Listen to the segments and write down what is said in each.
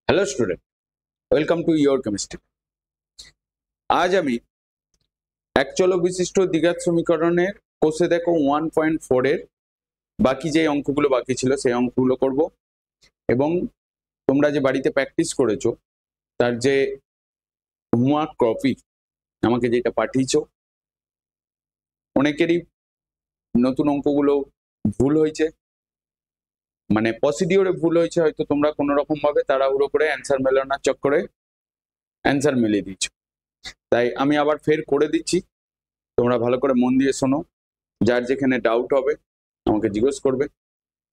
Hello student, welcome to your chemistry. আজ আমি এক চলক বিশিষ্ট দ্বিঘাত সমীকরণের কোষে দেখো 1.4 এর বাকি যে অঙ্কগুলো বাকি ছিল সেই অঙ্কগুলো করব এবং তোমরা যে বাড়িতে প্র্যাকটিস করেছো তার যে হোমওয়ার্ক কপি আমাকে যেটা পাঠিয়েছো, অনেকেরই নতুন অঙ্কগুলো ভুল হয়েছে, মানে প্রসিডিওরে ভুল হয়েছে। হয়তো তোমরা কোনো রকম ভাবে তাড়াহুড়ো করে অ্যান্সার মেলানোর চক্করে অ্যান্সার মিলিয়ে দিচ্ছ। তাই আমি আবার ফের করে দিচ্ছি, তোমরা ভালো করে মন দিয়ে শোনো। যার যেখানে ডাউট হবে আমাকে জিজ্ঞেস করবে,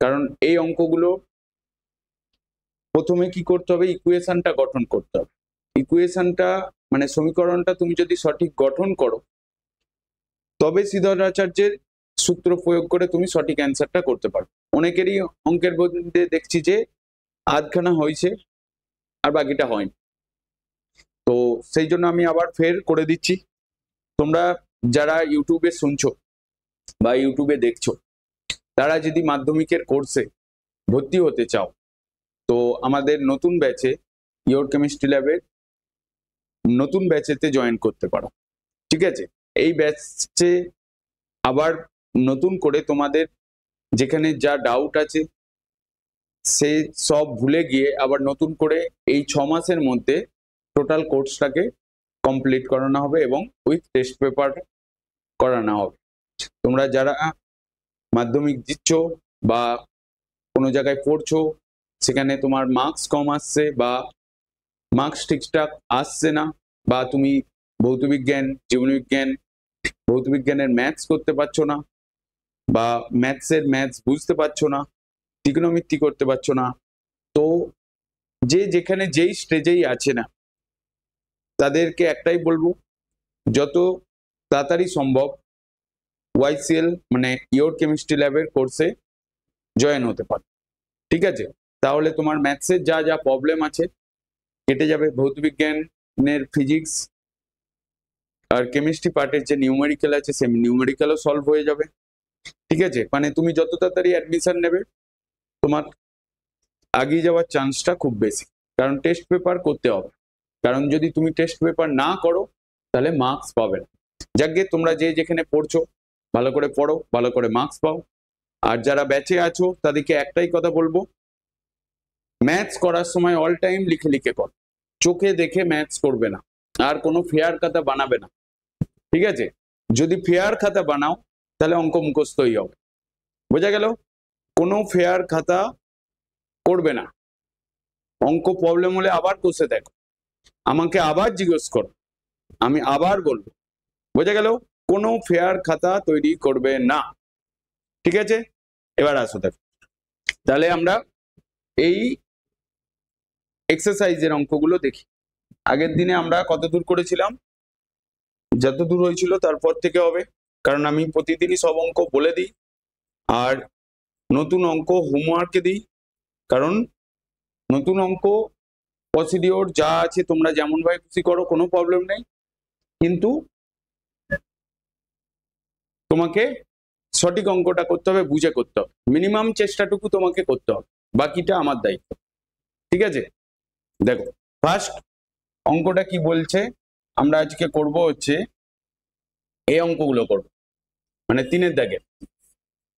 কারণ এই অঙ্কগুলো প্রথমে কি করতে হবে, ইকুয়েশনটা গঠন করতে হবে। ইকুয়েশনটা মানে সমীকরণটা তুমি যদি সঠিক গঠন করো তবে শ্রীধরাচার্যের সূত্র প্রয়োগ করে তুমি সঠিক অ্যান্সারটা করতে পারো। অনেকেরই অঙ্কের মধ্যে দেখছি যে আধখানা হয়েছে আর বাকিটা হয়নি, তো সেই জন্য আমি আবার ফের করে দিচ্ছি। তোমরা যারা ইউটিউবে শুনছো বা ইউটিউবে দেখছো, তারা যদি মাধ্যমিকের কোর্সে ভর্তি হতে চাও তো আমাদের নতুন ব্যাচে ইয়োর কেমিস্ট্রি ল্যাবের নতুন ব্যাচেতে জয়েন করতে পারো। ঠিক আছে, এই ব্যাচে আবার নতুন করে তোমাদের যেখানে যা ডাউট আছে সে সব ভুলে গিয়ে আবার নতুন করে এই 6 মাসের মধ্যে টোটাল কোর্সটাকে কমপ্লিট করানো হবে এবং উইথ টেস্ট পেপার করানো হবে। তোমরা যারা মাধ্যমিক দিচ্ছ বা কোনো জায়গায় পড়ছো, সেখানে তোমার মার্কস কম আসছে বা মার্কস ঠিকঠাক আসছে না, বা তুমি ভৌতবিজ্ঞান, জীবনবিজ্ঞান, ভৌতবিজ্ঞানের ম্যাথস করতে পারছো না, বা ম্যাথসের ম্যাথস বুঝতে পারছো না, ত্রিকোণমিতি করতে পারছো না, তো যে যেখানে যেই স্টেজেই আছে না, তাদেরকে একটাই বলবো, যত তাড়াতাড়ি সম্ভব ওয়াইসিএল মানে ইয়োর কেমিস্ট্রি ল্যাবের কোর্সে জয়েন হতে পারো। ঠিক আছে, তাহলে তোমার ম্যাথসের যা যা প্রবলেম আছে কেটে যাবে, ভৌতবিজ্ঞানের ফিজিক্স আর কেমিস্ট্রি পার্টের যে নিউমেরিক্যাল আছে সেই নিউমেরিক্যালও সলভ হয়ে যাবে। ঠিক আছে, মানে তুমি যত তাড়াতাড়ি অ্যাডমিশন নেবে তোমার এগিয়ে যাওয়ার চান্সটা খুব বেশি, কারণ টেস্ট পেপার করতে হবে। কারণ যদি তুমি টেস্ট পেপার না করো তাহলে মার্কস পাবে না। যাকে তোমরা যে যেখানে পড়ছো ভালো করে পড়ো, ভালো করে মার্কস পাও। আর যারা ব্যাচে আছো তাদেরকে একটাই কথা বলবো, ম্যাথস করার সময় অল টাইম লিখে লিখে কর, চোখে দেখে ম্যাথস করবে না, আর কোনো ফেয়ার খাতা বানাবে না। ঠিক আছে, যদি ফেয়ার খাতা বানাও তাহলে অঙ্ক মুখস্থই হবে। বোঝা গেল? কোনো ফেয়ার খাতা করবে না। অঙ্ক প্রবলেম হলে আবার কষে দেখো, আমাকে আবার জিজ্ঞেস করো, আমি আবার বলবো। বোঝা গেল? কোনো ফেয়ার খাতা তৈরি করবে না। ঠিক আছে, এবার আসো দেখো, তাহলে আমরা এই এক্সারসাইজের অঙ্কগুলো দেখি। আগের দিনে আমরা কত দূর করেছিলাম, যত দূর হয়েছিল তারপর থেকে হবে, কারণ আমি প্রতিদিনই সব অঙ্ক বলে দিই আর নতুন অঙ্ক হোমওয়ার্কে দিই। কারণ নতুন অঙ্ক প্রসিডিওর যা আছে তোমরা যেমন ভাবে খুশি করো, কোনো প্রবলেম নেই, কিন্তু তোমাকে সঠিক অঙ্কটা করতে হবে, বুঝে করতে হবে, মিনিমাম চেষ্টাটুকু তোমাকে করতে হবে, বাকিটা আমার দায়িত্ব। ঠিক আছে, দেখো ফার্স্ট অঙ্কটা কি বলছে, আমরা আজকে করব হচ্ছে এই অঙ্কগুলো করব, মানে 3-এর দাগে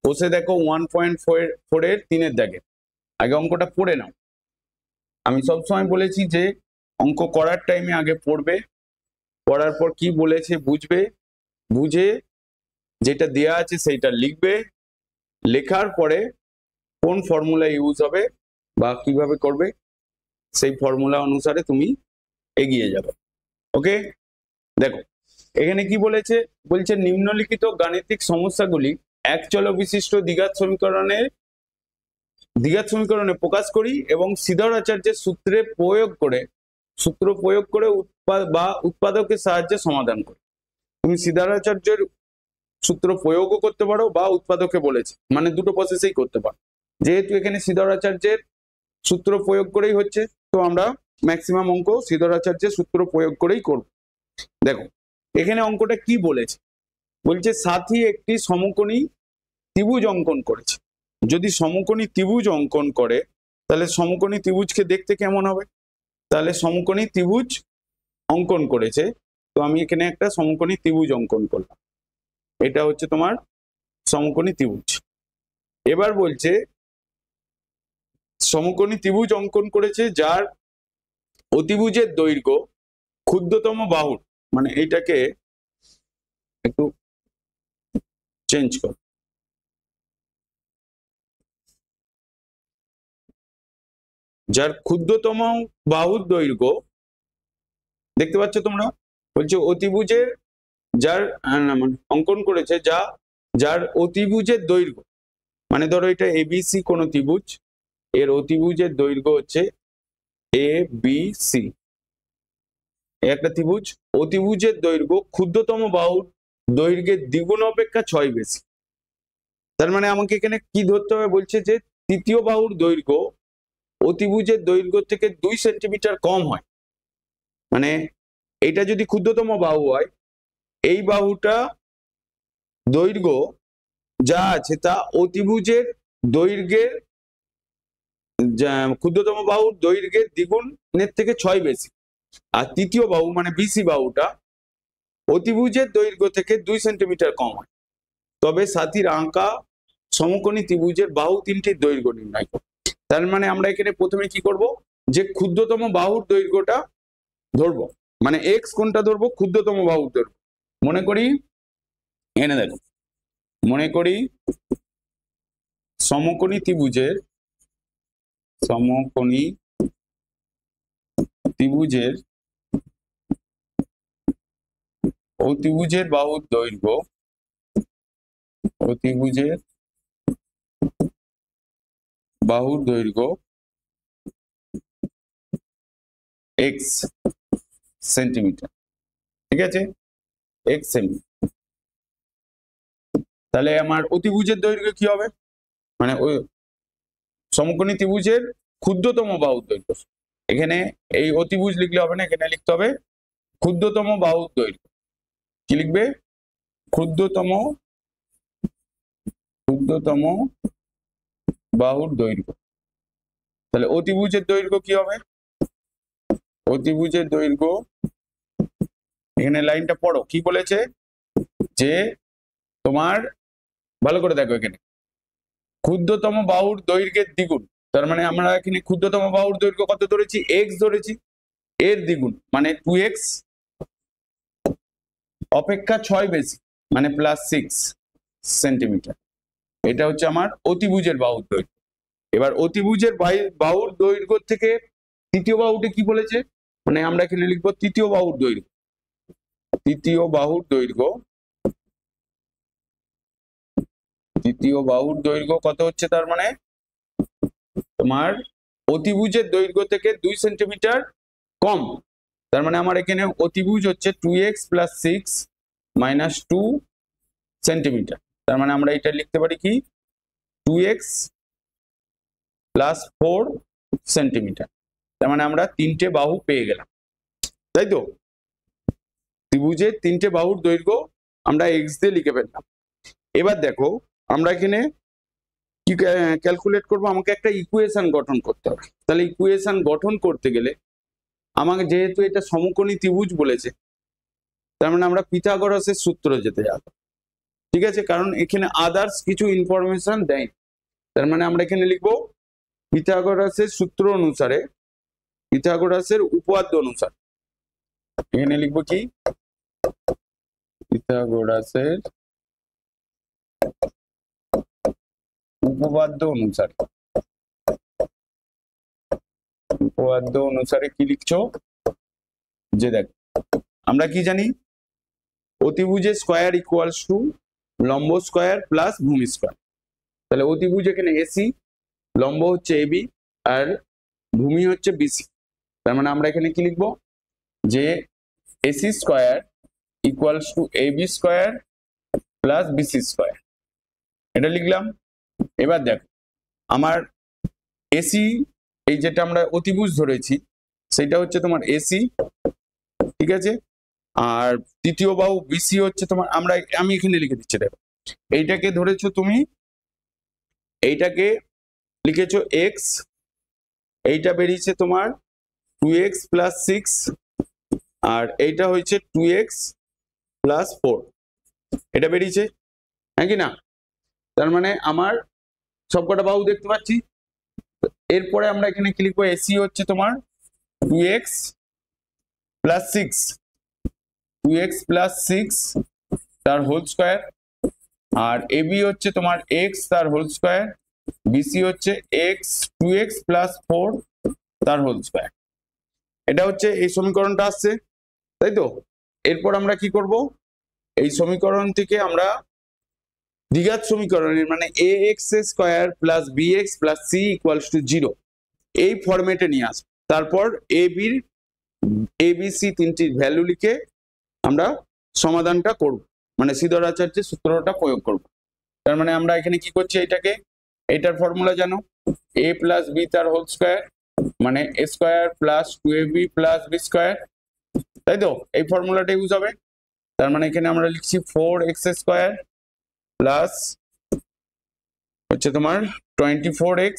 বসে দেখো 1.4 এর 3-এর দাগে। আগে অঙ্কটা পড়ে নাও। আমি সবসময় বলেছি যে অঙ্ক করার টাইমে আগে পড়বে, পড়ার পর কি বলেছে বুঝবে, বুঝে যেটা দেয়া আছে সেইটা লিখবে, লেখার পরে কোন ফর্মুলা ইউজ হবে বা কিভাবে করবে সেই ফর্মুলা অনুসারে তুমি এগিয়ে যাবে। ওকে, দেখো এখানে কি বলেছে, বলছে নিম্নলিখিত গাণিতিক সমস্যাগুলি এক চলক বিশিষ্ট দ্বিঘাত সমীকরণে প্রকাশ করি এবং শ্রীধরাচার্যের সূত্র প্রয়োগ করে উৎপাদকের সাহায্যে সমাধান করি। তুমি শ্রীধরাচার্যের সূত্র প্রয়োগও করতে পারো বা উৎপাদকে বলেছে, মানে দুটো প্রসেসেই করতে পারো। যেহেতু এখানে শ্রীধরাচার্যের সূত্র প্রয়োগ করেই হচ্ছে, তো আমরা ম্যাক্সিমাম অঙ্ক শ্রীধরাচার্যের সূত্র প্রয়োগ করেই করব। দেখো এখানে অঙ্কটা কি বলেছে, বলছে সাথী একটি সমকোণী ত্রিভুজ অঙ্কন করেছে। যদি সমকোণী ত্রিভুজ অঙ্কন করে তাহলে সমকোণী ত্রিভুজকে দেখতে কেমন হবে, তাহলে সমকোণী ত্রিভুজ অঙ্কন করেছে। তো আমি এখানে একটা সমকোণী ত্রিভুজ অঙ্কন করলাম, এটা হচ্ছে তোমার সমকোণী ত্রিভুজ। এবার বলছে সমকোণী ত্রিভুজ অঙ্কন করেছে যার অতিভুজের দৈর্ঘ্য ক্ষুদ্রতম বাহুর, মানে এইটাকে একটু চেঞ্জ কর, যার ক্ষুদ্রতম বাহুর দৈর্ঘ্য, দেখতে পাচ্ছ তোমরা, বলছে অতিভুজের যার অঙ্কন করেছে যার অতিভুজের দৈর্ঘ্য, মানে ধরো এটা এবিসি কোন ত্রিভুজ, এর অতিভুজের দৈর্ঘ্য হচ্ছে এ বি সি, একটা ত্রিভুজ, অতিভুজের দৈর্ঘ্য ক্ষুদ্রতম বাহুর দৈর্ঘ্যের দ্বিগুণ অপেক্ষা 6 বেশি। তার মানে আমাকে এখানে কি ধরতে হবে, বলছে যে তৃতীয় বাহুর দৈর্ঘ্য অতিভুজের দৈর্ঘ্য থেকে 2 সেন্টিমিটার কম হয়। মানে এটা যদি ক্ষুদ্রতম বাহু হয়, এই বাহুটা দৈর্ঘ্য যা আছে তা অতিভুজের দৈর্ঘ্যের ক্ষুদ্রতম বাহুর দৈর্ঘ্যের দ্বিগুণের থেকে 6 বেশি। আর তৃতীয় বাহু মানে বিসি বাহুটা অতিভুজের দৈর্ঘ্য থেকে 2 সেন্টিমিটার কম হয়। তবে সাথীর আঁকা সমকোণী ত্রিভুজের বাহু তিনটির দৈর্ঘ্য নির্ণয় করো। তার মানে আমরা এখানে প্রথমে কি করব, যে ক্ষুদ্রতম বাহুর দৈর্ঘ্যটা ধরবো, মানে এক্স কোনটা ধরবো, ক্ষুদ্রতম বাহুর দৈর্ঘ্য। মনে করি এনে দেখো, মনে করি সমকোণী ত্রিভুজের অতিভুজের বাহুর দৈর্ঘ্য, অতিভুজের বাহুর দৈর্ঘ্য এক্স সেন্টিমিটার, ঠিক আছে, এক্স সেমি। তাহলে আমার অতিভুজের দৈর্ঘ্য কি হবে, মানে ওই সমকোণী ত্রিভুজের ক্ষুদ্রতম বাহুর দৈর্ঘ্য, এখানে এই অতিভুজ লিখলে হবে না, এখানে লিখতে হবে ক্ষুদ্রতম বাহুর দৈর্ঘ্য। কি লিখবে, ক্ষুদ্রতম বাহুর দৈর্ঘ্য। তাহলে অতিভুজের দৈর্ঘ্য কি হবে, অতিভুজের দৈর্ঘ্য, এখানে লাইনটা পড়ো কি বলেছে, যে তোমার ভালো করে দেখো, এখানে ক্ষুদ্রতম বাহুর দৈর্ঘ্যের দ্বিগুণ, তার মানে আমরা এখানে ক্ষুদ্রতম বাহুর দৈর্ঘ্য কত ধরেছি, এক্স ধরেছি, এর দ্বিগুণ মানে 2x অপেক্ষা 6 বেশি, মানে +6 সেন্টিমিটার। এটা হচ্ছে আমার অতিভুজের বাহুর দৈর্ঘ্য। এবার অতিভুজের বাহুর দৈর্ঘ্য থেকে তৃতীয় বাহুটি কি বলেছে, মানে আমরা এখানে লিখবো তৃতীয় বাহুর দৈর্ঘ্য, তৃতীয় বাহুর দৈর্ঘ্য কত হচ্ছে, তার মানে তোমার অতিভুজের দৈর্ঘ্য থেকে 2 সেন্টিমিটার কম। তার মানে আমার এখানে অতিভুজ হচ্ছে 2x + 6 - 2 সেন্টিমিটার। তার মানে আমরা এটা লিখতে পারি কি 2x + 4 সেন্টিমিটার। তার মানে আমরা তিনটে বাহু পেয়ে গেলাম, তাই তো, ত্রিভুজের তিনটে বাহুর দৈর্ঘ্য আমরা এক্স দিয়ে লিখে ফেললাম। এবার দেখো আমরা এখানে কি ক্যালকুলেট করব, আমাকে একটা ইকুয়েশন গঠন করতে হবে। তাহলে ইকুয়েশন গঠন করতে গেলে আমাকে, যেহেতু এটা সমকোণী ত্রিভুজ বলেছে, তার মানে আমরা পিথাগোরাসের সূত্র যেতে যাব, ঠিক আছে, কারণ এখানে আদার্স কিছু ইনফরমেশন দেয়। তার মানে আমরা এখানে লিখবো পিথাগোরাসের সূত্র অনুসারে, পিথাগোরাসের উপপাদ্য অনুসারে, এখানে লিখবো কি পিথাগোরাসের উপপাদ্য অনুসারে কি লিখছো, যে দেখ আমরা কি জানি, অতিভুজের স্কয়ার ইকুয়ালস টু লম্ব স্কয়ার প্লাস ভূমি স্কয়ার। তাহলে অতিভুজ এখানে এসি, লম্ব হচ্ছে এবি, আর ভূমি হচ্ছে বিসি। তার মানে আমরা এখানে কি লিখবো, যে AC square equals to AB square plus BC square, এটা লিখলাম। এবার দেখো আমার এসি, এই যেটা আমরা অতিভুজ ধরেছি সেটা হচ্ছে তোমার এসি, ঠিক আছে, আর তৃতীয় বাহু বিসি হচ্ছে তোমার, আমি এখানে লিখে দিচ্ছি, দেখো এইটাকে ধরেছো তুমি, এইটাকে লিখেছো এক্স, এইটা বেরিয়েছে তোমার 2x প্লাস 6 আর এইটা হচ্ছে 2x প্লাস 4, এটা বেরিয়েছে নাকি না? তার মানে আমার সবকটা বাহু দেখতে পাচ্ছি। এরপরে আমরা এখানে কি লিখবো, এসি হচ্ছে তোমার 2x প্লাস 6, 2x প্লাস 6 তার হোল স্কয়ার, আর এবি হচ্ছে তোমার x তার হোল স্কয়ার, বিসি হচ্ছে x 2x প্লাস 4 তার হোল স্কয়ার। এটা হচ্ছে এই সমীকরণটা আসছে, তাই তো? এরপর আমরা কি করব, এই সমীকরণ থেকে আমরা দ্বিঘাত সমীকরণের মানে ax square plus bx plus c equals to 0 এই ফরম্যাটে নিয়ে আসবো। তারপর abc তিনটির ভ্যালু লিখে আমরা সমাধানটা করব, মানে সিধর আচার্যের সূত্রটা প্রয়োগ করব। তার মানে আমরা এখানে কি করছি, এইটার ফর্মুলা জানো, a প্লাস b তার হোল স্কয়ার মানে a square plus 2ab plus b square, তাই তো? এই ফর্মুলাটা ইউজ হবে। তার মানে এখানে আমরা লিখছি 4x স্কয়ার প্লাস হচ্ছে তোমার 24x,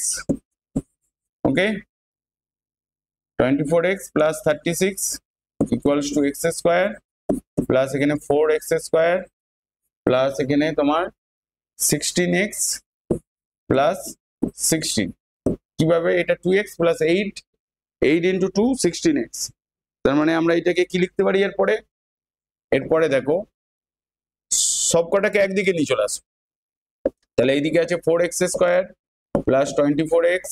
okay, 24x plus 36 equals to x square plus এখানে 4x স্কয়ার প্লাস এখানে তোমার 16x প্লাস 16। কিভাবে? এটা 2x প্লাস 8 ইন্টু 2 16x। তার মানে আমরা এটাকে কি লিখতে পারি এরপরে দেখো সবকটাকে একদিকে নিয়ে চলে আসো। তাহলে এইদিকে আছে 4x square plus 24x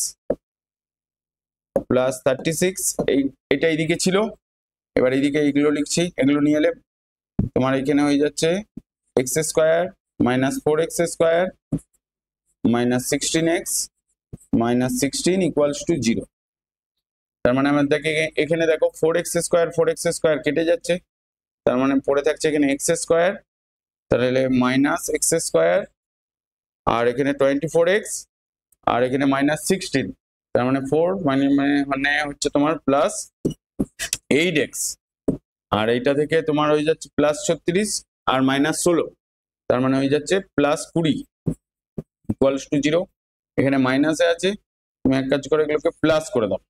plus 36, এটা এইদিকে ছিল। এবার এইদিকে এইগুলো লিখছি, এগুলো নিয়ে এলে তোমার এখানে হয়ে যাচ্ছে x square minus 4x square minus 16x minus 16 equals to 0। তার মানে আমাদের এখানে দেখো 4x স্কয়ার কেটে যাচ্ছে, তার মানে পড়ে থাকছে এখানে x স্কয়ার, তাহলে মাইনাস x স্কয়ার আর এখানে 24x আর এখানে মাইনাস 16, তার মানে 4 মানে হচ্ছে তোমার প্লাস 8x, আর এইটা থেকে তোমার হয়ে যাচ্ছে প্লাস 36 আর মাইনাস 16, তার মানে হয়ে যাচ্ছে প্লাস 20 ইকুয়ালস টু 0। এখানে মাইনাসে আছে, তুমি এক কাজ করে এগুলোকে প্লাস করে দাও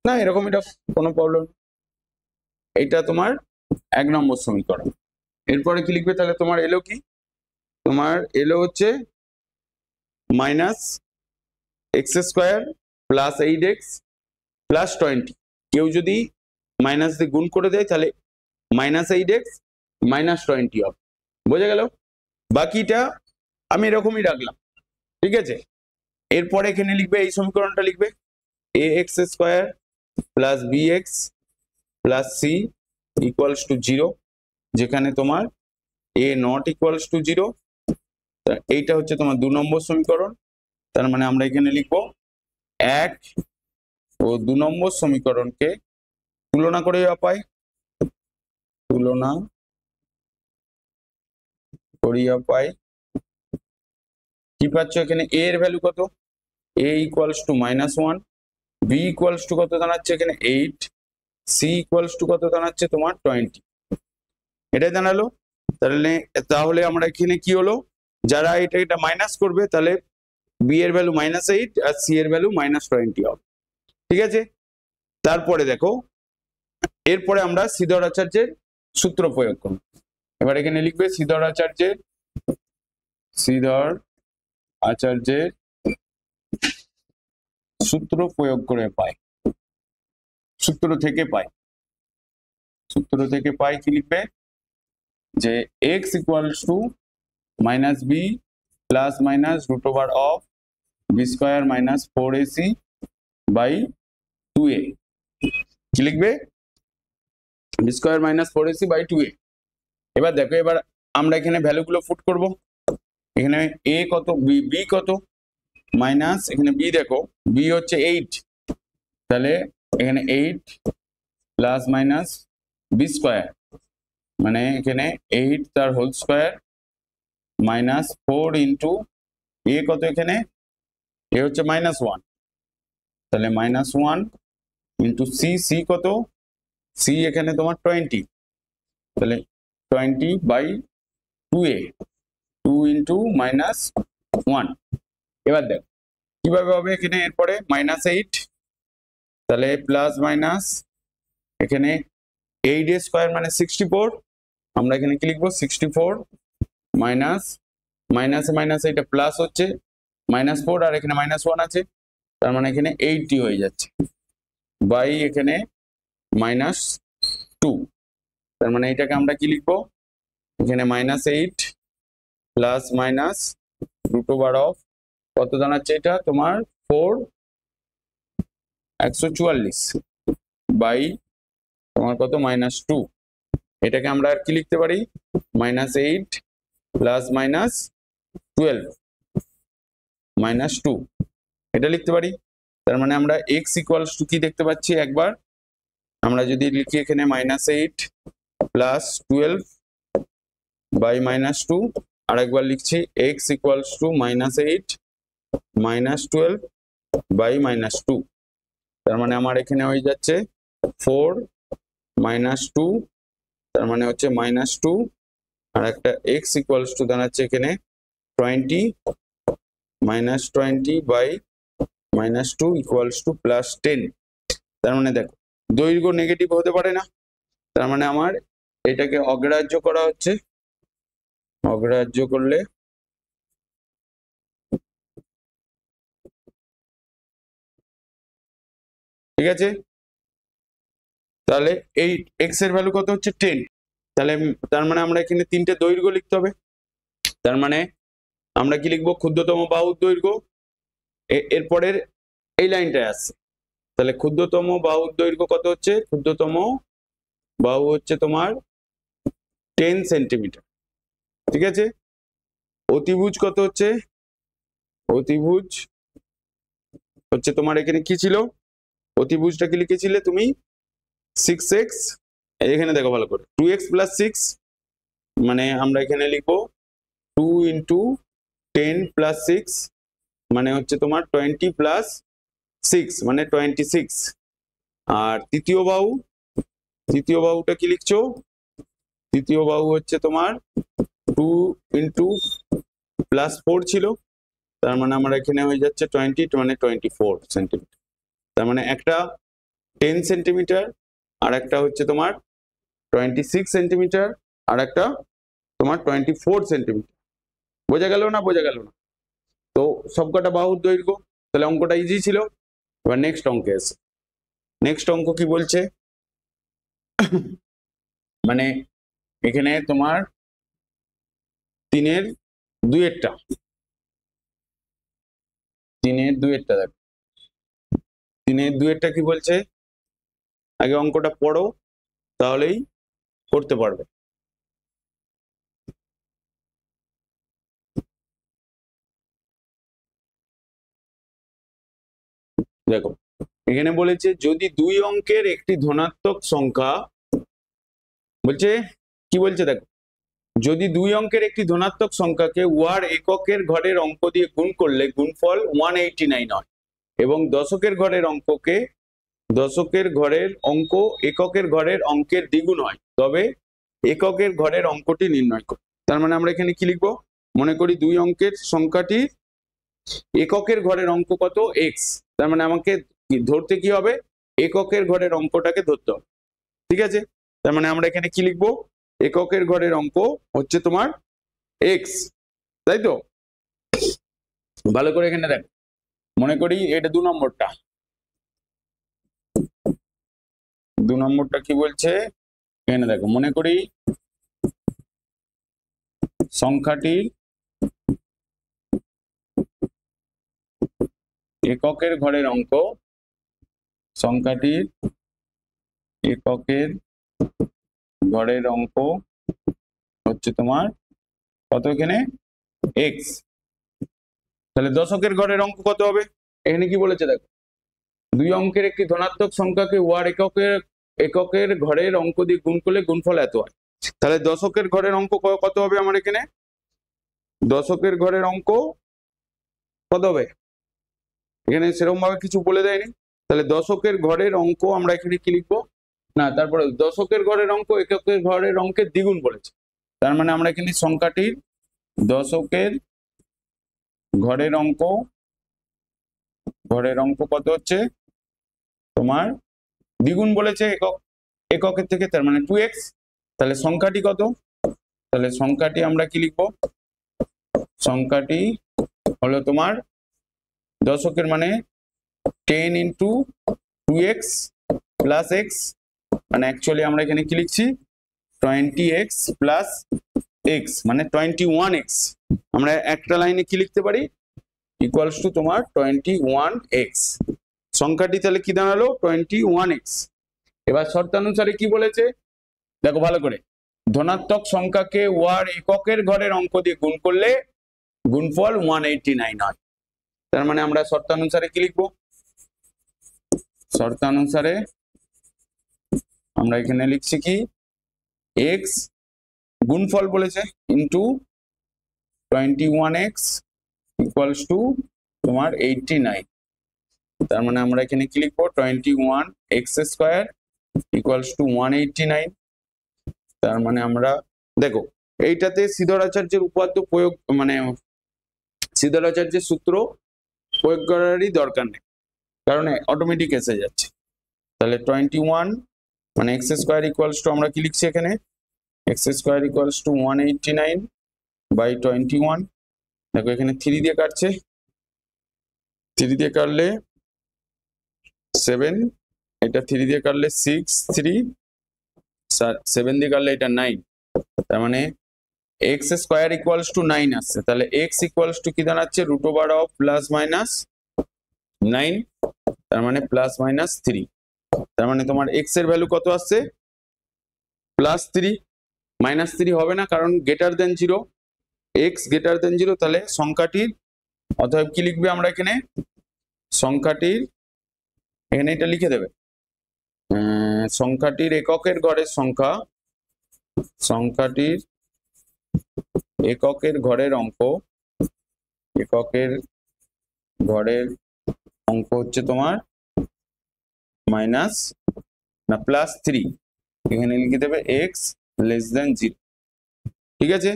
না, এরকম এটা কোনো প্রবলেম। এইটা তোমার 1 নম্বর সমীকরণ। এরপরে কি লিখবে তাহলে, তোমার এলো কি, তোমার এলো হচ্ছে minus x square plus 8x plus 20। কেউ যদি মাইনাস দিয়ে গুণ করে দেয় তাহলে মাইনাস 8x মাইনাস 20 হবে, বোঝা গেল? বাকিটা আমি এরকমই রাখলাম, ঠিক আছে? এরপরে এখানে লিখবে, এই সমীকরণটা লিখবে ax square plus bx plus c equals to 0, যেখানে তোমার a নট ইকুয়ালস টু 0। এইটা হচ্ছে তোমার 2 নম্বর সমীকরণ। তার মানে আমরা এখানে লিখবো 1 ও 2 নম্বর সমীকরণকে তুলনা করে পাই, তুলনা করিয়া পাই কি পাচ্ছ এখানে, a এর ভ্যালু কত, a equals to -1, b equals to কত দাঁড়াচ্ছে এখানে 8, c ইকুয়ালস টু কত দাঁড়াচ্ছে তোমার 20, এটাই দাঁড়ালো। তাহলে আমরা এখানে কি হলো, যারা এটা মাইনাস করবে তাহলে b এর ভ্যালু -8 আর c এর ভ্যালু -20 হবে, ঠিক আছে? তারপরে দেখো, এরপরে আমরা সিধর আচার্যের সূত্র প্রয়োগ করব। এবার এখানে লিখবে সিধর আচার্যের সূত্র প্রয়োগ করে পাই, সূত্র থেকে পাই কি লিখবে, যে x equals to minus b plus minus root over of b square minus 4ac by 2a। কি লিখবে, b square minus 4ac by 2a। এবার দেখো, এবার আমরা এখানে ভ্যালুগুলো পুট করব। এখানে a কত, b কত, মাইনাস এখানে b দেখো, b হচ্ছে 8, তাহলে এখানে 8 প্লাস মাইনাস b স্কয়ার মানে এখানে 8 তার whole square minus 4 into a কত, এখানে a হচ্ছে -1, তাহলে -1 ইন্টু c কত, c এখানে তোমার 20, তাহলে 20 বাই 2a, 2 ইন্টু -1। এবার দেখো কিভাবে হবে, এখানে এরপরে -8 তাহলে প্লাস মাইনাস এখানে 8 স্কোয়ার মানে 64, আমরা এখানে কি লিখবো 64 মাইনাস মাইনাসে মাইনাসে এটা প্লাস হচ্ছে -4 আর এখানে -1 আছে, তার মানে এখানে 80 হয়ে যাচ্ছে বাই এখানে -2, তার মানে এটাকে আমরা কি লিখবো এখানে -8 প্লাস মাইনাস √অফ কত দাঁড়াচ্ছে এটা তোমার 4 144 বাই তোমার কত -2, এটাকে আমরা আর কি লিখতে পারি -8 প্লাস -12 -2 এটা লিখতে পারি। তার মানে আমরা x ইকুয়ালস টু কি দেখতে পাচ্ছি একবার আমরা যদি লিখি এখানে -8 প্লাস 12 বাই -2, আর একবার লিখছি x ইকুয়ালস টু -8 -12 বাই -2, তার মানে আমার এখানে হয়ে যাচ্ছে 4 -2, তার মানে হচ্ছে -2, আর একটা x ইকুয়ালস টু দাঁড়াচ্ছে এখানে 20 -20 বাই -2 ইকুয়ালস টু +10, তার মানে দেখো দৈর্ঘ্য নেগেটিভ হতে পারে না, তার মানে আমার এটাকে অগ্রাহ্য করা হচ্ছে, অগ্রাহ্য করলে ঠিক আছে, তাহলে এই x এর ভ্যালু কত হচ্ছে 10, তাহলে তার মানে আমরা এখানে তিনটে দৈর্ঘ্য লিখতে হবে, তার মানে আমরা কি লিখবো ক্ষুদ্রতম বাহুর দৈর্ঘ্য, এরপরের এই লাইনটায় আসছে, তাহলে ক্ষুদ্রতম বাহুর দৈর্ঘ্য কত হচ্ছে, ক্ষুদ্রতম বাহু হচ্ছে তোমার 10 সেন্টিমিটার, ঠিক আছে। অতিভুজ কত হচ্ছে, অতিভুজ হচ্ছে তোমার এখানে কি ছিল, অতিভুজটা কি লিখেছিলে তুমি 6x, এখানে দেখো ভালো করে 2x + 6, মানে আমরা এখানে লিখবো 2 × 10 + 6 মানে হচ্ছে তোমার 20 + 6 মানে 26, আর তৃতীয় বাহুটা কি লিখছো, তৃতীয় বাহু হচ্ছে তোমার 2 × +4 ছিল, তার মানে আমরা এখানে হয়ে যাচ্ছে 20 মানে 24 সেন্টিমিটার, তার মানে একটা 10 সেন্টিমিটার আর একটা হচ্ছে তোমার 26 সেন্টিমিটার আর একটা তোমার 24 সেন্টিমিটার, বোঝা গেল না, বোঝা গেল না। তো সবকটা বাহুর দৈর্ঘ্য, তাহলে অঙ্কটা ইজি ছিল। এবার নেক্সট অঙ্কে এসে, নেক্সট অঙ্ক কি বলছে মানে এখানে তোমার 3/2 দেখো 3/2 কি বলছে, আগে অঙ্কটা পড়ো তাহলেই করতে পারবে। দেখো এখানে বলেছে যদি দুই অঙ্কের একটি ধনাত্মক সংখ্যা, বলছে কি বলছে দেখো, যদি দুই অঙ্কের একটি ধনাত্মক সংখ্যাকে উহার এককের ঘরের অঙ্ক দিয়ে গুণ করলে গুণফল 189 হয় এবং দশকের ঘরের অঙ্ককে দশকের ঘরের অঙ্ক এককের ঘরের অঙ্কের দ্বিগুণ হয়, তবে এককের ঘরের অঙ্কটি নির্ণয় করো। তার মানে আমরা এখানে কি লিখবো, মনে করি দুই অঙ্কের সংখ্যাটি এককের ঘরের অঙ্ক কত x, তার মানে আমাকে ধরতে কি হবে এককের ঘরের অঙ্কটাকে ধরতে হবে, ঠিক আছে। তার মানে আমরা এখানে কি লিখবো, এককের ঘরের অঙ্ক হচ্ছে তোমার x, তাই তো। ভালো করে এখানে দেখ, মনে করি এটা 2 নম্বরটা, 2 নম্বরটা কি বলছে এখানে দেখো, মনে করি সংখ্যাটি এককের ঘরের অঙ্ক, সংখ্যাটির এককের ঘরের অঙ্ক হচ্ছে তোমার কত এখানে x, তাহলে দশকের ঘরের অঙ্ক কত হবে, এখানে কি বলেছে দেখো, দুই অঙ্কের একটি ধনাত্মক সংখ্যাকে উহার এককের ঘরের অঙ্ক দিয়ে গুণ করলে গুণফল এত হয়, তাহলে দশকের ঘরের অঙ্ক কত হবে আমার এখানে, দশকের ঘরের অঙ্ক কত হবে, এখানে সেরকম ভাবে কিছু বলে দেয়নি, তাহলে দশকের ঘরের অঙ্ক আমরা এখানে কি লিখবো না, তারপরে দশকের ঘরের অঙ্ক এককের ঘরের অঙ্কের দ্বিগুণ বলেছে, তার মানে আমরা এখানে সংখ্যাটির দশকের ঘরের অঙ্ক কত হচ্ছে তোমার দ্বিগুণ বলেছে এককের থেকে, তার মানে 2x। তাহলে সংখ্যাটি কত? তাহলে সংখ্যাটি আমরা কি লিখবো? সংখ্যাটি হলো তোমার দশকের মানে 10 ইন্টু 2x প্লাস x, মানে অ্যাকচুয়ালি আমরা এখানে কি লিখছি 20x প্লাস x, মানে 21x। আমরা একটা লাইনে কি লিখতে পারি? ইকুয়ালস টু তোমার 21x। সংখ্যাটি তাহলে কি দাঁড়ালো? 21x। এবার শর্তানুসারে কি বলেছে দেখো ভালো করে, ধনাত্মক সংখ্যাকে ওয়ার এককের ঘরের অঙ্ক দিয়ে গুণ করলে গুণফল 189 হয়। তার মানে আমরা শর্তানুসারে কি লিখবো? শর্তানুসারে আমরা এখানে লিখছি কি x গুণফল বলেছে ইন্টু 21x ইকুয়ালস টু তোমার 89। তার মানে আমরা এখানে কি লিখবো 21x স্কয়ার ইকুয়ালস টু 189। তার মানে আমরা দেখো এইটাতে সিদ্ধরাচার্যের উপপাদ্য প্রয়োগ, মানে সিদ্ধরাচার্যের সূত্র প্রয়োগ করারই দরকার নেই, কারণ অটোমেটিক এসে যাচ্ছে। তাহলে 21 মানে এক্স স্কয়ার ইকুয়ালস টু আমরা কি লিখছি এখানে x square equals to 189 by 21। দেখো এখানে 3 দিয়ে কাটছে, 3 দিয়ে কাটলে 7, এটা 3 দিয়ে কাটলে 6, 3 7 দিয়ে কাটলে এটা 9। তার মানে এক্স স্কয়ার ইকুয়ালস টু 9 আসছে। তাহলে এক্স ইকুয়ালস টু কি দাঁড়াচ্ছে root over of plus minus 9, তার মানে প্লাস মাইনাস 3। তার মানে তোমার এক্স এর ভ্যালু কত আসছে প্লাস 3, মাইনাস 3 হবে না কারণ greater than 0, x greater than 0। তাহলে সংখ্যাটির অতএব কি লিখবে আমরা এখানে সংখ্যাটির, এখানে এটা লিখে দেবে সংখ্যাটির এককের ঘরের সংখ্যা, সংখ্যাটির এককের ঘরের অঙ্ক, এককের ঘরের অঙ্ক হচ্ছে তোমার মাইনাস না প্লাস 3। এখানে লিখে দেবে এক্স লেস দেন 0। ঠিক আছে,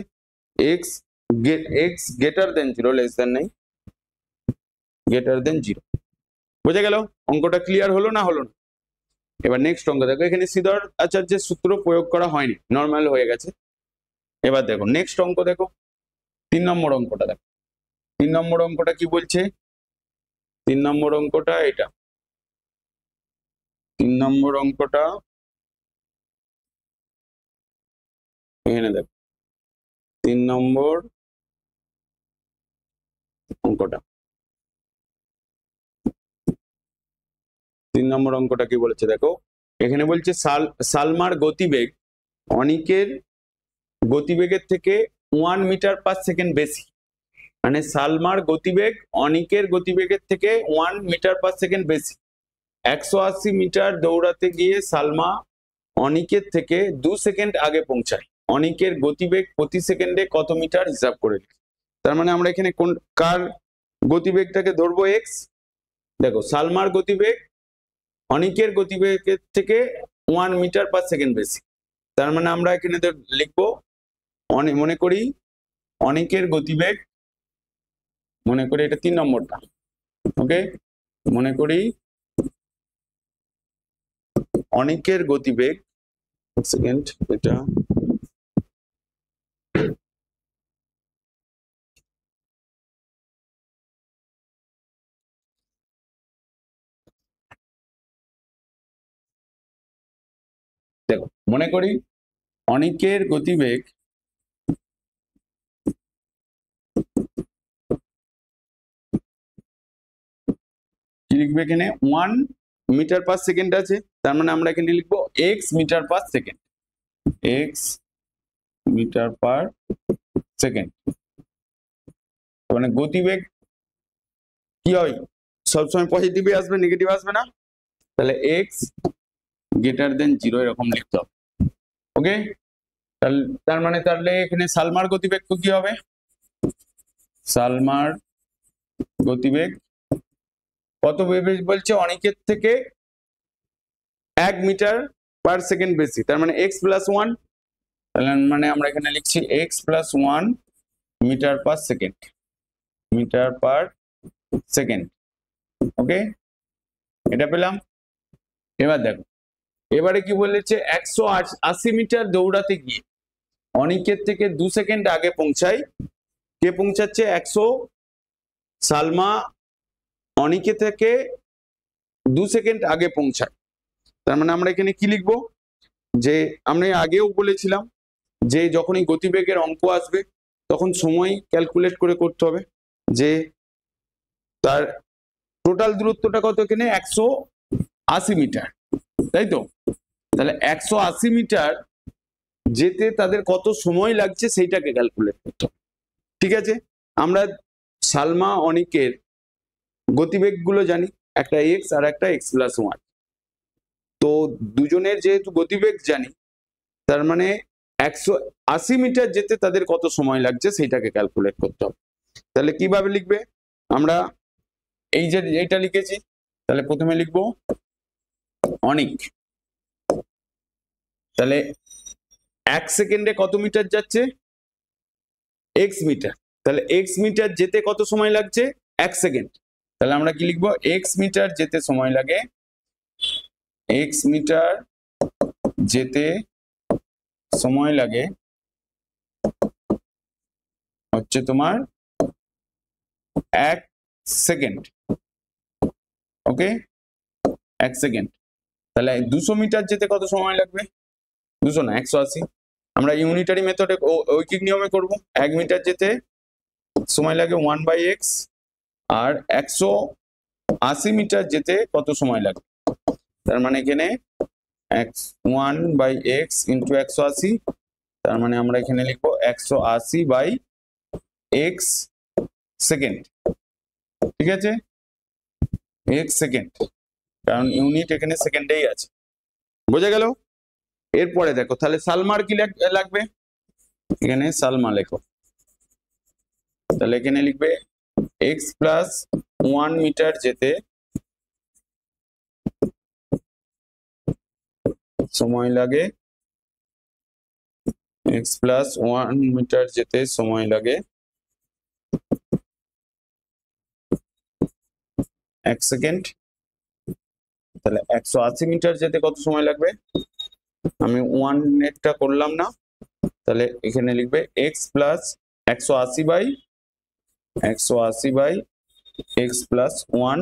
x greater than 0, less than নেই, গ্রেটার দেন 0। বোঝা গেল? অঙ্কটা ক্লিয়ার হলো না হলো না? এবার নেক্সট অঙ্ক দেখো, এখানে সিদ্ধরাচার্যের সূত্র প্রয়োগ করা হয়নি, নর্মাল হয়ে গেছে। এবার দেখো নেক্সট অঙ্ক দেখো, 3 নম্বর অঙ্কটা দেখো। 3 নম্বর অঙ্কটা কি বলছে? 3 নম্বর অঙ্কটা এটা, 3 নম্বর অঙ্কটা এখানে দেখো, 3 নম্বর অঙ্কটা, 3 নম্বর অঙ্কটা কি বলেছে দেখো, এখানে বলছে সালমার গতিবেগ অনিকের গতিবেগের থেকে 1 মিটার পার সেকেন্ড বেশি। মানে সালমার গতিবেগ অনিকের গতিবেগের থেকে 1 মিটার পার সেকেন্ড বেশি। 180 মিটার দৌড়াতে গিয়ে সালমা অনিকের থেকে 2 সেকেন্ড আগে পৌঁছায়। অনিকের গতিবেগ প্রতি সেকেন্ডে কত মিটার হিসাব করে। তার মানে আমরা এখানে কোন কার গতিবেগটাকে ধরবো এক্স। দেখো সালমার গতিবেগ অনিকের গতিবেগের থেকে 1 মিটার পার সেকেন্ড বেশি। তার মানে আমরা এখানে লিখবো মনে করি অনিকের গতিবেগ, মনে করি এটা 3 নম্বরটা, ওকে, মনে করি অনিকের গতিবেগ, সেকেন্ড এটা দেখো, মনে করি অনিকের গতিবেগ কি লিখবে এখানে 1 মিটার পার সেকেন্ড আছে। তার মানে আমরা এখানে লিখবো x metre per second, x metre per second. মানে গতিবেগ কি হয় সবসময় পজিটিভে আসবে, নেগেটিভ আসবে না। তাহলে এক্স গ্রেটার দেন 0 এরকম লিখতে হবে, ওকে। তার মানে তাহলে এখানে সালমার গতিবেগ কি হবে, সালমার গতিবেগ কত বলছে অনিকের থেকে 1 মিটার পার সেকেন্ড বেশি। তার মানে এক্স প্লাস 1, তাহলে মানে আমরা এখানে লিখছি x plus 1 metre per second, metre per second, okay. এটা পেলাম। এবার দেখো, এবারে কি বলেছে, 180 মিটার দৌড়াতে গিয়ে অনিকের থেকে 2 সেকেন্ড আগে পৌঁছায়। কে পৌঁছাচ্ছে? সালমা অনিকে থেকে 2 সেকেন্ড আগে পৌঁছায়। তার মানে আমরা এখানে কি লিখবো, যে আমরা আগেও বলেছিলাম যে যখনই গতিবেগের অঙ্ক আসবে তখন সময় ক্যালকুলেট করে করতে হবে, যে তার টোটাল দূরত্বটা কত, এখানে 180 মিটার, তাই তো? তাহলে 180 মিটার যেতে তাদের কত সময় লাগছে সেইটাকে ক্যালকুলেট করতে হবে। ঠিক আছে, আমরা সালমা অনিকের গতিবেগ গুলো জানি, একটা এক্স আর একটা x+1। তো দুজনের যেহেতু গতিবেগ জানি, তার মানে 180 মিটার যেতে তাদের কত সময় লাগছে সেইটাকে ক্যালকুলেট করতে হবে। তাহলে কিভাবে লিখবে, আমরা এই যে এইটা লিখেছি, তাহলে প্রথমে লিখবো অনিক, তাহলে 1 সেকেন্ডে কত মিটার যাচ্ছে, x মিটার, তাহলে x মিটার যেতে কত সময় লাগছে, 1 সেকেন্ড। তাহলে আমরা কি লিখবো, x মিটার যেতে সময় লাগে, x মিটার যেতে সময় লাগে হচ্ছে তোমার 1 সেকেন্ড। ওকে, 1 সেকেন্ড। তাহলে 200 মিটার যেতে কত সময় লাগবে, 200 না 180। আমরা ইউনিটারি মেথডে ঐকিক নিয়মে করব। 1 মিটার যেতে সময় লাগে 1/x, আর 180 মিটার যেতে কত সময় লাগবে, তার মানে এখানে 1/x ইন্টু 180, তার মানে আমরা এখানে লিখবো 180/x সেকেন্ড। ঠিক আছে, x সেকেন্ড, কারণ ইউনিট এখানে সেকেন্ডেই আছে। বোঝা গেল? এরপরে দেখো, তাহলে সালমার কি লাগবে, এখানে সালমা লেখো, তাহলে এখানে লিখবে x+1 মিটার যেতে সময় লাগে, x+1 মিটার যেতে সময় লাগে 1 সেকেন্ড। তাহলে 180 মিটার যেতে কত সময় লাগবে, আমি 1 নেটটা করলাম না, তাহলে এখানে লিখবে x+180/x+1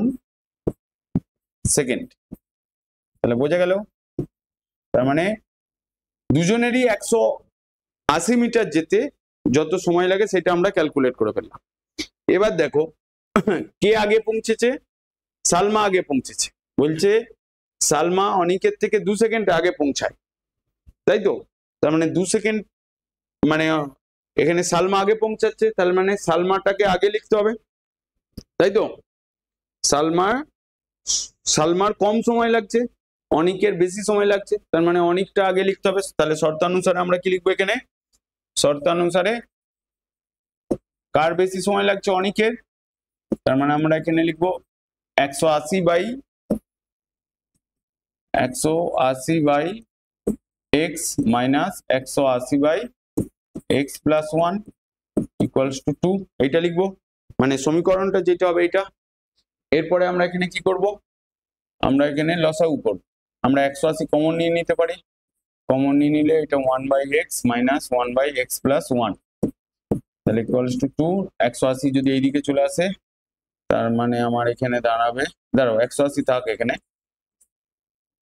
সেকেন্ড। তাহলে বোঝা গেল? তার মানে দুজনেরই 180 মিটার যেতে যত সময় লাগে সেটা আমরা ক্যালকুলেট করে ফেললাম। এবার দেখো কে আগে পৌঁছেছে, সালমা আগে পৌঁছেছে। বলছে সালমা অনিকের থেকে 2 সেকেন্ড আগে পৌঁছায়, তাই তো? তার মানে 2 সেকেন্ড, মানে এখানে সালমা আগে পৌঁছাচ্ছে, তার মানে সালমাটাকে আগে লিখতে হবে, তাই তো? সালমার কম সময় লাগছে, অনিকের বেশি সময় লাগছে, তার মানে অনিকটা আগে লিখতে হবে। তাহলে শর্তানুসারে আমরা কি লিখবো, এখানে শর্তানুসারে কার বেশি সময় লাগছে, অনিকের, তার মানে আমরা এখানে লিখবো 180/x minus 180/x+1 equals to 2, এইটা লিখবো, মানে সমীকরণটা যেটা হবে এইটা। এরপরে আমরা এখানে কি করব, আমরা এখানে লসাগু করব। আমরা 180 কমন নিয়ে নিতে পারি, কমন নিয়ে নিলে এটা 1/x মাইনাস 1/x+1, তাহলে ইকুয়ালস টু 2। 180 যদি এইদিকে চলে আসে, তার মানে আমার এখানে দাঁড়াবে, দাঁড়াও 180 থাক এখানে,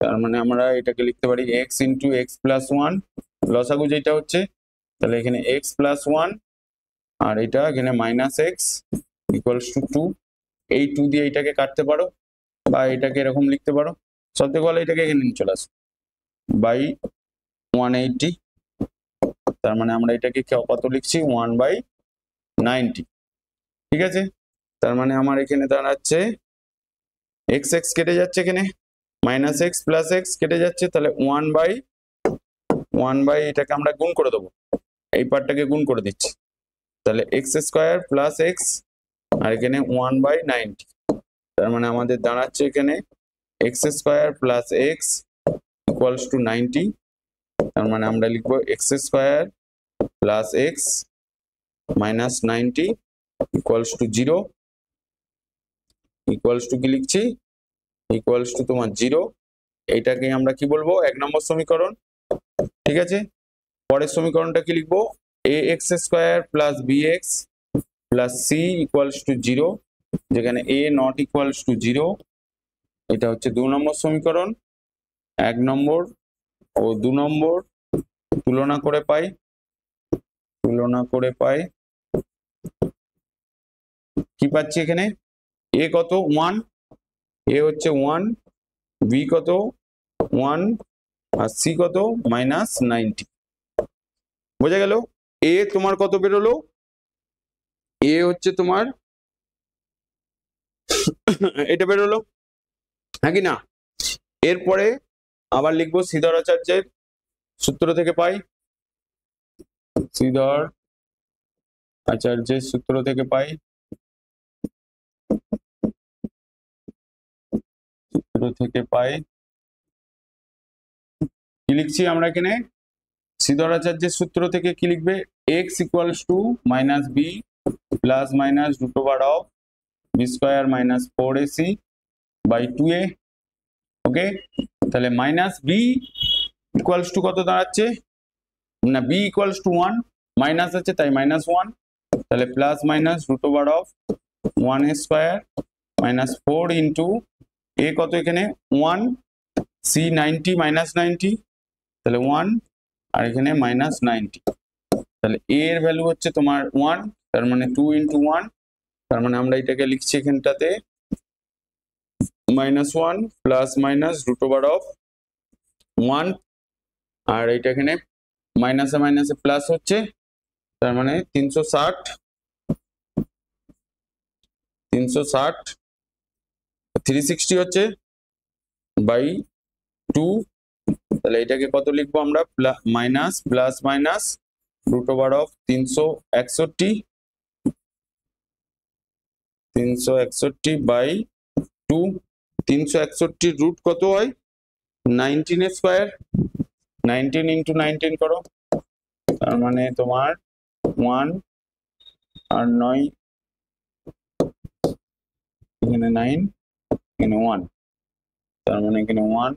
তার মানে আমরা এটাকে লিখতে পারি x ইন্টু x+1, লসাগু যেটা হচ্ছে, তাহলে এখানে x+1 আর এটা এখানে মাইনাস x ইকুয়ালস টু 2। এই 2 দিয়ে এটাকে কাটতে পারো, বা এটাকে এরকম লিখতে পারো, সব থেকে ভালো এটাকে এখানে চলে আসো বাই 180, তার মানে আমরা এটাকে কত লিখছি, 1/90। ঠিক আছে, তার মানে আমার এখানে দাঁড়াচ্ছে x কেটে যাচ্ছে, এখানে মাইনাস x প্লাস x কেটে যাচ্ছে, তাহলে 1/1 এটাকে আমরা গুণ করে দেবো, এই পার্টটাকে গুণ করে দিচ্ছি, তাহলে x² প্লাস x আর এখানে 1/90, তার মানে আমাদের দাঁড়াচ্ছে এখানে x² plus x equals two 90, তার মানে আমরা লিখবো x² plus x minus 90 equals to 0, equals to কি লিখছি, ইকুয়ালস টু তোমার 0। এইটাকে আমরা কি বলবো, 1 নম্বর সমীকরণ। ঠিক আছে, পরের সমীকরণটা কি লিখবো, ax square plus bx plus c equals to 0, যেখানে a নট ইকুয়ালস টু 0। এটা হচ্ছে 2 নম্বর সমীকরণ। 1 নম্বর ও 2 নম্বর তুলনা করে পাই কি পাচ্ছি এখানে, a কত 1, a হচ্ছে 1, b কত 1 আর c কত -90। বোঝা গেল? a তোমার কত বেরোলো, a হচ্ছে তোমার এটা বেরোলো, হ্যাঁ কি না? এরপরে আবার লিখবো শ্রীধর আচার্যের সূত্র থেকে পাই, শ্রীধর আচার্যের সূত্র থেকে পাই, কি লিখছি আমরা এখানে, শ্রীধর আচার্যের সূত্র থেকে কি লিখবে, x equals to minus b plus minus root over of b square minus 4ac by 2a। Okay, তাহলে মাইনাস বি ইকুয়ালস টু কত দাঁড়াচ্ছে না, বি ইকুয়ালস টু 1, মাইনাস আছে তাই -1, তাহলে plus minus root over of 1a square minus 4 into a কত এখানে 1, c 90 -90, তাহলে 1 আর এখানে -90, তাহলে a এর ভ্যালু হচ্ছে তোমার 1, তার মানে 2 ইন্টু 1, তার মানে আমরা এটাকে লিখছি এখানটাতে -1 plus minus root over of 1, আর এটা এখানে মাইনাসে মাইনাসে প্লাস হচ্ছে, তার মানে 360 360 হচ্ছে বাই 2, তাহলে এটাকে কত লিখবো আমরা, minus plus minus root over of 361 by 2, 361 root কত হয় 19 স্কোয়ার, 19 ইন্টু 19 করো, তার মানে তোমার 1 আর 9, এখানে 9 এখানে 1, তার মানে এখানে 1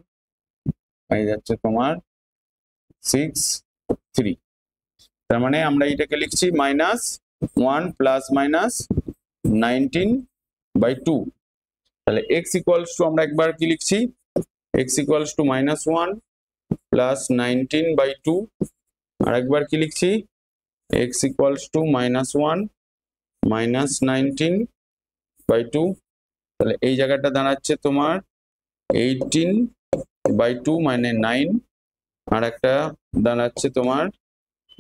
হয়ে যাচ্ছে তোমার 6 3, তার মানে আমরা এটাকে লিখছি -1 প্লাস মাইনাস 19 বাই 2, তাহলে x ইকুয়ালস টু আমরা একবার কি লিখছি, x equals to -1 plus 19 by 2, আর একবার কি লিখছি, x equals to -1 minus 19 by 2, তাহলে এই জায়গাটা দাঁড়াচ্ছে তোমার 18 বাই 2 মানে 9, আর একটা দাঁড়াচ্ছে তোমার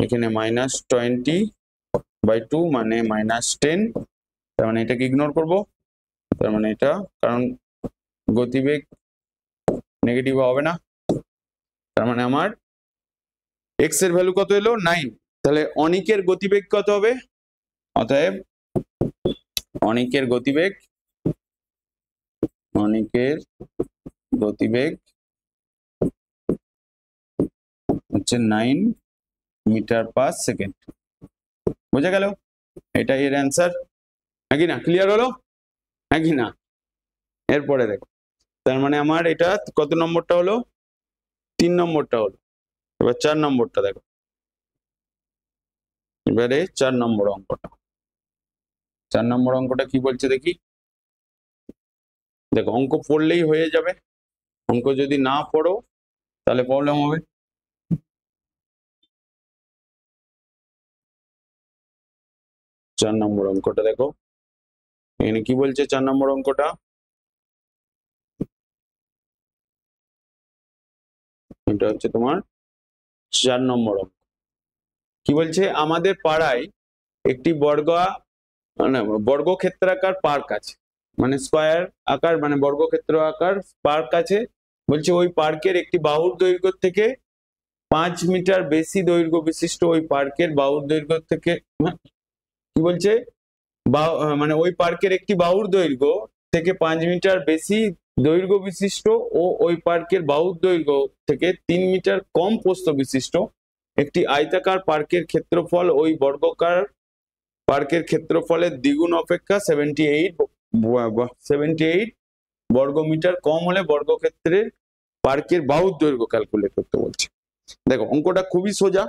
এখানে -20 বাই 2 মানে -10, তার মানে এটাকে ইগনোর করব, তার মানে এটা কারণ গতিবেগ নেগেটিভ হবে না, তার মানে আমার x এর ভ্যালু কত এলো 9, তাহলে অনিকের গতিবেগ কত হবে, অতএব অনিকের গতিবেগ হচ্ছে 9 মিটার পার সেকেন্ড। বোঝা গেল? এটা এর অ্যান্সার, নাকি না? ক্লিয়ার হলো নাকি না? এরপরে দেখো, তার মানে আমার এটা কত নম্বরটা হলো, 3 নম্বরটা হলো। এবার 4 নম্বরটা দেখো, এবারে 4 নম্বর অঙ্কটা, 4 নম্বর অঙ্কটা কি বলছে দেখি। দেখো, অঙ্ক পড়লেই হয়ে যাবে, অঙ্ক যদি না পড়ো তাহলে প্রবলেম হবে। চার নম্বর অঙ্কটা দেখো, এখানে কি বলছে 4 নম্বর অঙ্কটা, এটা হচ্ছে তোমার 4 নম্বর অঙ্ক। কি বলছে, আমাদের পাড়ায় একটি বর্গক্ষেত্রাকার পার্ক আছে, মানে স্কয়ার আকার মানে বর্গক্ষেত্র আকার পার্ক আছে। বলছে ওই পার্কের একটি বাহুর দৈর্ঘ্য থেকে 5 মিটার বেশি দৈর্ঘ্য বিশিষ্ট ওই পার্কের বাহুর দৈর্ঘ্য থেকে, কি বলছে, মানে ওই পার্কের একটি বাহুর দৈর্ঘ্য থেকে 5 মিটার বেশি দৈর্ঘ্য বিশিষ্ট ও ওই পার্কের বাহুর দৈর্ঘ্য থেকে 3 মিটার কম প্রস্থ বিশিষ্ট একটি আয়তাকার পার্কের ক্ষেত্রফল ওই বর্গাকার পার্কের ক্ষেত্রফলের দ্বিগুণ অপেক্ষা 78 বর্গমিটার কম হলে বর্গক্ষেত্রের পার্কের বাহুর দৈর্ঘ্য ক্যালকুলেট করতে বলছে। দেখো অঙ্কটা খুবই সোজা,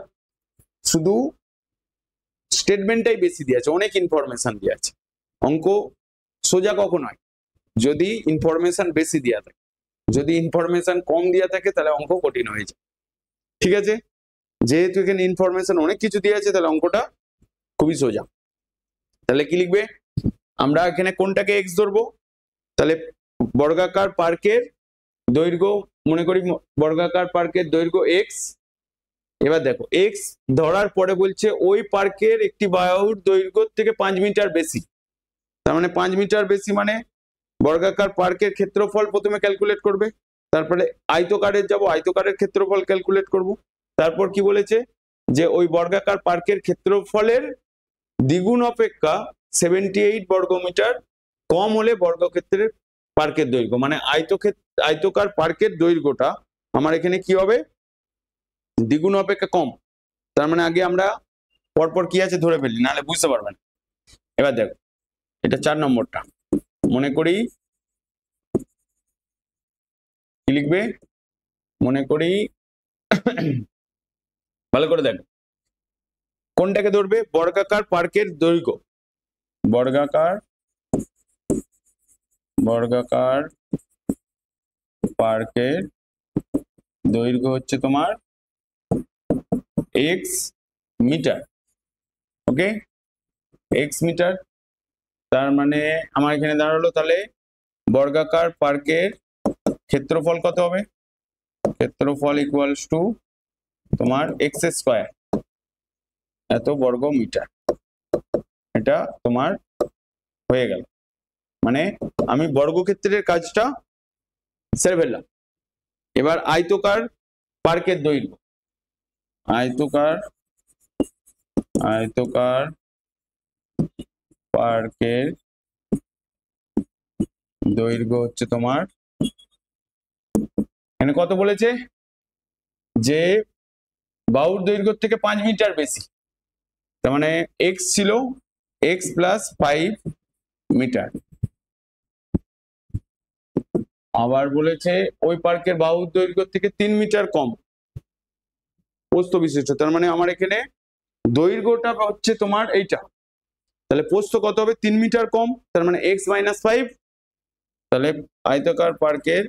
শুধু স্টেটমেন্টটাই বেশি দিয়ে আছে, অনেক ইনফরমেশন দিয়ে আছে। অঙ্ক সোজা কখন হয়? যদি ইনফরমেশন বেশি দেওয়া থাকে, যদি ইনফরমেশন কম দেওয়া থাকে তাহলে অঙ্ক কঠিন হয়ে যায়। ঠিক আছে, যেহেতু এখানে ইনফরমেশন অনেক কিছু দিয়ে আছে তাহলে অঙ্কটা খুবই সোজা। তাহলে কি লিখবে? আমরা এখানে কোনটাকে এক্স ধরবো? তাহলে বর্গাকার পার্কের দৈর্ঘ্য, মনে করি বর্গাকার পার্কের দৈর্ঘ্য এক্স। এবার দেখো এক্স ধরার পরে বলছে ওই পার্কের একটি বাহুর দৈর্ঘ্য থেকে 5 মিটার বেশি। তার মানে 5 মিটার বেশি মানে বর্গাকার পার্কের ক্ষেত্রফল প্রথমে ক্যালকুলেট করবে, তারপরে আয়তকারের যাব, আয়তকারের ক্ষেত্রফল ক্যালকুলেট করব। তারপর কি বলেছে যে ওই বর্গাকার পার্কের ক্ষেত্রফলের দ্বিগুণ অপেক্ষা 78 বর্গমিটার কম হলে বর্গক্ষেত্রের পার্কের দৈর্ঘ্য, মানে আয়তকার পার্কের দৈর্ঘ্যটা আমার এখানে কি হবে? দ্বিগুণ অপেক্ষা কম। তার মানে আগে আমরা পরপর কি আছে ধরে ফেলি, নাহলে বুঝতে পারবেন। এবার দেখো এটা 4 নম্বরটা, মনে করি কি লিখবে? মনে করি ভালো করে দেখো কোনটাকে ধরবে? বর্গাকার পার্কের দৈর্ঘ্য, বর্গাকার পার্কের দৈর্ঘ্য হচ্ছে তোমার এক্স মিটার। ওকে, এক্স মিটার। তার মানে আমার এখানে দাঁড়ালো তাহলে বর্গাকার পার্কের ক্ষেত্রফল কত হবে? ক্ষেত্রফল ইকুয়ালস টু তোমার এক্স স্কয়ার, এত বর্গ মিটার। এটা তোমার হয়ে গেল, মানে আমি বর্গক্ষেত্রের কাজটা সেরে ফেললাম। এবার আয়তকার পার্কের দৈর্ঘ্য, আয়তকার পার্কের দৈর্ঘ্য হচ্ছে তোমার, এখানে কত বলেছে? যে বাহুর দৈর্ঘ্য থেকে 5 মিটার বেশি, তার মানে এক্স ছিল এক্স প্লাস 5 মিটার। আবার বলেছে ওই পার্কের বাহুর দৈর্ঘ্য থেকে 3 মিটার কম প্রস্থ বিশিষ্ট, তার মানে আমার এখানে দৈর্ঘ্যটা হচ্ছে তোমার এইটা, তাহলে প্রস্থ কত হবে? 3 মিটার কম, তার মানে এক্স মাইনাস 5। তাহলে আয়তকার পার্কের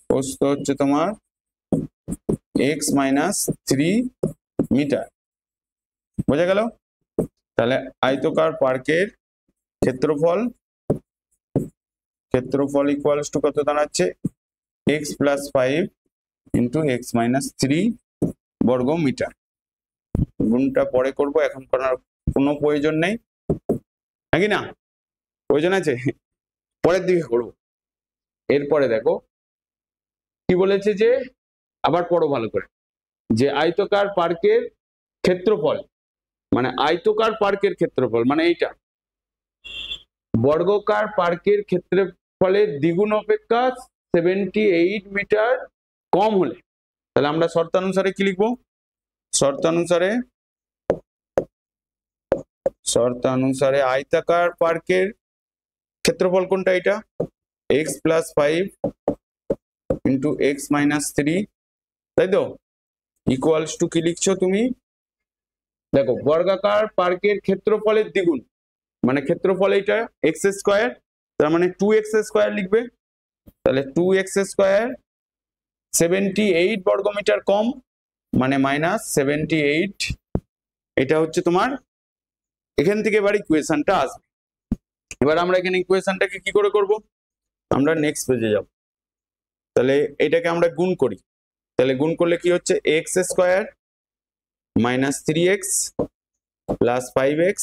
প্রস্থ হচ্ছে তোমার এক্স মাইনাস 3 মিটার। বোঝা গেল? তাহলে আয়তকার পার্কের ক্ষেত্রফল ইকুয়ালস টু কত দাঁড়াচ্ছে? X plus 5 into x minus 3 বর্গ মিটার। গুণটা পরে করব, এখন করার কোনো প্রয়োজন নেই, নাকি না? প্রয়োজন আছে, পরের দিকে করব। এরপরে দেখো কি বলেছে, যে আবার পড়ো ভালো করে, যে আয়তকার পার্কের ক্ষেত্রফল, মানে আয়তকার পার্কের ক্ষেত্রফল মানে এইটা, বর্গাকার পার্কের ক্ষেত্রফলের দ্বিগুণ অপেক্ষা 78 মিটার কম হলে, তাহলে আমরা শর্তানুসারে কি লিখবো? শর্তানুসারে আয়তাকার পার্কের ক্ষেত্রফল কোনটা? এটা x plus 5 into x minus 3, তাই তো? ইকুয়ালস টু কি লিখছো তুমি? দেখো বর্গাকার পার্কের ক্ষেত্রফলের দ্বিগুণ, মানে ক্ষেত্রফল এইটা এক্স স্কয়ার, তার মানে 2x স্কয়ার লিখবে। তাহলে 2x স্কয়ার 78 বর্গমিটার কম, মানে মাইনাস 78। এটা হচ্ছে তোমার, এখান থেকে এবার ইকুয়েশনটা আসবে। এবার আমরা এখানে ইকুয়েশনটাকে কি করে করব? আমরা নেক্সট পেজে যাব। তাহলে এটাকে আমরা গুণ করি, তাহলে গুণ করলে কি হচ্ছে? X square minus 3x plus 5x,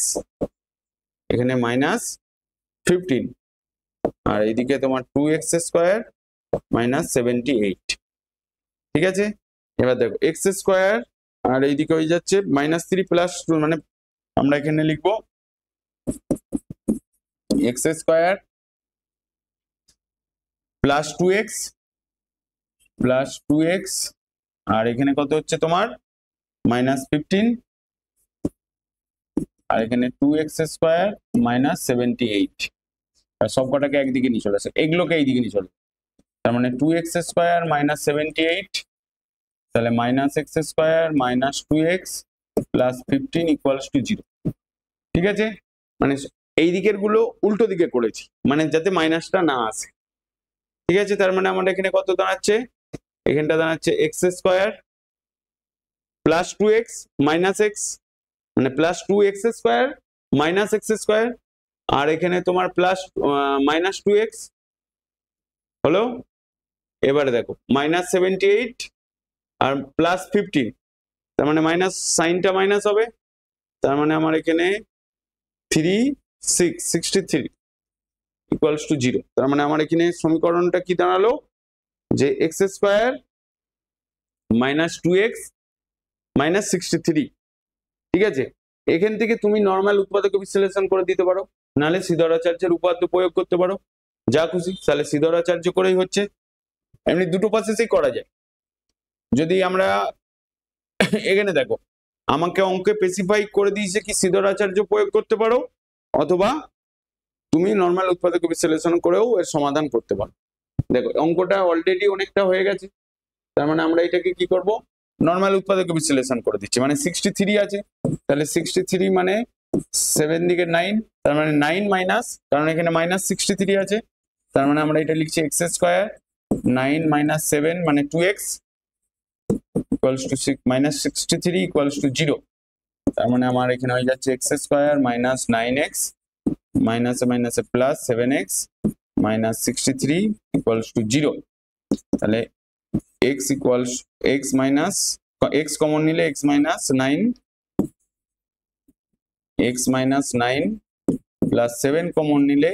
এখানে মাইনাস 15, আর এইদিকে তোমার 2x স্কয়ার মাইনাস 78। ঠিক আছে, এবার দেখো এক্স স্কয়ার আর এইদিকে হয়ে যাচ্ছে মাইনাস 3 প্লাস 2, মানে আমরা এখানে লিখবো এক্স স্কয়ার প্লাস 2x আর এখানে কত হচ্ছে তোমার? মাইনাস 15, আর এখানে 2x স্কয়ার মাইনাস 78, আর সব কটাকে একদিকে নিয়ে চলে আসে, এগুলোকে এইদিকে নিয়ে চলে। তার মানে 2x স্কোয়ার মাইনাস 78, তাহলে minus x square minus 2x plus 15 equals to 0। ঠিক আছে, মানে এই দিকের গুলো উল্টো দিকে করেছি, মানে যাতে মাইনাসটা না আসে। ঠিক আছে, তার মানে আমার এখানে কত দাঁড়াচ্ছে, এখানটা দাঁড়াচ্ছে x square plus 2x minus x, মানে plus 2x square minus x square, আর এখানে তোমার প্লাস মাইনাস 2x হলো। এবারে দেখো মাইনাস 78 আর প্লাস 15, তার মানে মাইনাস সাইনটা মাইনাস হবে, তার মানে আমার এখানে 63 ইকুয়ালস টু 0। তার মানে আমার এখানে সমীকরণটা কি দাঁড়ালো, যে x square minus 2x minus 63। ঠিক আছে, এখান থেকে তুমি নর্মাল উৎপাদক বিশ্লেষণ করে দিতে পারো, নাহলে সিদ্ধরাচার্যের উপপাদ্য প্রয়োগ করতে পারো, যা খুশি, তাহলে সিদ্ধরাচার্য করেই হচ্ছে। এমনি দুটো প্রসেসেই করা যায়। যদি আমরা এখানে দেখো আমাকে অঙ্কে স্পেসিফাই করে দিয়েছে কি সিদ্ধরাচার্য প্রয়োগ করতে পারো, অথবা তুমি নর্মাল উৎপাদক বিশ্লেষণ করেও এর সমাধান করতে পারো। দেখো অঙ্কটা অলরেডি অনেকটা হয়ে গেছে, তার মানে আমরা এটাকে কি করব, নর্মাল উৎপাদক বিশ্লেষণ করে দিচ্ছি। মানে 63 আছে, তাহলে 63 মানে 7 দিকে 9, তার মানে 9 মাইনাস, কারণ এখানে মাইনাস 63 আছে, তার মানে আমরা এটা লিখছি এক্স স্কোয়ার 9 মাইনাস 7 মানে 2x equals to minus 63 equals to 0। তার মানে আমার এখানে হয়ে যাচ্ছে এক্স স্কোয়ার মাইনাস 9x মাইনাসে মাইনাসে plus 7x minus 63 equals to 0। তাহলে x equals x minus x common নিলে x minus 9 x minus 9 plus 7 common নিলে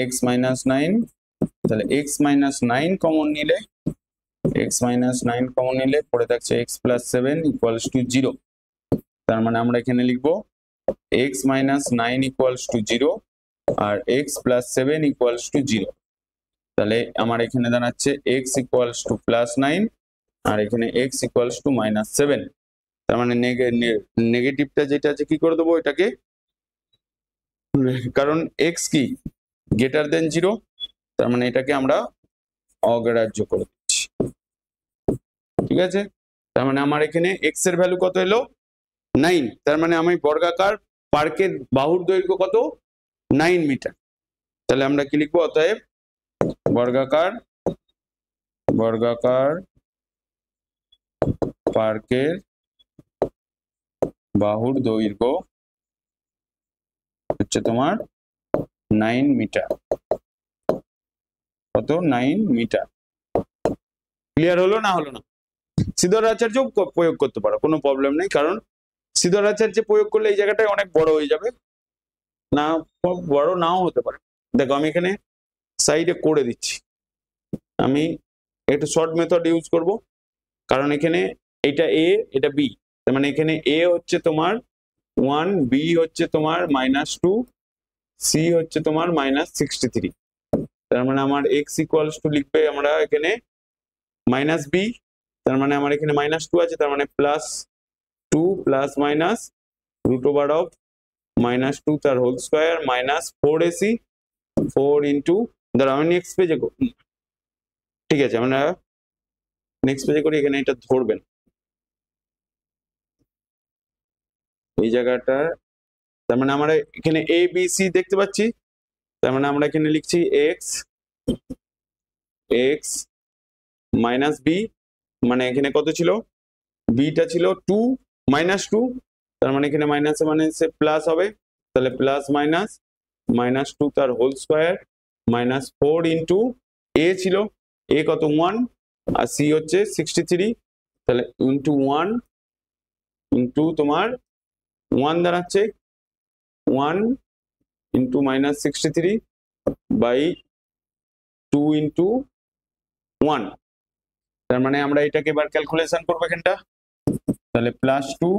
x মাইনাস 9, তাহলে x মাইনাস 9 কমন নিলে পড়ে থাকছে x প্লাস 7 ইকুয়ালস টু 0। তার মানে আমরা এখানে লিখবো x মাইনাস 9 ইকুয়ালস টু 0 আর x প্লাস 7 ইকুয়ালস টু 0। তাহলে আমার এখানে দাঁড়াচ্ছে x ইকুয়ালস টু প্লাস 9 আর এখানে x ইকুয়ালস টু মাইনাস 7। তার মানে নেগেটিভটা যেটা আছে কি করে দেবো এটাকে, কারণ x কি গ্রেটার দেন 0, তার মানে এটাকে আমরা অগ্রাহ্য করে দিচ্ছি। ঠিক আছে, তার মানে আমার এখানে x এর ভ্যালু কত এলো 9, তার মানে আমি বর্গাকার পার্কের বাহুর দৈর্ঘ্য কত 9 মিটার। তাহলে আমরা কি লিখবো, অতএব বর্গাকার পার্কের বাহুর দৈর্ঘ্য হচ্ছে তোমার 9 মিটার। কত 9 মিটার। ক্লিয়ার হলো না হলো না? সিদ্ধরাচার্য প্রয়োগ করতে পারো, কোনো প্রবলেম নেই, কারণ সিদ্ধরাচার্য প্রয়োগ করলে এই জায়গাটায় অনেক বড় হয়ে যাবে, না বড় নাও হতে পারে। দেখো আমি এখানে সাইডে করে দিচ্ছি, আমি একটু শর্ট মেথড ইউজ করব, কারণ এখানে এটা এ এটা বি, তার মানে এখানে এ হচ্ছে তোমার 1, বি হচ্ছে তোমার -2, সি হচ্ছে তোমার -63। তার মানে আমার এক্স ইকুয়ালস টু লিখবে আমরা এখানে -b, তার মানে আমার এখানে -2 আছে, তার মানে +2 প্লাস মাইনাস √of -2 তার হোল স্কয়ার -4ac 4 ইন্টু, ধরো আমি নেক্সট পেজে, ঠিক আছে আমরা নেক্সট পেজে করি, এখানে এটা ধরবেন এই জায়গাটা। তার মানে আমরা এখানে এ বি সি দেখতে পাচ্ছি, তার মানে আমরা এখানে লিখছি x মাইনাস বি, মানে এখানে কত ছিল, বিটা ছিল 2 -2, তার মানে এখানে মাইনাসে মানে প্লাস হবে, তাহলে প্লাস মাইনাস -2 তার হোল স্কয়ার -4 ইন্টু এ ছিল, এ কত 1 আর সি হচ্ছে 63, তাহলে ইন্টু 1 ইন্টু তোমার 1 দাঁড়াচ্ছে 1 ইন্টু -63 বাই 2 ইন্টু 1। তার মানে আমরা এটাকে এবার ক্যালকুলেশন করবো এখানটা, তাহলে +2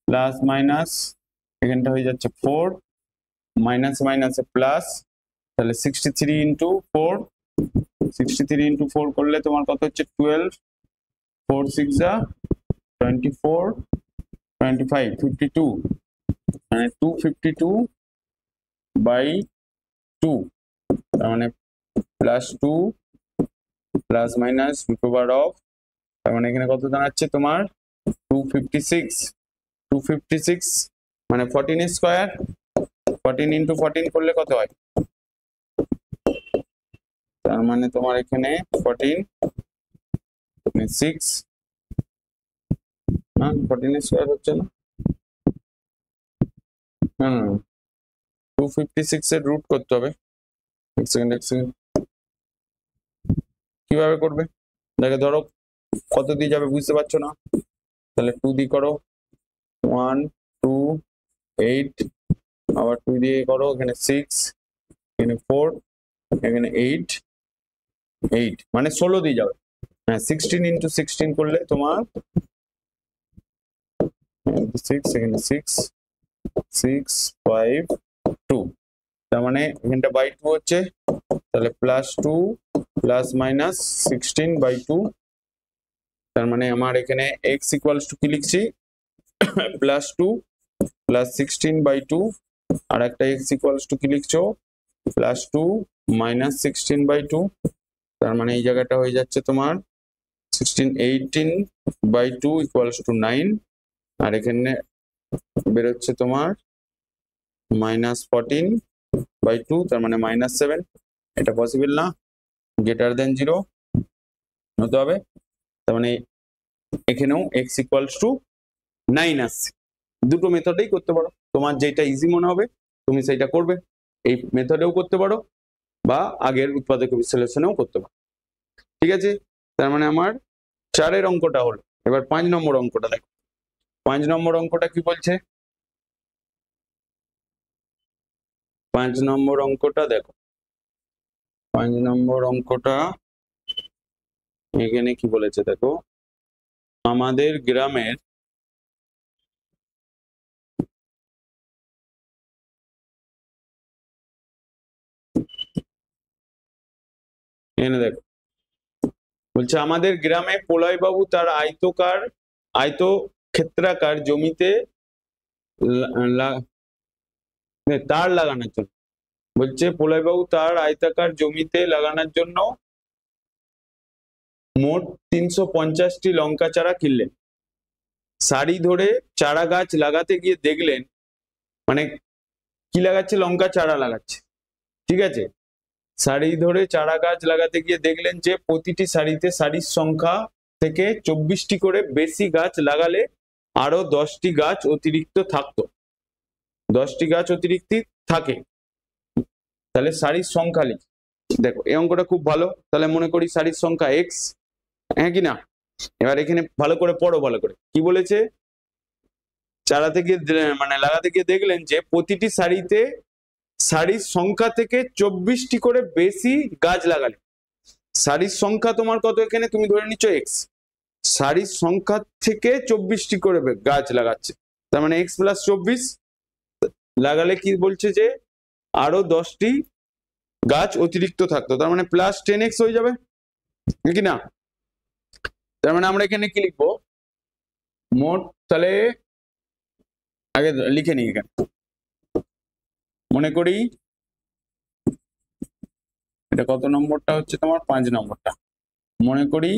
প্লাস মাইনাস এখানটা হয়ে যাচ্ছে 4 মাইনাস মাইনাসে প্লাস, তাহলে 63 ইন্টু 4 করলে তোমার কত হচ্ছে 12, 4 6 24 25 52, মানে 252 বাই 2, তার মানে +2 plus minus root over of, তার মানে এখানে কত দাঁড়াচ্ছে তোমার 256 মানে 14 স্কোয়ার, 14 ইন্টু 14 করলে কত হয়, তার মানে তোমার এখানে 14 6 না 14 স্কোয়ার হচ্ছে না, 256 এর রুট করতে হবে। এক সেকেন্ড কিভাবে করবে দেখে, ধরো কত দিয়ে যাবে বুঝতে পারছো না, তাহলে 2 দিয়ে করো, 1 2 8, আবার 2 দিয়ে করো, এখানে 6, এখানে 4, এখানে 8 মানে 16 দিয়ে যাবে। হ্যাঁ 16 ইন্টু 16 করলে তোমার 6, এখানে 6 6 5 2, তার মানে এখানটা বাই 2 হচ্ছে, তাহলে প্লাস 2 প্লাস মাইনাস 16/2, তার মানে আমার এখানে x ইকুয়ালস টু কি লিখছি প্লাস 2 প্লাস 16/2, আর একটা x ইকুয়ালস টু কি লিখছো প্লাস 2 মাইনাস 16/2, তার মানে এই জায়গাটা হয়ে যাচ্ছে তোমার 18/2 ইকুয়ালস টু 9, আর এখানে বেরোচ্ছে তোমার মাইনাস 14/2, তার মানে মাইনাস 7, এটা পসিবল না, গ্রেটার দেন 0 হতে হবে, তার মানে এখানেও x ইকুয়ালস টু 9 আসছে। দুটো মেথডেই করতে পারো, তোমার যেটা ইজি মনে হবে তুমি সেইটা করবে, এই মেথডেও করতে পারো বা আগের উৎপাদক বিশ্লেষণেও করতে পারো, ঠিক আছে। তার মানে আমার 4 অঙ্কটা হলো, এবার 5 নম্বর অঙ্কটা দেখো। 5 নম্বর অঙ্কটা কি বলছে, 5 নম্বর অঙ্কটা দেখো, 5 নম্বর অঙ্কটা এখানে কি বলেছে দেখো, আমাদের গ্রামের এখানে দেখো বলছে আমাদের গ্রামে প্রলয়বাবু তার আয়তক্ষেত্রাকার জমিতে তার লাগানোর জন্য, বলছে প্রলয়বাবু তার আয়তাকার জমিতে লাগানোর জন্য মোট 350টি লঙ্কা চারা কিনলেন। সারি ধরে চারা গাছ লাগাতে গিয়ে দেখলেন, মানে কি লাগাচ্ছে, লঙ্কা চারা লাগাচ্ছে, ঠিক আছে। সারি ধরে চারা গাছ লাগাতে গিয়ে দেখলেন যে প্রতিটি সারিতে সারির সংখ্যা থেকে 24টি করে বেশি গাছ লাগালে আরো 10টি গাছ অতিরিক্ত থাকতো, 10টি গাছ অতিরিক্ত থাকে, তাহলে সারির সংখ্যা লিখি। দেখো এই অঙ্কটা খুব ভালো, তাহলে মনে করি সারির সংখ্যা এক্স, হ্যাঁ কি না। এবার এখানে ভালো করে পড়ো, ভালো করে কি বলেছে, চারা থেকে মানে লাগাতে গিয়ে দেখলেন যে প্রতিটি সারিতে সারির সংখ্যা থেকে 24টি করে বেশি গাছ লাগালে, সারির সংখ্যা তোমার কত এখানে তুমি ধরে নিচ্ছ এক্স, সারির সংখ্যা থেকে 24টি করে গাছ লাগাচ্ছে, তার মানে এক্স প্লাস 24 লাগালে কি বলছে যে আরো 10টি গাছ অতিরিক্ত থাকতো, তার মানে প্লাস 10x হয়ে যাবে কি না। তার মানে আমরা এখানে কি লিখবো, মোট, তাহলে আগে লিখে নিই, এখানে মনে করি এটা কত নম্বরটা হচ্ছে তোমার 5 নম্বরটা, মনে করি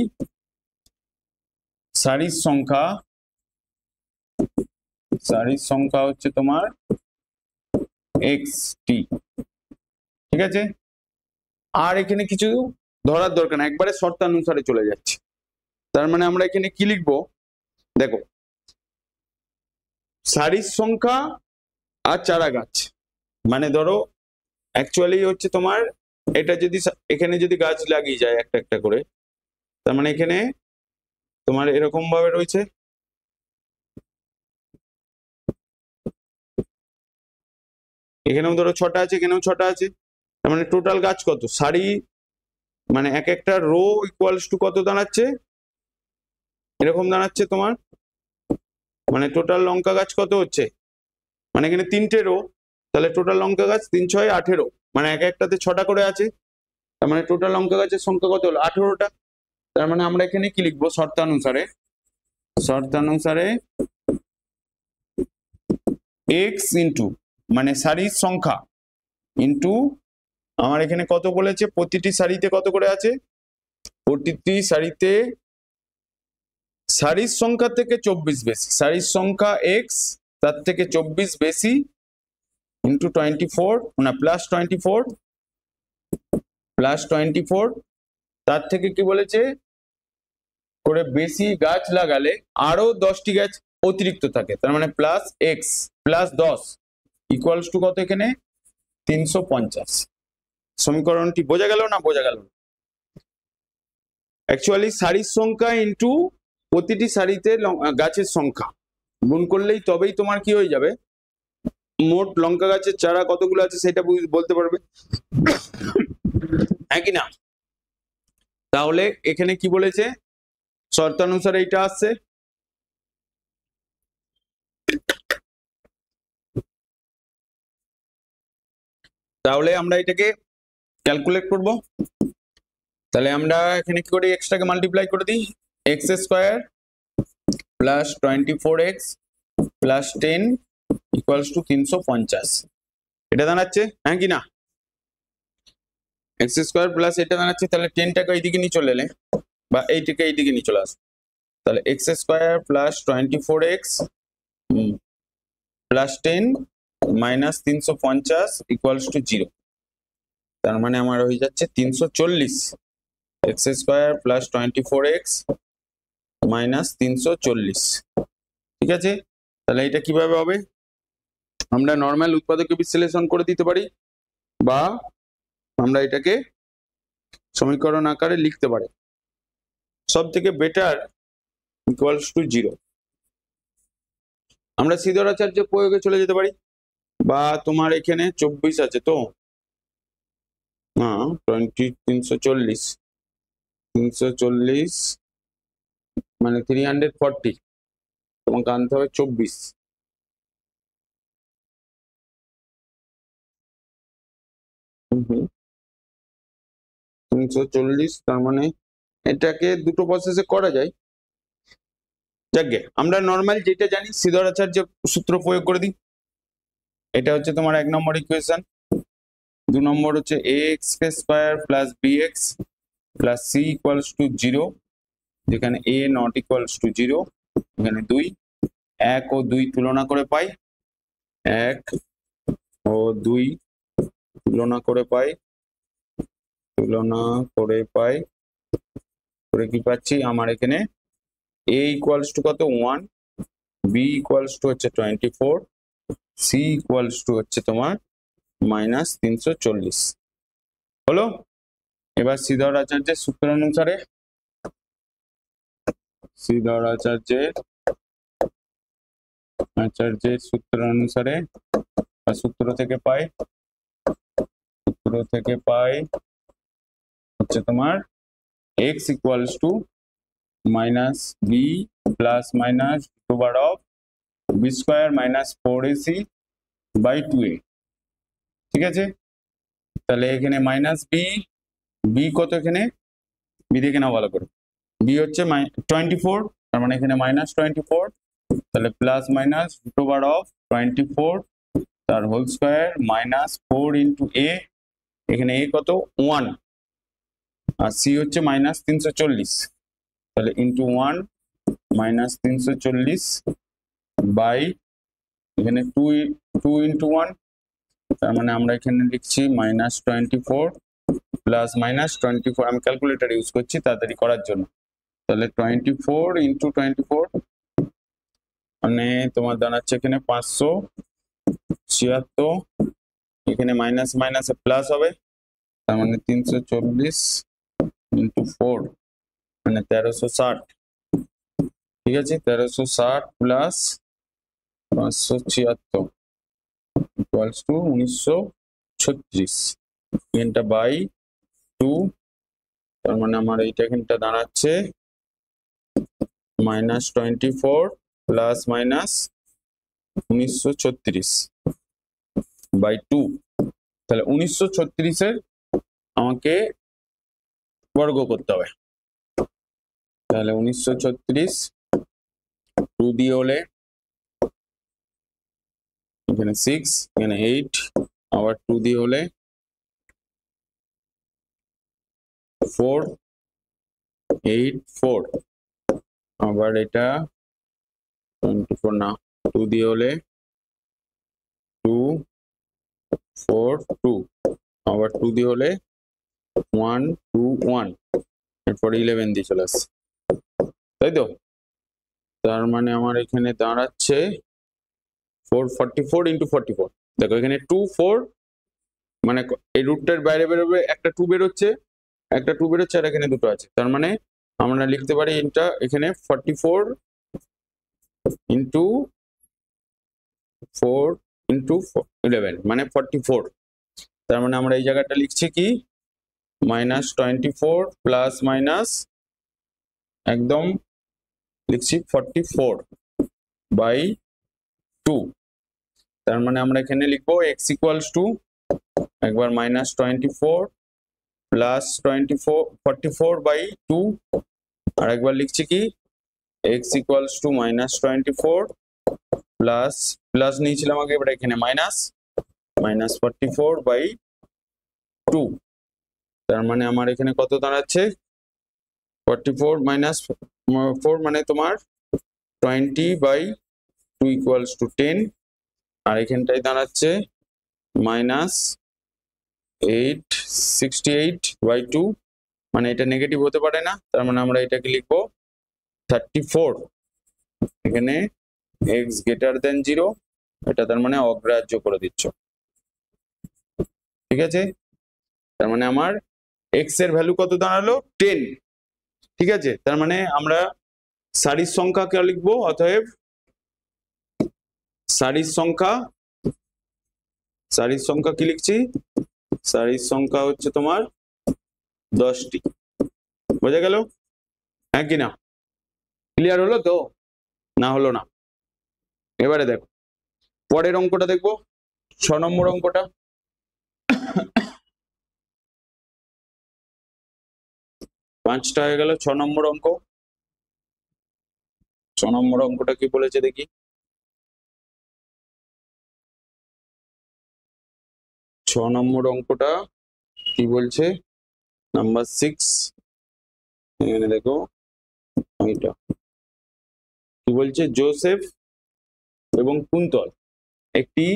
সারির সংখ্যা হচ্ছে তোমার xt, ঠিক আছে। আর এখানে কিছু ধরার দরকার না, একবারে শর্তানুসারে চলে যাচ্ছে, তার মানে আমরা এখানে কি লিখবো দেখো, সারির সংখ্যা আর চারা গাছ, মানে ধরো অ্যাকচুয়ালি হচ্ছে তোমার এটা যদি এখানে যদি গাছ লাগিয়ে যায় একটা একটা করে, তার মানে এখানে তোমার এরকম ভাবে রয়েছে, এখানেও ধরো 6টা আছে, এখানেও 6টা আছে, তার মানে টোটাল গাছ কত, সারি মানে এক একটা রো ইকুয়ালস টু কত দাঁড়াচ্ছে, এরকম দাঁড়াচ্ছে তোমার, মানে টোটাল লঙ্কা গাছ কত হচ্ছে, মানে এখানে 3টে রো, তাহলে টোটাল লঙ্কা গাছ 3 6 18, মানে এক একটাতে 6টা করে আছে, তার মানে টোটাল লঙ্কা গাছের সংখ্যা কত হলো 18টা। তার মানে আমরা এখানে কি লিখবো, শর্তানুসারে এক্স ইন্টু মানে সারির সংখ্যা ইন্টু আমার এখানে কত বলেছে, প্রতিটি সারিতে কত করে আছে প্রতিটি সারিতে সারির সংখ্যা থেকে 24 বেশি, সারির সংখ্যা এক্স তার থেকে 24 বেশি ইন্টু 24 না প্লাস 24 তার থেকে কি বলেছে করে বেশি গাছ লাগালে আরো 10টি গাছ অতিরিক্ত থাকে, তার মানে plus x plus 10 equals to কত এখানে 350। সমীকরণটি বোঝা গেল না বোঝা গেল? অ্যাকচুয়ালি সারির সংখ্যা ইন্টু প্রতিটি সারিতে গাছের সংখ্যা গুণ করলেই তবেই তোমার কি হয়ে যাবে, মোট লঙ্কা গাছের চারা কতগুলো আছে সেটা বলতে পারবে, হ্যাঁ কি না? তাহলে এখানে কি বলেছে, শর্তানুসারে এটা আসছে, তাহলে আমরা এটাকে ক্যালকুলেট করব। তাহলে আমরা এখানে কি করি, এক্সটাকে মাল্টিপ্লাই করে দিই, x square plus 24x plus 10 equals to 350। এটা দাঁড়াচ্ছে, হ্যাঁ কি না? এক্স স্কোয়ার প্লাস এটা দাঁড়াচ্ছে, তাহলে 10টাকে এইদিকে নিয়ে চলে এলে বা এইটাকে এইদিকে নিয়ে চলে আসবে, তাহলে x square plus 24x plus 10 minus 350 equals to 0। তার মানে আমার হয়ে যাচ্ছে 340 x square plus 24x minus 340। ঠিক আছে, তাহলে এটা কিভাবে হবে, আমরা নর্মাল উৎপাদকে বিশ্লেষণ করে দিতে পারি বা আমরা এটাকে সমীকরণ আকারে লিখতে পারি, সব থেকে বেটার ইকুয়ালস টু 0। আমরা সিদ্ধারাচার্যের প্রয়োগে চলে যেতে পারি, বা তোমার এখানে 24 আছে তো, হ্যাঁ 340 মানে 340, তোমাকে আনতে হবে 24। 340, তার মানে এটাকে দুটো প্রসেসে করা যায়। যাকে আমরা নর্মাল যেটা জানি সিদ্ধারাচার্য সূত্র প্রয়োগ করে দিই। এটা হচ্ছে তোমার 1 নম্বর ইকুয়েশন, 2 নম্বর হচ্ছে ax square plus bx plus c equals to 0, যেখানে a নট ইকুয়ালস টু 0, এখানে 2, 1 ও 2 তুলনা করে পাই, 1 ও 2 তুলনা করে পাই করে কি পাচ্ছি, আমার এখানে a ইকুয়ালস টু কত 1, b ইকুয়ালস টু হচ্ছে 24, c ইকুয়ালস টু হচ্ছে তোমার মাইনাস 340 হলো। এবার সিদ্ধারাচার্যের সূত্র অনুসারে সূত্র থেকে পাই হচ্ছে তোমার x equals to minus b plus minus √ of b square minus 4ac by 2a। ঠিক আছে, তাহলে এখানে মাইনাস b কত, এখানে b দেখে নাও ভালো করে, b হচ্ছে 24, তার মানে এখানে মাইনাস 24, তাহলে প্লাস মাইনাস √ অফ 24 তার whole square minus 4 into a, এখানে a কত 1 আর c হচ্ছে মাইনাস 340, তাহলে ইন্টু 1 মাইনাস 340 বাই এখানে 2 ইন্টু 1, তার মানে আমরা এখানে লিখছি মাইনাস 24 প্লাস মাইনাস 24, আমি ক্যালকুলেটর ইউজ করছি তাড়াতাড়ি করার জন্য, তাহলে 24 ইন্টু 24 মানে তোমার দাঁড়াচ্ছে এখানে 576, এখানে মাইনাস মাইনাসে প্লাস হবে, তার মানে 340 ইন্টু 4 মানে 1360। ঠিক আছে, 1360 প্লাস 576 ইকুয়ালস টু 1936, এখানটা বাই 2, তার মানে আমার এইটা এখানটা দাঁড়াচ্ছে মাইনাস 24 প্লাস মাইনাস 1936 বাই 2, তাহলে 1936 আমাকে বর্গ করতে হবে, তাহলে 1936 2 দিয়ে হলে এখানে 6, এখানে 8, আবার 2 দিয়ে হলে 4, 84, আবার এটা 24 না, 2 দিয়ে হলে 2 4 2, আবার 2 দিয়ে হলে 1 2 1, এরপর 11 দিয়ে চলে আসছে, তাই তো? তার মানে আমার এখানে দাঁড়াচ্ছে 444 ইন্টু 44। দেখো এখানে 2 4, মানে এই রুটটার বাইরে বেরোবে, একটা 2 বেরোচ্ছে, একটা 2 বেরোচ্ছে, আর এখানে দুটো আছে। তার মানে আমরা লিখতে পারি এটা এখানে 44 ইন্টু 4 ইন্টু 11, মানে 44। তার মানে আমরা এই জায়গাটা লিখছি কি -24 প্লাস মাইনাস একদম লিখছি 44 বাই 2। তার মানে আমরা এখানে লিখবো x ইকুয়ালস টু একবার -24 প্লাস 44 বাই 2, আর একবার লিখছি কি x equals two -24 plus plus নিয়েছিলাম আগে, এবার এখানে -44 বাই 2। তার মানে আমার এখানে কত দাঁড়াচ্ছে 44 মাইনাস 4 মানে তোমার 20 বাই 2 ইকুয়ালস টু 10, আর এখানটায় দাঁড়াচ্ছে -868 বাই 2, মানে এটা নেগেটিভ হতে পারে না। তার মানে আমরা এটাকে লিখবো 34, এখানে x গ্রেটার দেন 0, এটা তার মানে অগ্রাহ্য করে দিচ্ছ, ঠিক আছে? তার মানে আমার x এর ভ্যালু কত দাঁড়ালো 10, ঠিক আছে? তার মানে আমরা সারির সংখ্যা কে লিখবো, অতএব সারির সংখ্যা কি লিখছি, সারির সংখ্যা হচ্ছে তোমার 10টি। বোঝা গেল? হ্যাঁ কি না? ক্লিয়ার হলো তো? না হলো না? এবারে দেখো পরের অঙ্কটা দেখবো, 6 নম্বর অঙ্কটা। পাঁচটা হয়ে গেল, 6 নম্বর অঙ্ক। 6 নম্বর অঙ্কটা কি বলেছে দেখি। 6 নম্বর অঙ্কটা কি বলছে, নাম্বার 6, এখানে দেখো এইটা কি বলছে, জোসেফ এবং কুন্তল একটি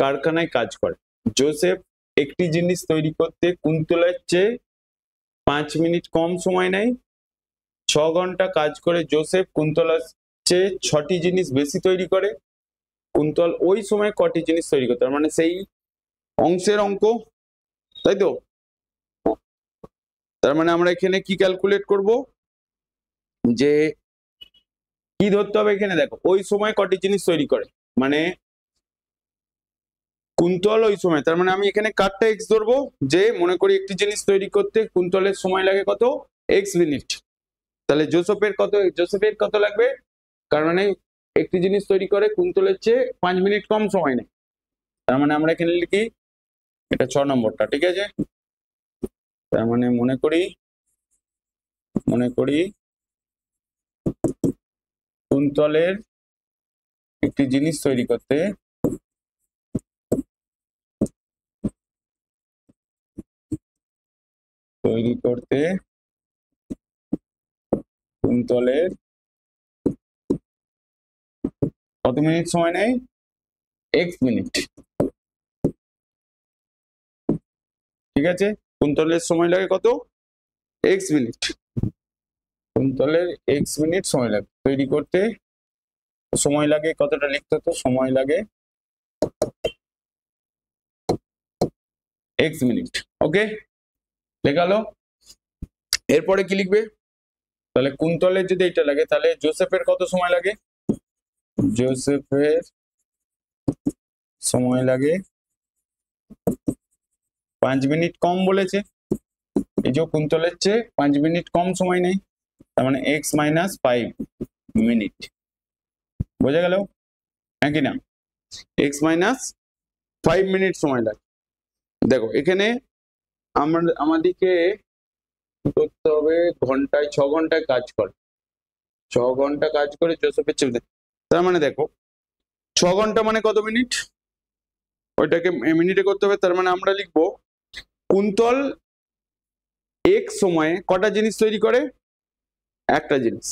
কারখানায় কাজ করে। জোসেফ একটি জিনিস তৈরি করতে কুন্তলের চেয়ে 5 মিনিট কম সময় নেয়। 6 ঘন্টা কাজ করে জোসেফ কুন্তলের চেয়ে 6টি জিনিস বেশি তৈরি করে। কুন্তল ওই সময় কটি জিনিস তৈরি করে? তার মানে সেই অংশের অঙ্ক, তাই তো? তার মানে আমরা এখানে কি ক্যালকুলেট করব, যে কি ধরতে হবে এখানে দেখো, ওই সময় কটি জিনিস তৈরি করে, মানে কুন্তল ওই সময়, তার মানে আমি এখানে কারটা এক্স ধরবো, যে মনে করি একটি জিনিস তৈরি করতে কুন্তলের সময় লাগে কত, এক্স মিনিট। তাহলে জোসেফের কত লাগবে, কারণ মানে একটি জিনিস তৈরি করে কুন্তলের চেয়ে 5 মিনিট কম সময় নেই। তার মানে আমরা এখানে লিখি এটা 6 নম্বরটা, ঠিক আছে? তার মানে মনে করি কুন্তলের একটি জিনিস তৈরি করতে কুন্তলের কত মিনিট সময় নেয়, এক্স মিনিট, ঠিক আছে? কুন্তলের সময় লাগে কত, এক্স মিনিট। কুন্তলের এক্স মিনিট সময় লাগে তৈরি করতে, সময় লাগে কতটা লিখতে হতো, সময় লাগে এক্স মিনিট। ওকে, লেখালো। এরপরে কি লিখবে, তাহলে কুন্তলের যদি এটা লাগে, তাহলে জোসেফের কত সময় লাগে, জোসেফের সময় লাগে 5 মিনিট কম বলেছে, এই যে কুন্তলের চেয়ে 5 মিনিট কম সময় নেই, তার মানে x মাইনাস 5 মিনিট। বোঝা গেল? হ্যাঁ কি না? x মাইনাস 5 মিনিট সময় লাগে। দেখো এখানে আমাদেরকে করতে হবে ঘন্টায়, 6 ঘন্টায় কাজ করে, 6 ঘন্টা কাজ করে জোসেফের চেয়ে। তার মানে দেখো 6 ঘন্টা মানে কত মিনিট, ওইটাকে মিনিটে করতে হবে। তার মানে আমরা লিখবো কুন্তল এক সময়ে কটা জিনিস তৈরি করে, একটা জিনিস,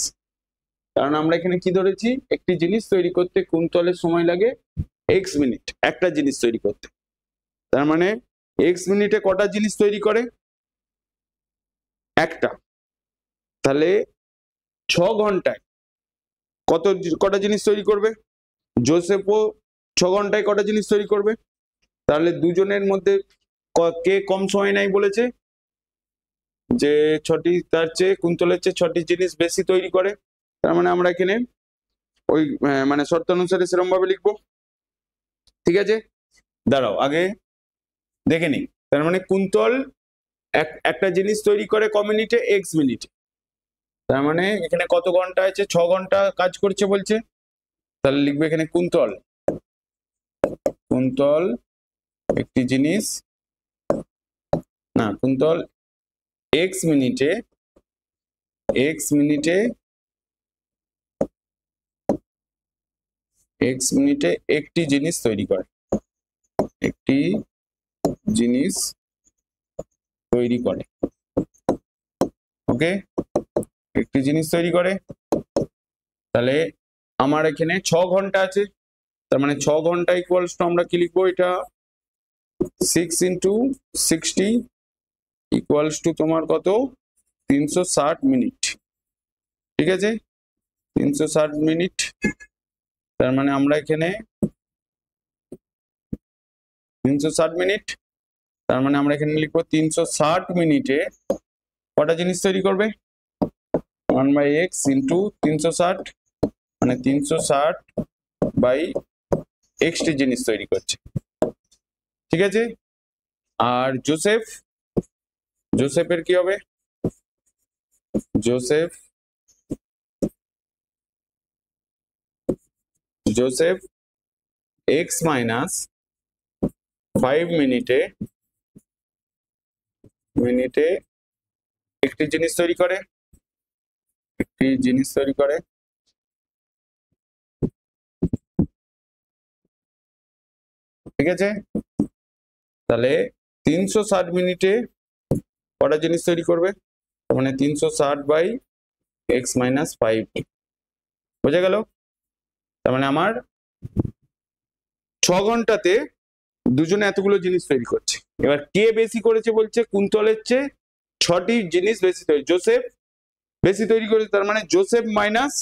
কারণ আমরা এখানে কি ধরেছি, একটি জিনিস তৈরি করতে কুন্তলের সময় লাগে এক্স মিনিট, একটা জিনিস তৈরি করতে। তার মানে এক্স মিনিটে কটা জিনিস তৈরি করে, একটা। তাহলে 6 ঘন্টায় কটা জিনিস তৈরি করবে, জোসেফও 6 ঘন্টায় কটা জিনিস তৈরি করবে। তাহলে দুজনের মধ্যে কে কম সময় নেয় বলেছে, যে 6টি, তার চেয়ে কুন্তলের চেয়ে 6টি জিনিস বেশি তৈরি করে। তার মানে আমরা এখানে ওই মানে শর্তানুসারে সেরকম ভাবে লিখবো। ঠিক আছে, দাঁড়াও আগে দেখে নিই। তার মানে কুন্তল একটা জিনিস তৈরি করে ক মিনিটে, এক্স মিনিটে। তার মানে এখানে কত ঘন্টা আছে, 6 ঘন্টা কাজ করছে বলছে। তাহলে লিখবে এখানে কুন্তল একটি জিনিস, না কুন্তল এক্স মিনিটে একটি জিনিস তৈরি করে, ওকে, একটি জিনিস তৈরি করে। তাহলে আমার এখানে 6 ঘন্টা আছে, তার মানে 6 ঘন্টা ইকুয়ালস টু আমরা কি লিখবো, এটা 6 ইন্টু 60 ইকুয়ালস টু তোমার কত, 360 মিনিট। ঠিক আছে, 360 মিনিট। তার মানে আমরা এখানে 360 মিনিট, তার মানে আমরা এখানে লিখবো 360 মিনিটে কটা জিনিস তৈরি করবে, 1/x ইন্টু 360, মানে 360 বাই এক্সটি জিনিস তৈরি করছে। ঠিক আছে, আর জোসেফের কি হবে, জোসেফ এক্স মাইনাস 5 মিনিটে একটি জিনিস তৈরি করে, ঠিক আছে। তাহলে 360 মিনিটে কটা জিনিস তৈরি করবে, মানে 360 বাই এক্স মাইনাস 5, বোঝা গেল। তার মানে আমার 6 ঘন্টাতে দুজনে এতগুলো জিনিস তৈরি করছে। এবার কে বেশি করেছে বলছে, কুন্তলের চেয়ে 6টি জিনিস বেশি তৈরি, জোসেফ বেশি তৈরি করেছে। তার মানে জোসেফ মাইনাস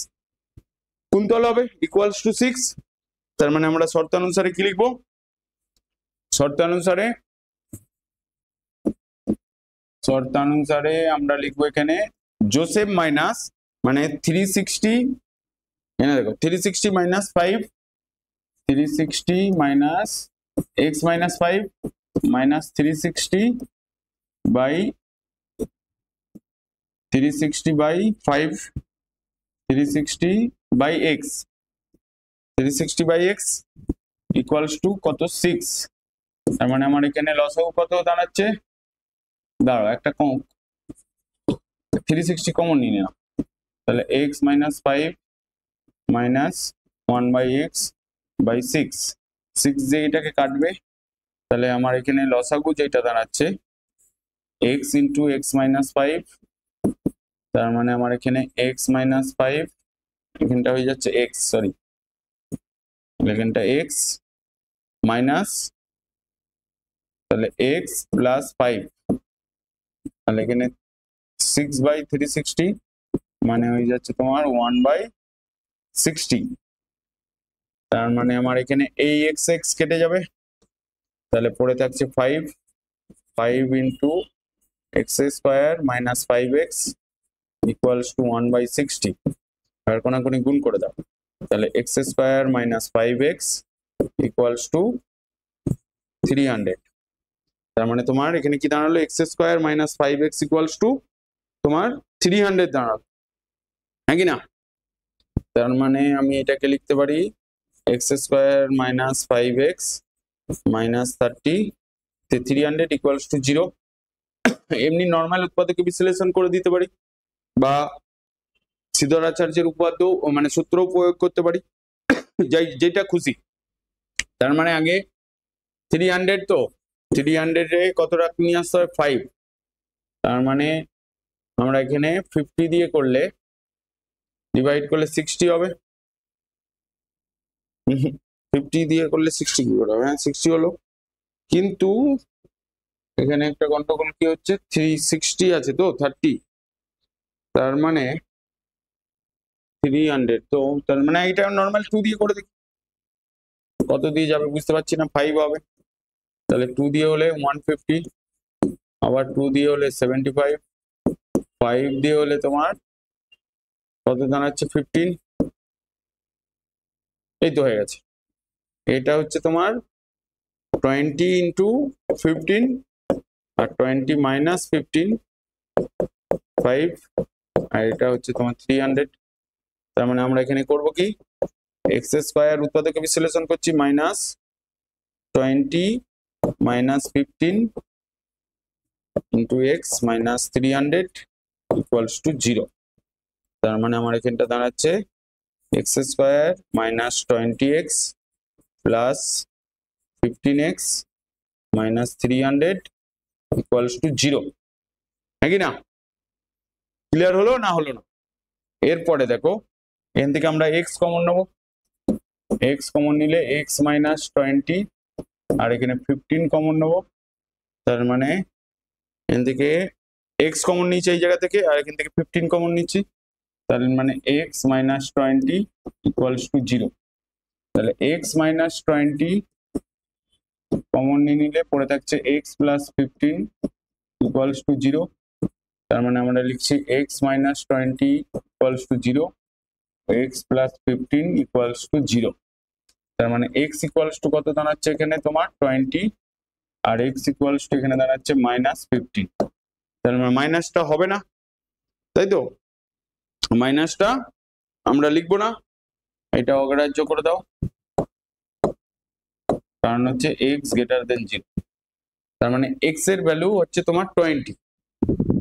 কুন্তল হবে ইকুয়ালস টু 6। তার মানে আমরা শর্তানুসারে কি লিখবো, শর্তানুসারে আমরা লিখবো এখানে জোসেফ মাইনাস, মানে 360, এখানে দেখো 360 minus 5, 360 minus x minus 5 minus 360 by 5, 360 by x, equals to কত, 6। তার মানে আমার এখানে লসাগু কত দাঁড়াচ্ছে, দাঁড়াও একটা কম, 360 কমন নিয়ে নিলাম। তাহলে x minus 5 minus 1/x by 6 দিয়ে এটাকে কাটবে। তাহলে আমার এখানে লসাগু যেটা দাঁড়াচ্ছে x ইন্টু এক্স মাইনাস 5, তার মানে আমার এখানে এক্স মাইনাস 5, এখানটা হয়ে যাচ্ছে এক্স, সরি এখানটা এক্স মাইনাস, তাহলে এক্স প্লাস 5, তাহলে এখানে 6/360, মানে হয়ে যাচ্ছে তোমার 1/60। তার মানে আমার এখানে এই এক্স কেটে যাবে, তাহলে পড়ে থাকছে 5 into x square minus 5x equals to 1/60। আর কোনাকুনি গুণ করে দাও, তাহলে x square minus 5x equals to 300। তার মানে তোমার এখানে কি দাঁড়ালো, x square minus 5x equals to তোমার 300 দাঁড়ালো, হ্যাঁ কি না। তার মানে আমি এটাকে লিখতে পারি x square minus 5x minus 30, 300 equals to 0। এমনি নর্মাল উৎপাদকে বিশ্লেষণ করে দিতে পারি, বা সিদ্ধরাচার্যের উপপাদ্য মানে সূত্র প্রয়োগ করতে পারি, যেটা খুশি। তার মানে আগে 300, তো 300 কত রাখ নিয়ে আসতে হয় 5, তার মানে আমরা এখানে 50 দিয়ে করলে ডিভাইড করলে 60 হবে। 50 দিয়ে করলে 60 কি করে হবে? হ্যাঁ 60 হলো, কিন্তু এখানে একটা গন্ডগোল কি হচ্ছে, 360 আছে তো 30, তার মানে 300, তো তার মানে এটা নর্মাল 2 দিয়ে করে দেখি কত দিয়ে যাবে, বুঝতে পারছি না। 5 হবে, তাহলে 2 দিয়ে হলে 150, আবার 2 দিয়ে হলে 75, 5 দিয়ে হলে তোমার কত দাঁড়াচ্ছে 15, এই তো হয়ে গেছে। এটা হচ্ছে তোমার 20 ইন্টু 15, আর 20 মাইনাস 15, 5, আর এটা হচ্ছে তোমার 300। তার মানে আমরা এখানে করব কি, এক্স স্কোয়ার উৎপাদকে বিশ্লেষণ করছি, minus 20 minus 15 into x minus 300 equals to 0। তার মানে আমার এখানটা দাঁড়াচ্ছে x square minus 20x plus 15x minus 300 equals to 0, হ্যাঁ কি না? ক্লিয়ার হলো না হলো না? এরপরে দেখো এখান থেকে আমরা এক্স কমন নেবো, এক্স কমন নিলে এক্স মাইনাস 20, আর এখানে 15 কমন নেবো। তার মানে এখান থেকে এক্স কমন নিচ্ছি এই জায়গা থেকে, আর এখান থেকে 15 কমন নিচ্ছি, তার মানে এক্স মাইনাস 20 ইকুয়ালস টু 0। তাহলে এক্স মাইনাস 20 কমন নিয়ে নিলে পড়ে থাকছে এক্স প্লাস 15 ইকুয়ালস টু 0। তার মানে আমরা লিখছি x minus 20 equals to 0, x plus 15 equals to 0। তার মানে এক্স ইকুয়ালস টু কত দাঁড়াচ্ছে এখানে তোমার 20, আর এক্স ইকুয়ালস টু এখানে দাঁড়াচ্ছে মাইনাস 15। তার মানে মাইনাসটা হবে না, তাই তো? মাইনাসটা আমরা লিখবো না, এটা অগ্রাহ্য করে দাও, কারণ হচ্ছে এক্স গ্রেটার দেন 0। তার মানে এক্স এর ভ্যালু হচ্ছে তোমার 20।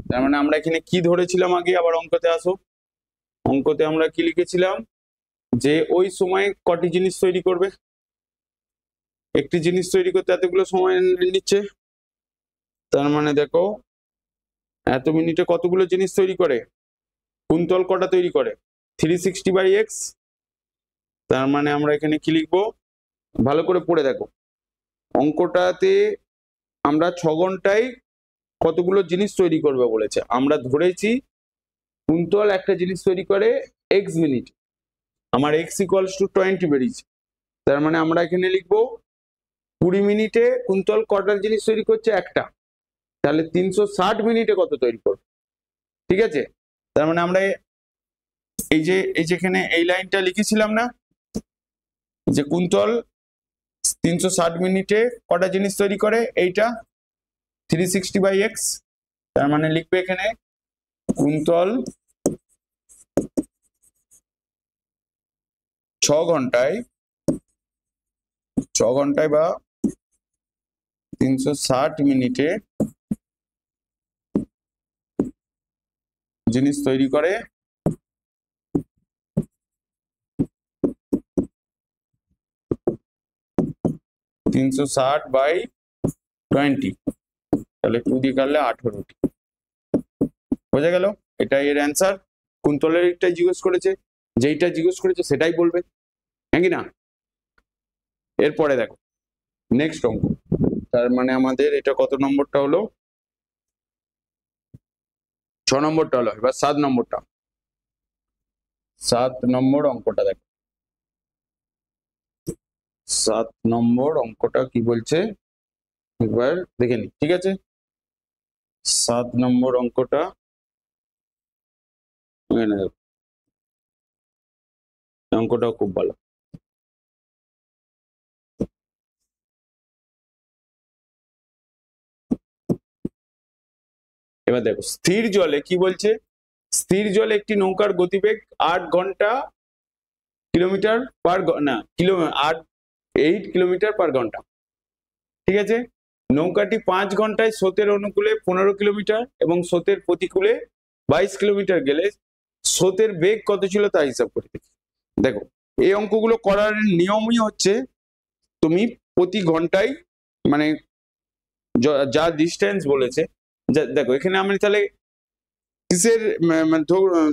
তার মানে আমরা এখানে কি ধরেছিলাম আগে, আবার অঙ্কতে আসো। অঙ্কতে আমরা কি লিখেছিলাম, যে ওই সময় কটি জিনিস তৈরি করবে, একটি জিনিস তৈরি করতে এতগুলো সময় নিচ্ছে। তার মানে দেখো এত মিনিটে কতগুলো জিনিস তৈরি করে, কুন্তল কটা তৈরি করে, 360/x। তার মানে আমরা এখানে কি লিখবো, ভালো করে পড়ে দেখো অঙ্কটাতে আমরা 6 ঘন্টায় কতগুলো জিনিস তৈরি করবে বলেছে। আমরা ধরেছি কুন্তল একটা জিনিস তৈরি করে এক্স মিনিট, আমার এক্স ইকুয়ালস টু 20 বেরিয়েছে। তার মানে আমরা এখানে লিখবো 20 মিনিটে কুন্তল কটার জিনিস তৈরি করছে, একটা। তাহলে 360 মিনিটে কত তৈরি করবে, ঠিক আছে? তার মানে আমরা এই যেখানে এই লাইনটা লিখেছিলাম না, যে কুন্তল 360 মিনিটে কটা জিনিস তৈরি করে, এইটা 360/x। তার মানে লিখবে এখানে কুন্তল 6 ঘন্টায় বা 360 মিনিটে জিনিস তৈরি করে 360/20, তাহলে 2 দিয়ে কাটলে 18টি। বোঝা গেল? এটাই এর অ্যান্সার। কুন্তলের একটাই জিজ্ঞেস করেছে, যেইটা জিজ্ঞেস করেছে সেটাই বলবে, হ্যাঁ কি না? এরপরে দেখো নেক্সট অঙ্ক। তার মানে আমাদের এটা কত নম্বরটা হলো, 6 নম্বরটা হলো। এবার 7 নম্বরটা, 7 নম্বর অঙ্কটা দেখো। 7 নম্বর অঙ্কটা কি বলছে একবার দেখে নি, ঠিক আছে? 7 নম্বর অঙ্কটা অঙ্কটাও খুব ভালো। এবার দেখো স্থির জলে কি বলছে, স্থির জলে একটি নৌকার গতিবেগ 8 ঘন্টা কিলোমিটার পার না কিলো 8 কিলোমিটার পার ঘন্টা, ঠিক আছে? নৌকাটি 5 ঘন্টায় স্রোতের অনুকূলে 15 কিলোমিটার এবং স্রোতের প্রতিকূলে 22 কিলোমিটার গেলে স্রোতের বেগ কত ছিল তা হিসাব করে দেখি। দেখো এই অঙ্কগুলো করার নিয়মই হচ্ছে তুমি প্রতি ঘন্টায় মানে যা ডিস্টেন্স বলেছে, দেখো এখানে আমি তাহলে কিসের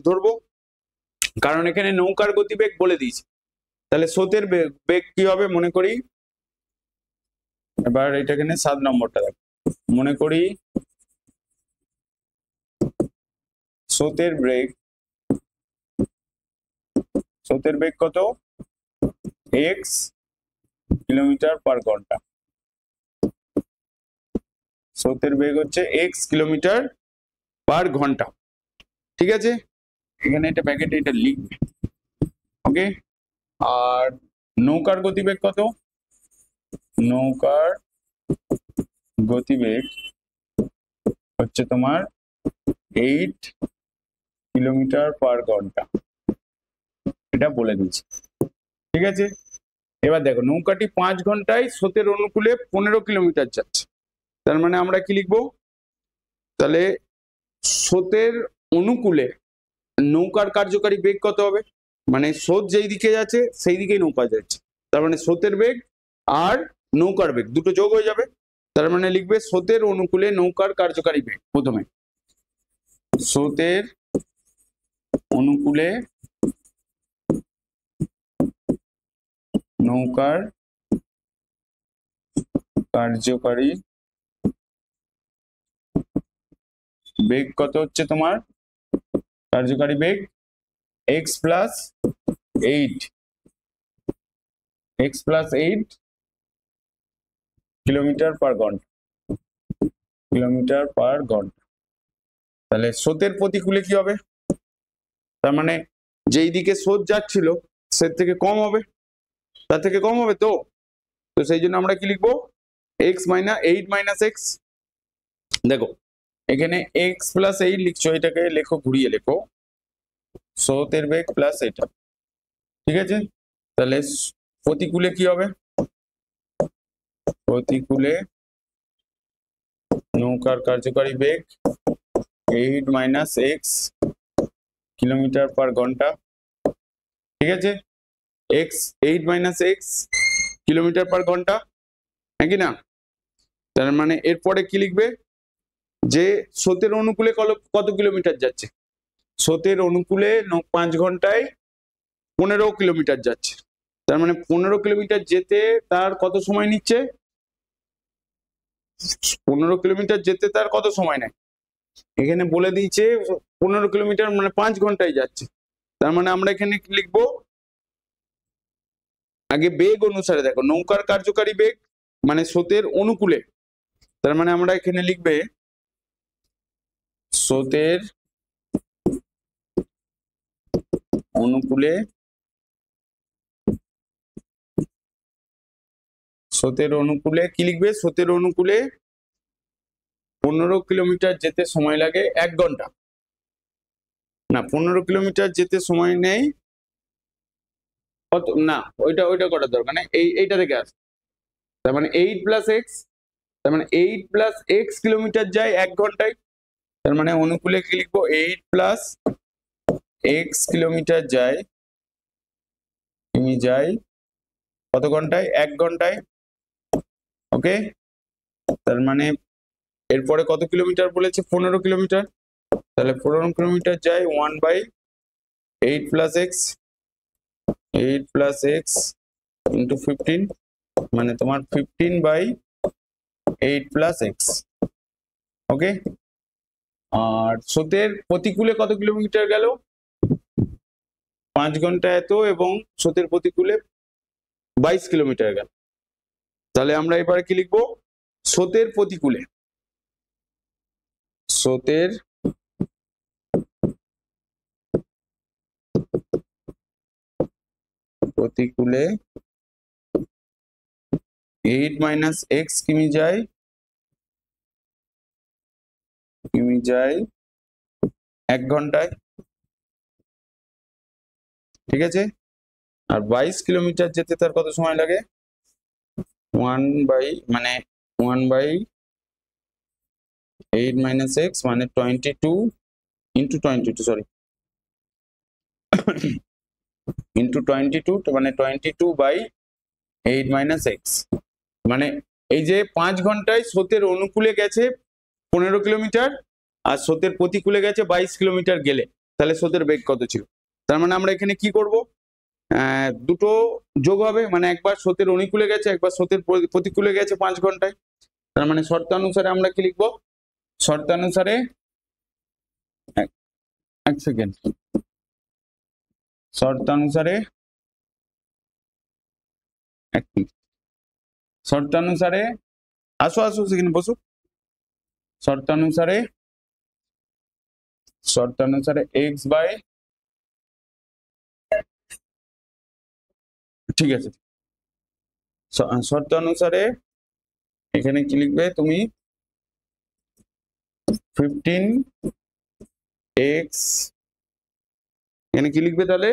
ধরবো, কারণ এখানে নৌকার গতিবেগ বলে দিয়েছে। তাহলে স্রোতের বেগ কি হবে মনে করি, এবার এটা এখানে 7 নম্বরটা দেখ, মনে করি স্রোতের বেগ কত, x কিলোমিটার পার ঘন্টা। স্রোতের বেগ হচ্ছে x কিলোমিটার পার ঘন্টা, ঠিক আছে। এখানে এটা ব্র্যাকেটে এটা লিখবে, ওকে। আর নৌকার গতিবেগ কত, নৌকার গতিবেগ হচ্ছে তোমার 8 কিলোমিটার পার ঘন্টা, এটা বলে দিয়েছে, ঠিক আছে। এবার দেখো নৌকাটি 5 ঘন্টায় স্রোতের অনুকূলে 15 কিলোমিটার যাচ্ছে, তার মানে আমরা কি লিখবো, তাহলে স্রোতের অনুকূলে নৌকার কার্যকারী বেগ কত হবে, মানে স্রোত যেই দিকে যাচ্ছে সেই দিকেই নৌকা যাচ্ছে, তার মানে স্রোতের বেগ আর নৌকার বেগ দুটো যোগ হয়ে যাবে, তার মানে লিখবে স্রোতের অনুকূলে নৌকার কার্যকারী বেগ। প্রথমে স্রোতের অনুকূলে নৌকার কার্যকারী বেগ কত হচ্ছে তোমার, কার্যকারী বেগ x প্লাস 8 কিলোমিটার পার ঘন্টা, তাহলে স্রোতের প্রতিকূলে কি হবে, তার মানে যেই দিকে স্রোত যাচ্ছিল সে থেকে কম হবে, তার থেকে কম হবে, তো সেই জন্য আমরা কি লিখবো, x মাইনাস 8 মাইনাস x। দেখো এখানে x প্লাস 8 লিখছো, এটাকে লেখো, ঘুরিয়ে লেখো, স্রোতের বেগ প্লাস এটা, ঠিক আছে। তাহলে প্রতিকূলে কি হবে, প্রতিকূলে নৌকার কার্যকারী বেগ 8 মাইনাস x কিলোমিটার পার ঘন্টা, ঠিক আছে। x 8 মাইনাস x কিলোমিটার পার ঘন্টা, হ্যাঁ কি না। তার মানে এরপরে কি লিখবে, যে স্রোতের অনুকূলে কত কিলোমিটার যাচ্ছে, স্রোতের অনুকূলে 5 ঘন্টায় 15 কিলোমিটার যাচ্ছে, তার মানে 15 কিলোমিটার যেতে তার কত সময় নিচ্ছে, 15 কিলোমিটার যেতে তার কত সময় নেয়, এখানে বলে দিয়েছে 15 কিলোমিটার মানে 5 ঘন্টায় যাচ্ছে, তার মানে আমরা এখানে কি লিখবো, আগে বেগ অনুসারে দেখো নৌকার কার্যকারী বেগ মানে স্রোতের অনুকূলে, তার মানে আমরা এখানে লিখবে স্রোতের অনুকূলে, কি লিখবে, স্রোতের অনুকূলে 15 কিলোমিটার যেতে সময় লাগে 1 ঘন্টা, না 15 কিলোমিটার যেতে সময় নেই কত, না ওইটা করার দরকার নেই, এইটা থেকে আসে, তার মানে 8 প্লাস x, তার মানে 8 প্লাস x কিলোমিটার যায় 1 ঘন্টায়, তার মানে অনুকূলে কি লিখবো, 8 প্লাস x কিলোমিটার যায় কত ঘন্টায়, 1 ঘন্টায়, ওকে। তার মানে এরপরে কত কিলোমিটার বলেছে, 15 কিলোমিটার, তাহলে 15 কিলোমিটার যায় 1/8 প্লাস x ইন্টু 15, মানে তোমার 15/8 প্লাস x, ওকে। আর স্রোতের প্রতিকূলে কত কিলোমিটার গেল, 5 ঘন্টা এত, এবং স্রোতের প্রতিকূলে 22 কিলোমিটার গেল, তাহলে আমরা এবারে কি লিখবো, স্রোতের প্রতিকূলে 8 মাইনাস x কিমি যায় 1 ঘন্টায়, ঠিক আছে। আর 22 কিলোমিটার যেতে তার কত সময় লাগে, 1/8 মাইনাস x মানে 22 ইন্টু 22, সরি ইন্টু 22, মানে 22/8 মাইনাস x, মানে এই যে 5 ঘন্টায় স্রোতের অনুকূলে গেছে 15 কিলোমিটার আর স্রোতের প্রতিকূলে গেছে 22 কিলোমিটার গেলে, তাহলে স্রোতের বেগ কত ছিল, তার মানে আমরা এখানে কি করব, দুটো যোগ হবে, মানে একবার স্রোতের অনুকূলে গেছে একবার স্রোতের প্রতিকূলে গেছে 5 ঘন্টায়। তার মানে শর্তানুসারে আমরা কি লিখবো, শর্তানুসারে এক সেকেন্ড, শর্তানুসারে এক মিনিট, শর্তানুসারে আসো আসো সেখানে বসো, শর্তানুসারে এক্স বাই, ঠিক আছে, শর্তানুসারে এখানে কি লিখবে তুমি 15x, এখানে কি লিখবে তাহলে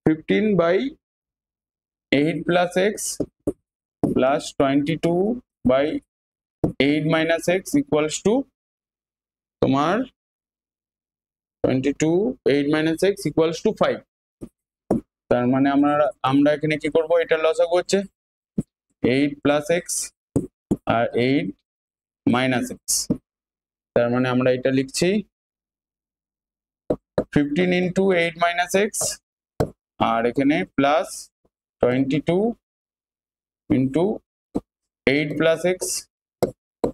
15/8 plus x plus 22/8 minus x equals two তোমার 22/8 মাইনাস এক্স ইকুয়ালস টু 5। তার মানে আমরা এখানে কি করব, এটা লসাগু হচ্ছে 8 প্লাস এক্স আর 8 মাইনাস এক্স। তার মানে আমরা এটা লিখছি 15 ইন্টু 8 মাইনাস এক্স আর এখানে plus 22 into 8 plus x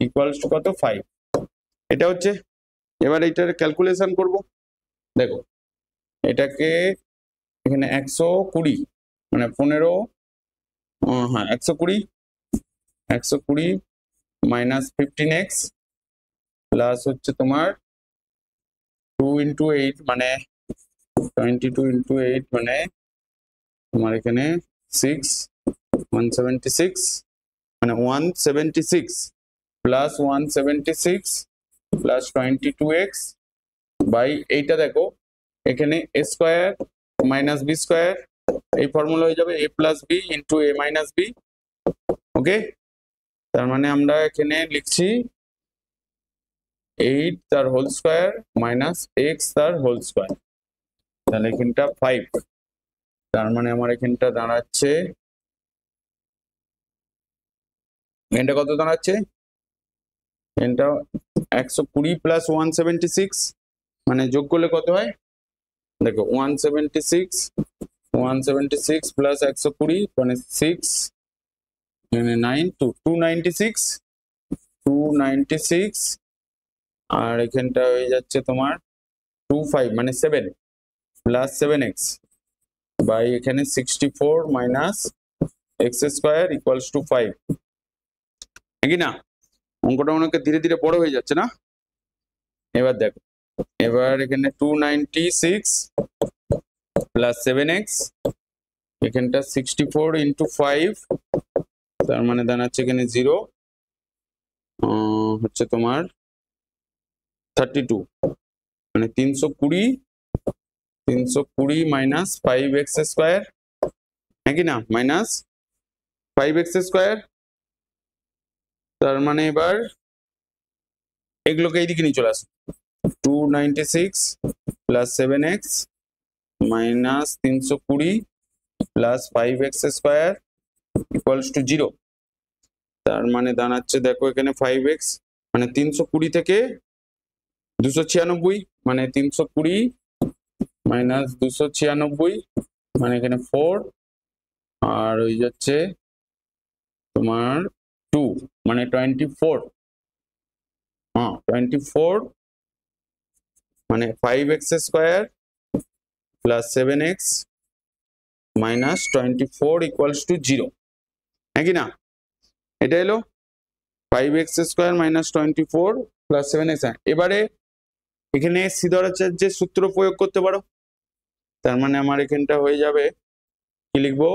equals to কত 5। এটা হচ্ছে, এবার এটার ক্যালকুলেশন করব। দেখো এটাকে এখানে 120 মানে 15, হ্যাঁ 120 মাইনাস 15x প্লাস হচ্ছে তোমার 2 ইন্টু 8 মানে 22 ইন্টু 8 মানে তোমার এখানে 6 176 মানে 176 প্লাস 176 প্লাস 22x বাই এইটা দেখো এখানে a square minus b square, এই ফর্মুলা হয়ে যাবে a plus b into a minus b. Okay, তার মানে আমরা এখানে লিখছি 8 তার হোল স্কয়ার মাইনাস x তার হোল স্কয়ার, তাহলে এখানটা 5। তার মানে আমার এখানটা দাঁড়াচ্ছে, এখানটা কত দাঁড়াচ্ছে, এখানটা 120 প্লাস 176 মানে যোগ করলে কত হয় দেখো 176 প্লাস 120 মানে 6 মানে 296 আর এখানটা হয়ে যাচ্ছে তোমার 25 মানে 7 প্লাস 7x বাই এখানে 64 minus x square equals two 5, নাকি না? অঙ্কটা অনেক ধীরে ধীরে বড় হয়ে যাচ্ছে না? এবার দেখো, এবার এখানে 296 প্লাস 7x এখানটা 64 ইন্টু 5 তার মানে দাঁড়াচ্ছে এখানে 0 হচ্ছে তোমার 32 মানে 320 মাইনাস 5x স্কয়ার, নাকি না, মাইনাস 5x স্কয়ার। তার মানে এবার এগুলোকে এইদিকে নিয়ে চলে আসো, 296 plus 7x minus 320 plus 5x square equals to 0। তার মানে দাঁড়াচ্ছে দেখো এখানে 5x মানে 320 থেকে 296 মানে 320 মাইনাস 296 মানে এখানে 4 আর ওই যাচ্ছে তোমার 2 মানে 24, হ্যাঁ 24 মানে 5x square plus 7x minus 24 equals to 0, নাকি না? এটা এলো 5x square minus 24 plus 7x। এবারে এখানে সিদ্ধারাচার্যের সূত্র প্রয়োগ করতে পারো। তার মানে আমার এখানটা হয়ে যাবে কি লিখবো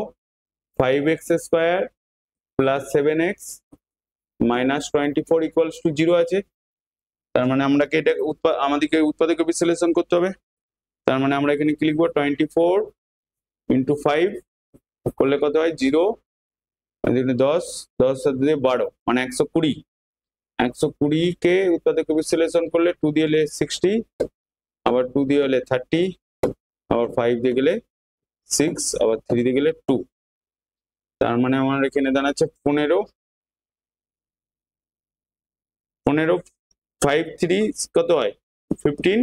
5x square plus 7x minus 24 equals to 0 আছে। তার মানে আমাদেরকে এটা আমাদেরকে উৎপাদকে বিশ্লেষণ করতে হবে। তার মানে আমরা এখানে কি লিখবো 24 ইন্টু 5 করলে কত হয় 0 10 10 দিয়ে 12 মানে 120 কে উৎপাদকে বিশ্লেষণ করলে 2 দিয়ে এলে 60 আবার 2 দিয়ে এলে 30 আবার 5 দিয়ে গেলে 6 আবার 3 দিয়ে গেলে 2। তার মানে আমার এখানে দাঁড়াচ্ছে 15 5 3 কত হয় 15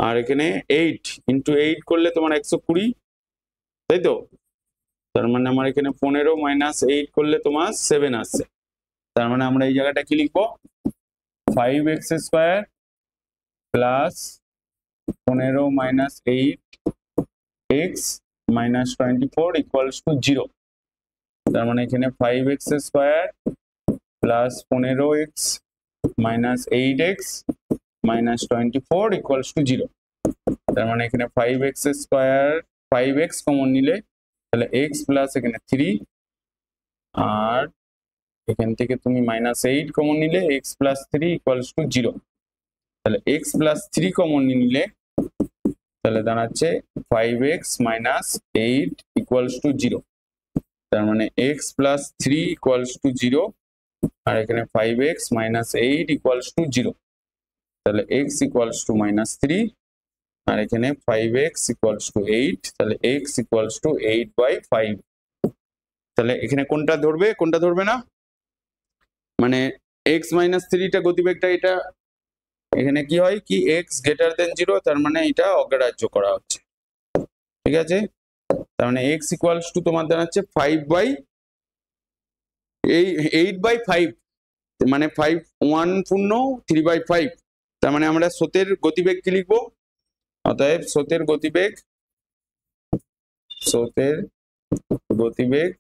আর এখানে 8 ইন্টু 8 করলে তোমার 120, তাই তো? তার মানে আমার এখানে 15 মাইনাস 8 করলে তোমার 7 আসছে। তার মানে আমরা এই জায়গাটা কি লিখবো, 5x square plus 15 minus 8x minus 24 equals to 0। তার মানে এখানে 5x square plus 15x minus 8x minus 24 equals to 0। তার মানে এখানে 5x স্কোয়ার 5x কমন নিলে তাহলে x প্লাস এখানে 3, আর এখান থেকে তুমি মাইনাস 8 কমন নিলে x প্লাস 3 ইকুয়ালস টু 0। তাহলে x প্লাস 3 কমন নিলে তাহলে দাঁড়াচ্ছে 5x মাইনাস 8 ইকুয়ালস টু 0। তার মানে x প্লাস 3 ইকুয়ালস টু 0, আর এখানে 5x মাইনাস 8 ইকুয়ালস টু 0। তাহলে x ইকুয়ালস টু মাইনাস 3, আর এখানে 5x ইকুয়ালস টু 8, তাহলে x ইকুয়ালস টু 8/5। তাহলে এখানে কোনটা ধরবে কোনটা ধরবে না, মানে x মাইনাস 3টা গতিবেগটা এটা এখানে কি হয় কি x গ্রেটার দেন 0, তার মানে এটা অগ্রাহ্য করা হচ্ছে, ঠিক আছে? তার মানে x ইকুয়ালস টু তোমার দাঁড়াচ্ছে 8/5, মানে 5 1 পূর্ণ 3/5। তার মানে আমরা স্রোতের গতিবেগ কি লিখবো, অতএব স্রোতের গতিবেগ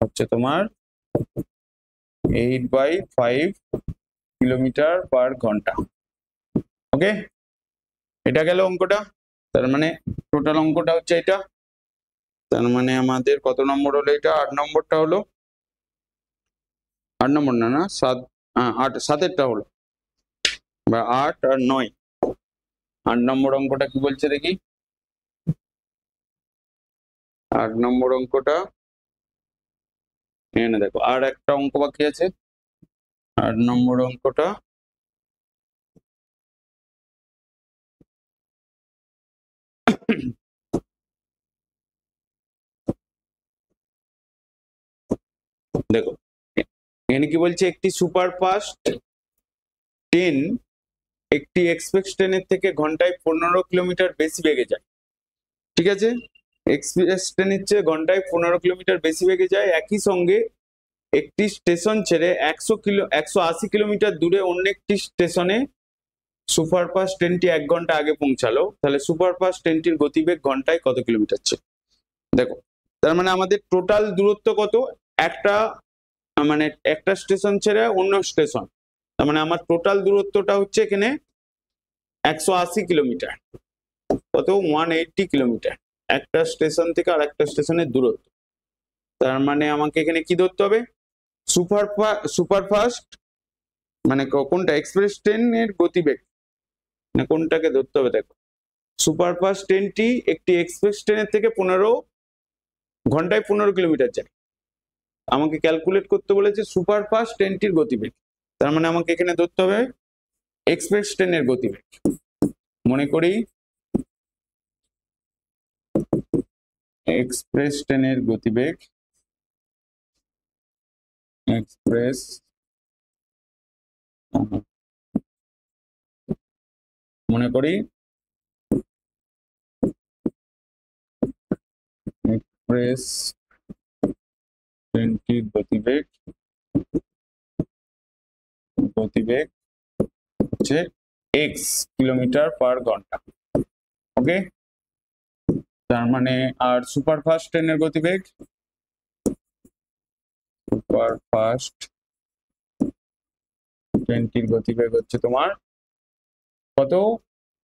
হচ্ছে তোমার 8/5 কিলোমিটার পার ঘন্টা। ওকে, এটা গেল অঙ্কটা। তার মানে টোটাল অঙ্কটা হচ্ছে এটা। তার মানে আমাদের কত নম্বর হলো, এটা 8 নম্বরটা হলো, 8 নম্বর না 7, 8 7এরটা হলো, বা 8 আর 9। 8 নম্বর অঙ্কটা কি বলছে দেখি, 8 নম্বর অঙ্কটা এখানে দেখো, আর একটা অঙ্ক বাকি আছে। 8 নম্বর অঙ্কটা দেখো, এখানে কি বলছে, একটি সুপারফাস্ট ট্রেন একটি এক্সপ্রেস ট্রেনের থেকে ঘন্টায় 15 কিলোমিটার বেশি বেগে যায়, ঠিক আছে? এক্সপ্রেস ট্রেনের চেয়ে ঘন্টায় 15 কিলোমিটার বেশি বেগে যায়। একই সঙ্গে একটি স্টেশন ছেড়ে 180 কিলোমিটার দূরে অন্য একটি স্টেশনে সুপারফাস্ট ট্রেনটি 1 ঘন্টা আগে পৌঁছালো, তাহলে সুপারফাস্ট ট্রেনটির গতিবেগ ঘন্টায় কত কিলোমিটার ছিল? দেখো, তার মানে আমাদের টোটাল দূরত্ব কত, একটা মানে একটা স্টেশন ছেড়ে অন্য স্টেশন, তার মানে আমার টোটাল দূরত্বটা হচ্ছে এখানে 180 কিলোমিটার, কত 180 কিলোমিটার একটা স্টেশন থেকে আর একটা স্টেশনের দূরত্ব। তার মানে আমাকে এখানে কি ধরতে হবে, সুপারফাস্ট মানে কোনটা, এক্সপ্রেস ট্রেনের গতিবেগ, মানে কোনটাকে ধরতে হবে। দেখো, সুপারফাস্ট ট্রেনটি একটি এক্সপ্রেস ট্রেনের থেকে ঘন্টায় 15 কিলোমিটার যায়। আমাকে ক্যালকুলেট করতে বলেছে সুপারফাস্ট ট্রেনটির গতিবেগ, তার মানে আমাকে এখানে ধরতে হবে এক্সপ্রেস ট্রেনের গতিবেগ। মনে করি এক্সপ্রেস ট্রেনের গতিবেগ, এক্সপ্রেস মনে করি এক্সপ্রেস ট্রেনটির গতিবেগ হচ্ছে x কিলোমিটার পার ঘন্টা। ওকে, তার মানে আর সুপারফাস্ট ট্রেনের গতিবেগ, সুপারফাস্ট ট্রেনটির গতিবেগ হচ্ছে তোমার কত,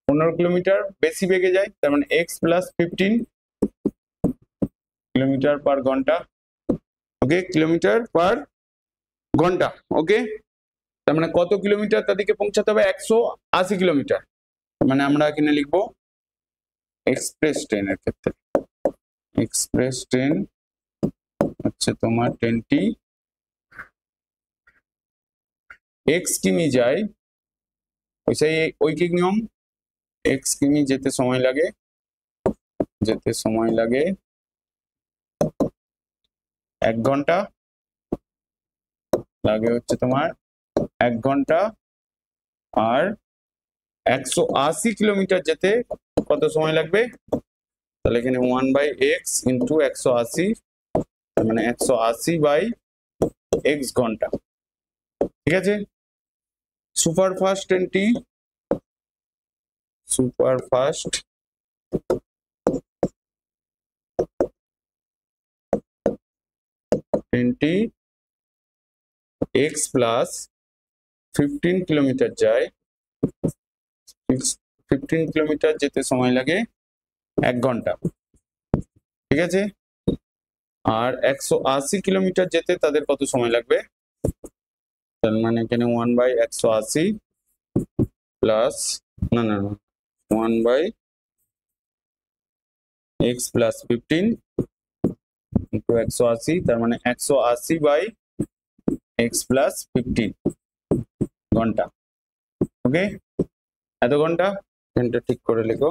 15 কিলোমিটার বেশি বেগে যায়, তার মানে x প্লাস 15 কিলোমিটার পার ঘন্টা। ওকে, কিলোমিটার পার ঘন্টা। ওকে, তার মানে কত কিলোমিটার তাদেরকে পৌঁছাতে হবে, 180 কিলোমিটার। মানে আমরা এখানে লিখবো এক্সপ্রেস ট্রেনের ক্ষেত্রে, এক্সপ্রেস ট্রেন হচ্ছে তোমার ট্রেনটি x কিমি যায়, ওই সেই ঐকিক নিয়ম, x কিমি যেতে সময় লাগে 1 ঘন্টা, লাগে হচ্ছে তোমার 1 ঘন্টা আর 180 কিলোমিটার যেতে কত সময় লাগবে? তাহলে এখানে 1/x ইন্টু 180, মানে 180/x ঘন্টা। ঠিক আছে, সুপারফাস্ট ট্রেনটি x প্লাস 15 কিলোমিটার যায়, 15 কিলোমিটার যেতে সময় লাগে 1 ঘন্টা। ঠিক আছে, আর 180 কিলোমিটার যেতে তাদের কত সময় লাগবে? তার মানে এখানে 1/180 প্লাস, না 1/x প্লাস 15 ইন্টু 180, তার মানে 180/x প্লাস 15 ঘন্টা। ওকে, এত ঘন্টা, ঘন্টা ঠিক করে লিখো,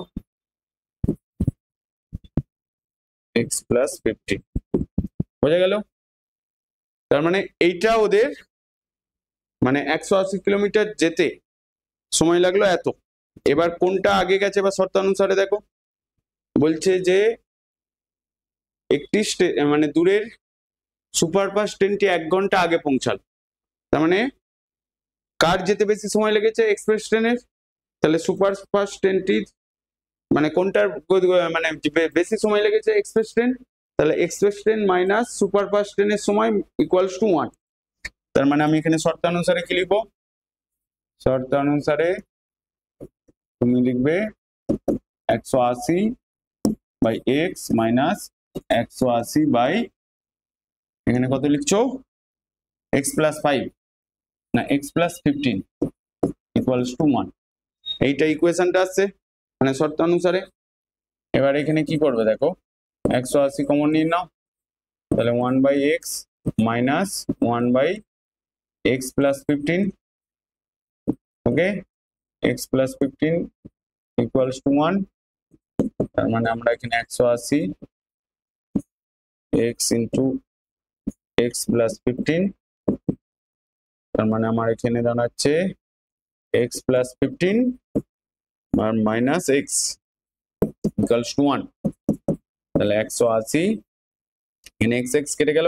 x প্লাস 15, বোঝা গেল? তার মানে এইটা ওদের মানে 180 কিলোমিটার যেতে সময় লাগলো এত। এবার কোনটা আগে গেছে বা শর্তানুসারে দেখো, বলছে যে একটি মানে দূরের সুপারফাস্ট ট্রেনটি 1 ঘন্টা আগে পৌঁছাল। তার মানে কার যেতে বেশি সময় লেগেছে? এক্সপ্রেস ট্রেনের। তাহলে সুপারফাস্ট ট্রেনটি মানে কোনটার মানে বেশি সময় লেগেছে? Express train. তাহলে এক্সপ্রেস ট্রেন মাইনাস সুপারফাস্ট ট্রেনের সময় ইকুয়ালস টু 1। তার মানে আমি এখানে শর্তানুসারে কি লিখবো? শর্তানুসারে তুমি লিখবে 180/x মাইনাস 180 এখানে কত লিখছো? x প্লাস 5 না x প্লাস 15 ইকুয়ালস টু 1। এইটা ইকুয়েশনটা আসছে মানে শর্তানুসারে। এবার এখানে কি করবে দেখো, 180 কমন নিয়ে নাও, তাহলে 1/x minus 1/x plus 15, okay, x plus 15 equals to 1। তার মানে আমরা এখানে 180 x ইন্টু x প্লাস 15, তার মানে আমার এখানে দাঁড়াচ্ছে x প্লাস 15 আর মাইনাস x ইকুয়ালস টু 1। তাহলে 180 এখানে x x কেটে গেল,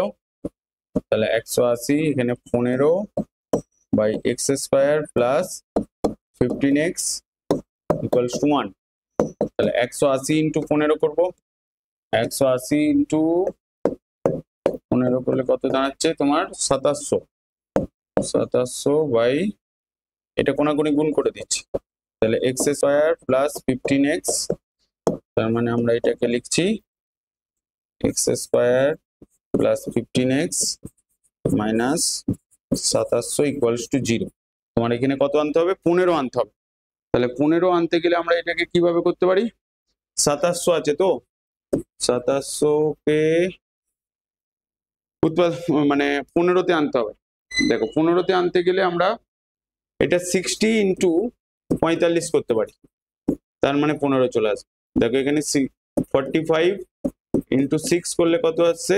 তাহলে 180 এখানে 15/x square plus 15x equals to 1। তাহলে 180 ইন্টু 15 করবো, 180 ইন্টু 15 করলে কত দাঁড়াচ্ছে তোমার? 2700 এটা কোনাকুনি গুণ করে দিচ্ছি, তাহলে x স্কয়ার প্লাস 15x, তার মানে আমরা এটাকে লিখছি x square plus 15x minus 2700 equals to 0। তোমার এখানে কত আনতে হবে? 15 আনতে হবে। তাহলে 15 আনতে গেলে আমরা এটাকে কিভাবে করতে পারি? 2700 আছে তো, 2700 কে মানে 15-তে আনতে হবে। দেখো 15-তে আনতে গেলে আমরা এটা 60 ইন্টু 45 করতে পারি, তার মানে 15 চলে আসবে। দেখো এখানে 45 ইন্টু 6 করলে কত আসছে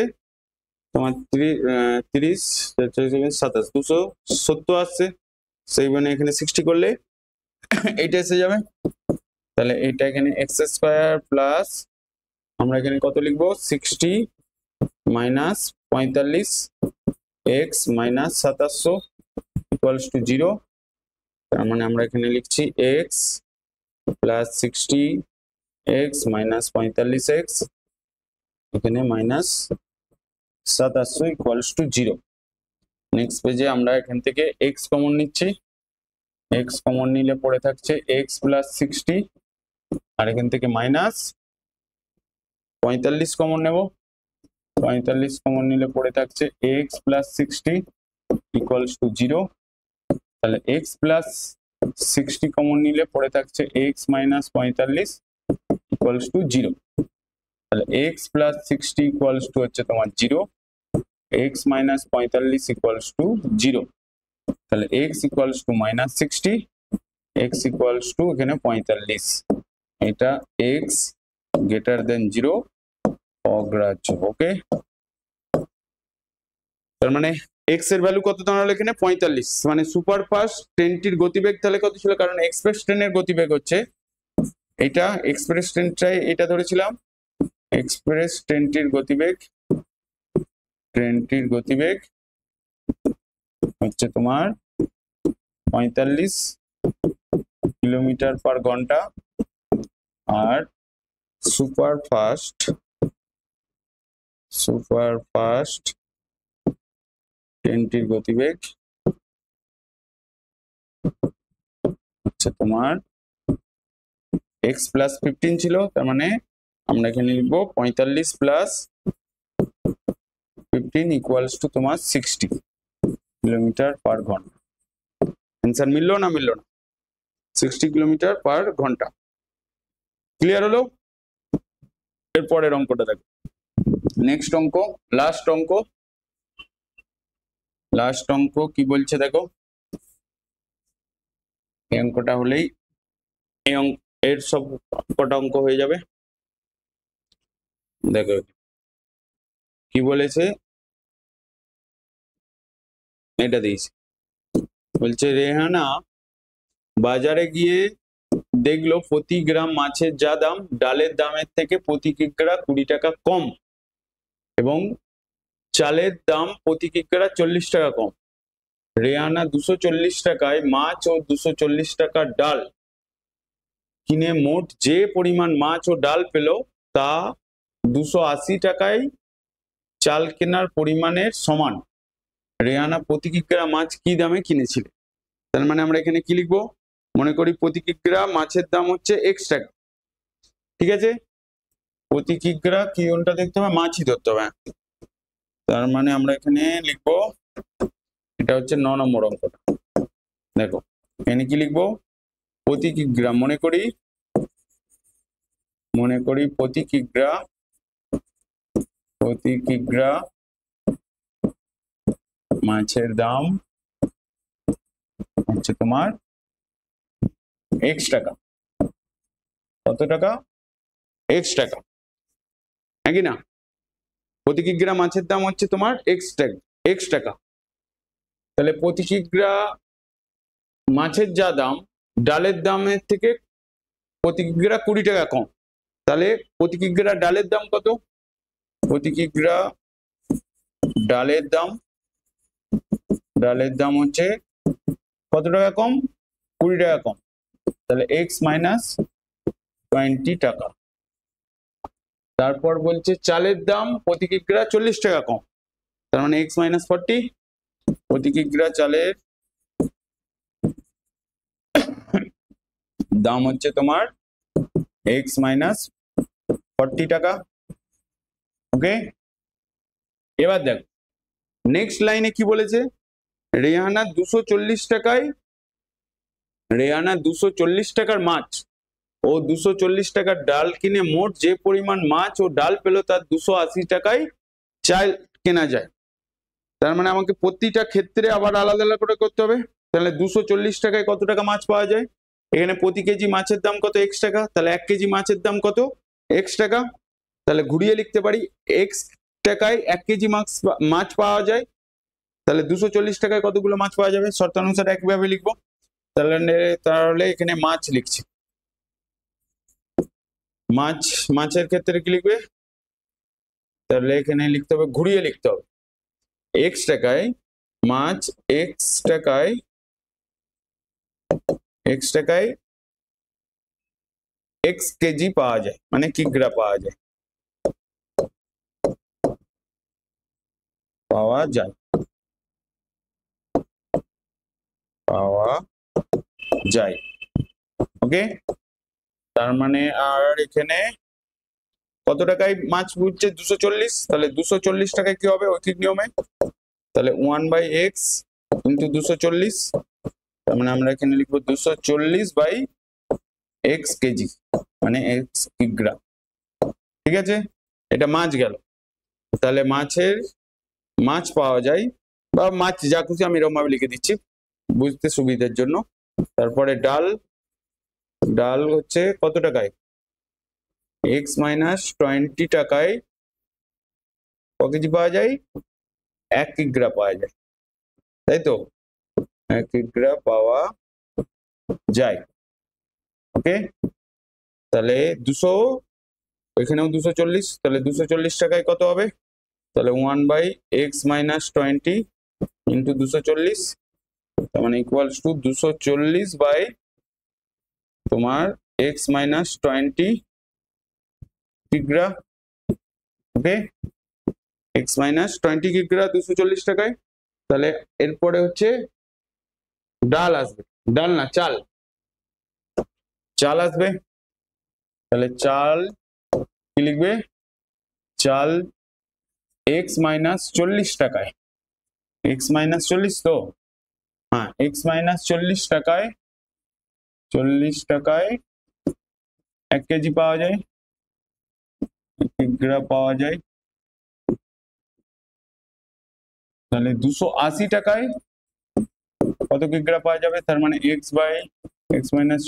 তোমার? 30 27 270 আসছে। সেই মানে এখানে 60 করলে এইটা এসে যাবে। তাহলে এইটা এখানে এক্স স্কয়ার প্লাস আমরা এখানে কত লিখবো? 60 minus 45 x minus 2700 equals to 0। তার মানে আমরা এখানে লিখছি x plus 60 x minus 45 x এখানে মাইনাস 2700 ইকুয়ালস টু 0। নেক্সট পেজে আমরা এখান থেকে এক্স কমন নিচ্ছি, এক্স কমন নিলে পড়ে থাকছে এক্স প্লাস 60 আর এখান থেকে মাইনাস 45 কমন নেব, 45 কমন নিলে পড়ে থাকছে এক্স প্লাস 60 ইকুয়ালস টু 0। তাহলে এক্স প্লাস 60 কমন নিলে পড়ে থাকছে এক্স মাইনাস 45 ইকুয়ালস টু 0। তাহলে এক্স প্লাস 60 ইকুয়ালস টু হচ্ছে তোমার 0, এক্স মাইনাস 45 ইকুয়ালস টু 0। তাহলে x equals to minus 60, x equals two এখানে 45, এটা এক্স গ্রেটার দেন 0 অগ্রাহ্য। ওকে, তার মানে এক্স এর ভ্যালু কত দাঁড়ালো এখানে 45, মানে সুপার ফাস্ট ট্রেনটির গতিবেগ তাহলে কত ছিল, কারণ এক্সপ্রেস ট্রেনের গতিবেগ হচ্ছে এটা, এক্সপ্রেস ট্রেনটাই এটা ধরেছিলাম, এক্সপ্রেস ট্রেনটির গতিবেগ হচ্ছে তোমার 45 কিলোমিটার পার ঘন্টা, আর সুপার ফাস্ট ট্রেনটির গতিবেগ হচ্ছে তোমার x প্লাস 15 ছিল, তার মানে আমরা এখানে লিখবো 45 প্লাস 15 ইকুয়ালস টু তোমার 60 কিলোমিটার পার ঘন্টা। অ্যান্সার মিললো না 60 কিলোমিটার পার ঘন্টা। ক্লিয়ার হলো? এরপরের অঙ্কটা দেখো, নেক্সট অঙ্ক, লাস্ট অঙ্ক কি বলছে দেখো, এই অঙ্কটা হলেই এর সব কটা অঙ্ক হয়ে যাবে। দেখো কি বলেছে, এটা দিয়েছে, বলছে রেহানা বাজারে গিয়ে দেখলো প্রতি গ্রাম মাছের যা দাম ডালের দামের থেকে প্রতি কিগ্রা 20 টাকা কম, এবং চালের দাম প্রতি কিগ্রা 40 টাকা কম। রেহানা 240 টাকায় মাছ ও 240 টাকার ডাল কিনে মোট যে পরিমাণ মাছ ও ডাল পেল তা 280 টাকায় চাল কেনার পরিমাণের সমান। রেহানা প্রতি কিগ্রা মাছ কি দামে কিনেছিল? তার মানে আমরা এখানে কি লিখবো, মনে করি প্রতি কিগ্রা মাছের দাম হচ্ছে x টাকা, ঠিক আছে, প্রতি কিগ্রা কি কোনটা দেখতে হবে, মাছই ধরতে হবে। তার মানে আমরা এখানে লিখবো, এটা হচ্ছে 9 নম্বর অঙ্কটা। দেখো এখানে কি লিখবো, প্রতি কিগ্রা, মনে করি প্রতি কিগ্রা মাছের দাম হচ্ছে তোমার x টাকা। কত টাকা? x টাকা, নাকি না? প্রতি কিগ্রা মাছের দাম হচ্ছে তোমার x টাকা। তাহলে প্রতি কিগ্রা মাছের যা দাম ডালের দামের থেকে প্রতি কিগ্রা 20 টাকা কম, তাহলে প্রতি কিগ্রা ডালের দাম কত? প্রতি কিগ্রা ডালের দাম হচ্ছে কত টাকা কম? 20 টাকা কম, তাহলে x মাইনাস 20 টাকা। তারপর বলছে চালের দাম প্রতি কিগ্রা 40 টাকা কম, তার মানে x মাইনাস 40, প্রতি কিগ্রা চালের দাম হচ্ছে তোমার x মাইনাস 40 টাকা। ওকে, এবার দেখো নেক্সট লাইনে কি বলেছে, রেহানা 240 টাকার মাছ ও 240 টাকার ডাল কিনে মোট যে পরিমাণ মাছ ও ডাল পেল তার 280 টাকায় চাল কেনা যায়। তার মানে আমাকে প্রতিটা ক্ষেত্রে আবার আলাদা আলাদা করে করতে হবে। তাহলে 240 টাকায় কত টাকা মাছ পাওয়া যায়, এখানে প্রতি কেজি মাছের দাম কত, x টাকা, তাহলে 1 কেজি মাছের দাম কত, x টাকা। তাহলে ঘুরিয়ে লিখতে পারি x টাকায় 1 কেজি মাছ পাওয়া যায়, তাহলে 240 টাকায় কতগুলো মাছ পাওয়া যাবে, শর্তানুসারে একইভাবে লিখবো। তাহলে এখানে মাছ লিখছি, মাছের ক্ষেত্রে কি লিখবে, তাহলে এখানে লিখতে হবে, ঘুরিয়ে লিখতে হবে, x টাকায় মাছ x কেজি পাওয়া যায়, মানে কিগ্রা পাওয়া যায়। ওকে, তার মানে আর এখানে কত টাকায় মাছ বুঝছে 240, তাহলে 240 টাকায় কি হবে ঐকিক নিয়মে, তাহলে 1/x ইন্টু 240, তার মানে আমরা এখানে লিখবো 240/x কেজি, মানে x কিগ্রা। ঠিক আছে, এটা মাছ গেল। তাহলে মাছ পাওয়া যায়, বা মাছ যা খুশি আমি এরকম ভাবে লিখে দিচ্ছি বুঝতে সুবিধার জন্য। তারপরে ডাল হচ্ছে কত টাকায়, x মাইনাস 20 টাকায় ক কেজি পাওয়া যায়, 1 কিগ্রা পাওয়া যায়। তাই তো 1 কিগ্রা পাওয়া যায়। ওকে, তাহলে 200, এখানেও 240, তাহলে 240 টাকায় কত হবে? তাহলে 1/x - 20 ইন্টু 240, তার মানে ইকুয়ালস টু 240 বাই তোমার x - 20 কিগ্রা। ওকে, x - 20 কিগ্রা 240 টাকায়। তাহলে এরপরে হচ্ছে ডাল আসবে, ডাল না চাল, চাল আসবে। তাহলে চাল কি লিখবে? চাল x - 40 টাকায়, x - 40 তো, হ্যাঁ x - 40 টাকায়, 40 টাকায় 1 কেজি পাওয়া যায়, 1 কিগ্রা পাওয়া যায়। তাহলে 280 টাকায় কত কিগ্রা পাওয়া যাবে? তার মানে x -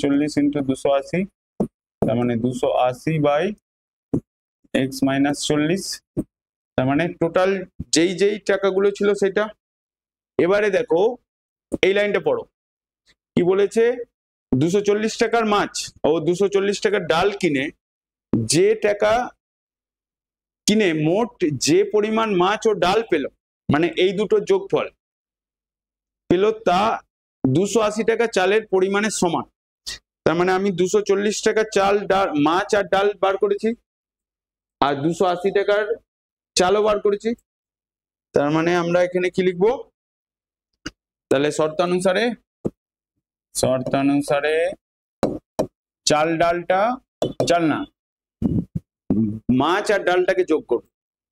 40 ইন্টু 280, তার মানে 280 বাই x - 40, তার মানে টোটাল যেই যেই টাকাগুলো ছিল সেটা। এবারে দেখো এই লাইনটা পড়ো, কি বলেছে? 240 টাকার মাছ ও 240 টাকার ডাল কিনে যে টাকা কিনে মোট যে পরিমাণ মাছ ও ডাল পেল, মানে এই দুটো যোগফল পেল, তা 280 টাকা চালের পরিমাণের সমান। তার মানে আমি 240 টাকা চাল, ডাল, মাছ আর ডাল বার করেছি, আর 280 টাকার চালও বার করেছি। তার মানে আমরা এখানে কি লিখবো? তাহলে শর্তানুসারে চাল ডালটা, চাল না, মাছ আর ডালটাকে যোগ করব।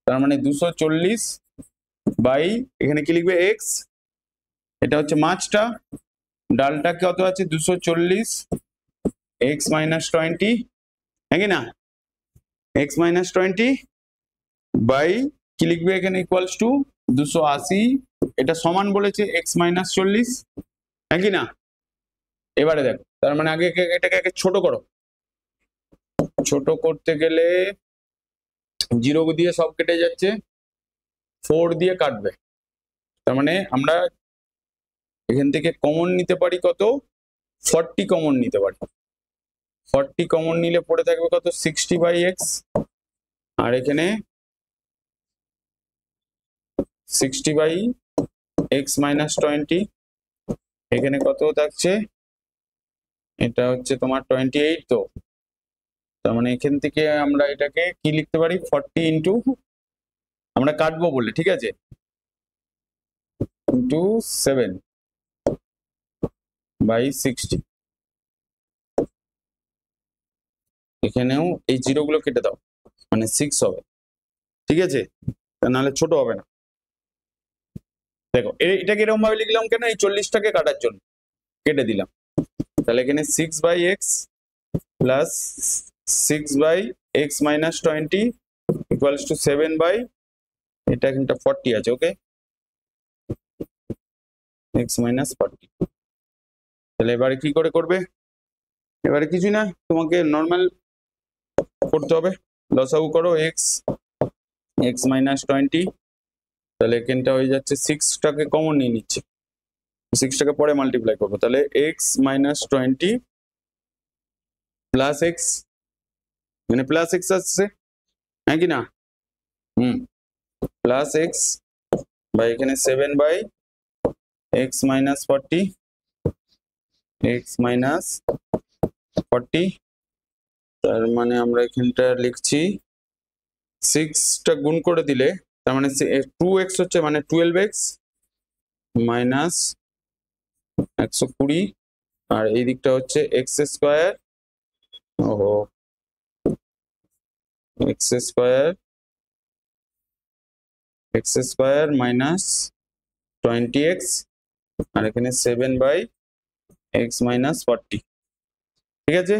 তার মানে 240 বাই, এখানে কি লিখবে? x, এটা হচ্ছে মাছটা, ডালটা কত আছে? 240 x - 20, হ্যাঁ কি না? x - 20 বাই কি লিখবে এখানে? ইকুয়ালস টু 280, এটা সমান বলেছে x - 40, হ্যাঁ কি না? এবারে দেখো, তার মানে আগে এটাকে আগে ছোট করো, ছোট করতে গেলে 0 দিয়ে সব কেটে যাচ্ছে, 4 দিয়ে কাটবে। তার মানে আমরা এখান থেকে কমন নিতে পারি কত? 40 কমন নিতে পারি। 40 কমন নিলে পড়ে থাকবে কত? 60/x, আর এখানে 60/x - 20, এখানে কত থাকছে? এটা হচ্ছে তোমার 28 তো। তার মানে এখান থেকে আমরা এটাকে কি লিখতে পারি? 40 ইন্টু, আমরা কাটবো বলে, ঠিক আছে, ইন্টু 7/60। এখানেও এই 0 গুলো কেটে দাও, মানে 6 হবে, ঠিক আছে, নাহলে ছোট হবে না। দেখো এটাকে এরকম ভাবে লিখলাম কেন? এই 40টাকে কাটার জন্য কেটে দিলাম। তাহলে এখানে 6/x plus 6/x - 20 equals to 7/, এটা এখানটা 40 আছে, ওকে, x - 40। তাহলে এবারে কি করে করবে? এবারে কিছুই না, তোমাকে নর্মাল করতে হবে, লসাগু করো x - 20, তাহলে এখানটা হয়ে যাচ্ছে 6টাকে কমন নিয়ে নিচ্ছে, 6টাকে পরে মাল্টিপ্লাই করবো। তাহলে x - 20 প্লাস x, মানে প্লাস x আসছে, হ্যাঁ কি না? প্লাস x বাই এখানে 7/x - 40, x - 40, তার মানে আমরা এখানটা লিখছি 6টা গুণ করে দিলে, তার মানে 2x হচ্ছে, মানে 12x মাইনাস 120, আর এই দিকটা হচ্ছে x স্কোয়ার, ওহো, x স্কোয়ার মাইনাস 20x, আর এখানে 7/x - 40, ঠিক আছে।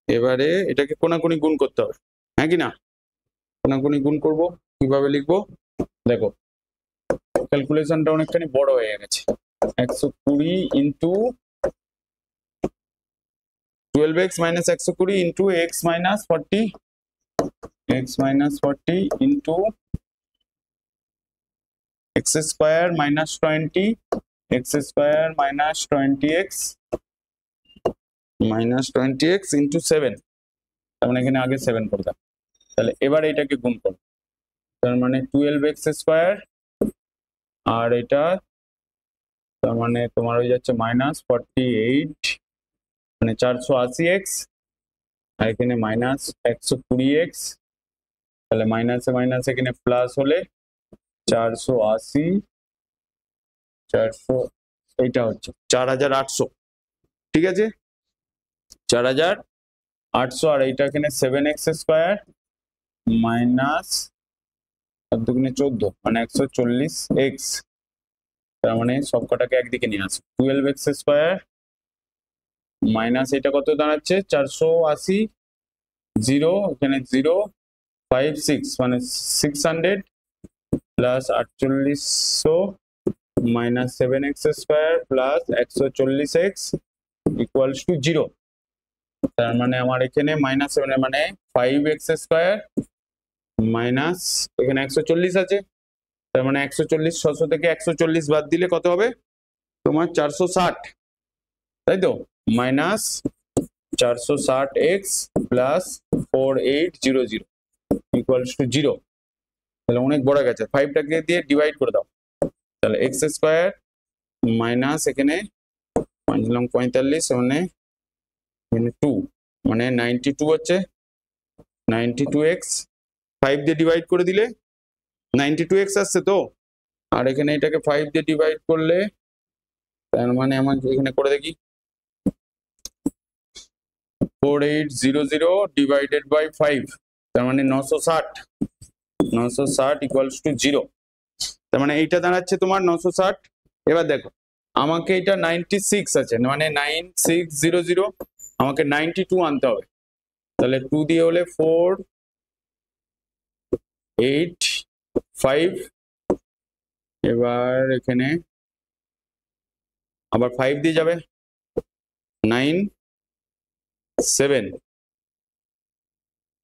এবারে এটাকে কোনাকুনি গুণ করতে হবে, হ্যাঁ কি না? কোনাকুনি গুণ করব, কিভাবে লিখবো? দেখো ক্যালকুলেশনটা অনেকখানি বড় হয়ে গেছে। 120 into 12x - 120 into x - 40, x - 40 into x square minus 20 x square minus 20x into 7, তার মানে এখানে আগে 7 করতাম। তাহলে এবার এটাকে গুণ করো, তার মানে 12x স্কোয়ার, আর এটা তার মানে তোমার হয়ে যাচ্ছে মাইনাস 48, মানে 480x, আর এখানে মাইনাস 120x, তাহলে মাইনাসে মাইনাস এখানে প্লাস হলে 480, 400, এইটা হচ্ছে 4800, ঠিক আছে 4800, আর এইটা এখানে 7x স্কোয়ার মাইনাস 14 মানে 140x, তার মানে সবকটাকে একদিকে নিয়ে আসো, 12x স্কোয়ার মাইনাস এটা কত দাঁড়াচ্ছে 480, 0 এখানে 0 56 মানে 600 plus 4800 minus 7x square plus 140x equals to 0, তার মানে আমার এখানে মাইনাস 7 মানে 5x স্কোয়ার মাইনাস এখানে 140 আছে, তার মানে 140, 600 থেকে 140 বাদ দিলে কত হবে তোমার 460, তাই তো, minus 460x plus 4800 equals to 0, তাহলে অনেক বড় গেছে, 5টাকে দিয়ে ডিভাইড করে দাও, তাহলে x স্কোয়ার মাইনাস এখানে 45 মানে 2 মানে 92 হচ্ছে, 92x 5 দিয়ে ডিভাইড করে দিলে 92x আসছে তো, আর এখানে এটাকে 5 দিয়ে ডিভাইড করলে তার মানে আমার এখানে করে দেখি 4800 ডিভাইডেড বাই 5, তার মানে 960 ইকুয়ালস টু 0, তার মানে এইটা দাঁড়াচ্ছে তোমার 960। এবার দেখো আমাকে এটা 96 আছে, মানে 9600, আমাকে 92 আনতে হবে, তাহলে 2 দিয়ে হলে 4 8 5, এবার এখানে আবার 5 দিয়ে যাবে 9 7,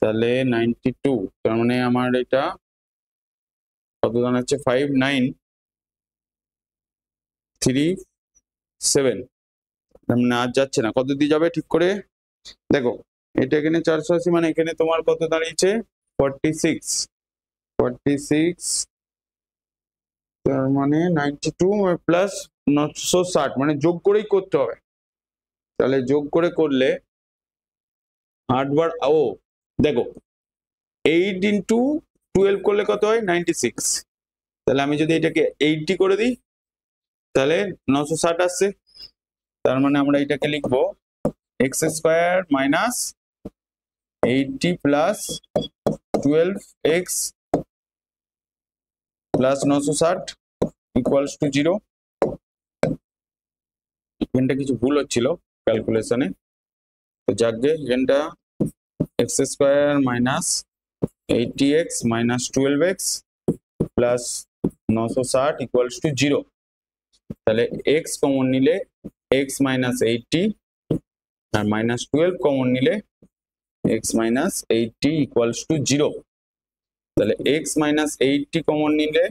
তাহলে 92, তার মানে আমার এটা কত দাঁড়াচ্ছে 5937, মানে আর যাচ্ছে না, কত দিয়ে যাবে ঠিক করে দেখো, এটা এখানে 480 মানে এখানে তোমার কত দাঁড়িয়েছে 46, তার মানে 92 প্লাস 960, মানে যোগ করেই করতে হবে, তাহলে যোগ করে করলে 8 বার, ও দেখো 8 ইন্টু 12 করলে কত হয় 96, তাহলে আমি যদি এটাকে 80 করে দিই তাহলে 960 আসছে, তার মানে আমরা এটাকে লিখবো x square minus 80 plus 12x plus 960 equals to 0, এখানটা কিছু ভুল হচ্ছিল ক্যালকুলেশনে, তো যাকগে এখানটা x square minus 80x minus 12x plus 960 equals to 0, তাহলে x কমন নিলে x মাইনাস 80 আর মাইনাস 12 কমন নিলে x মাইনাস 80 ইকুয়ালস টু 0, তাহলে x মাইনাস 80 কমন নিলে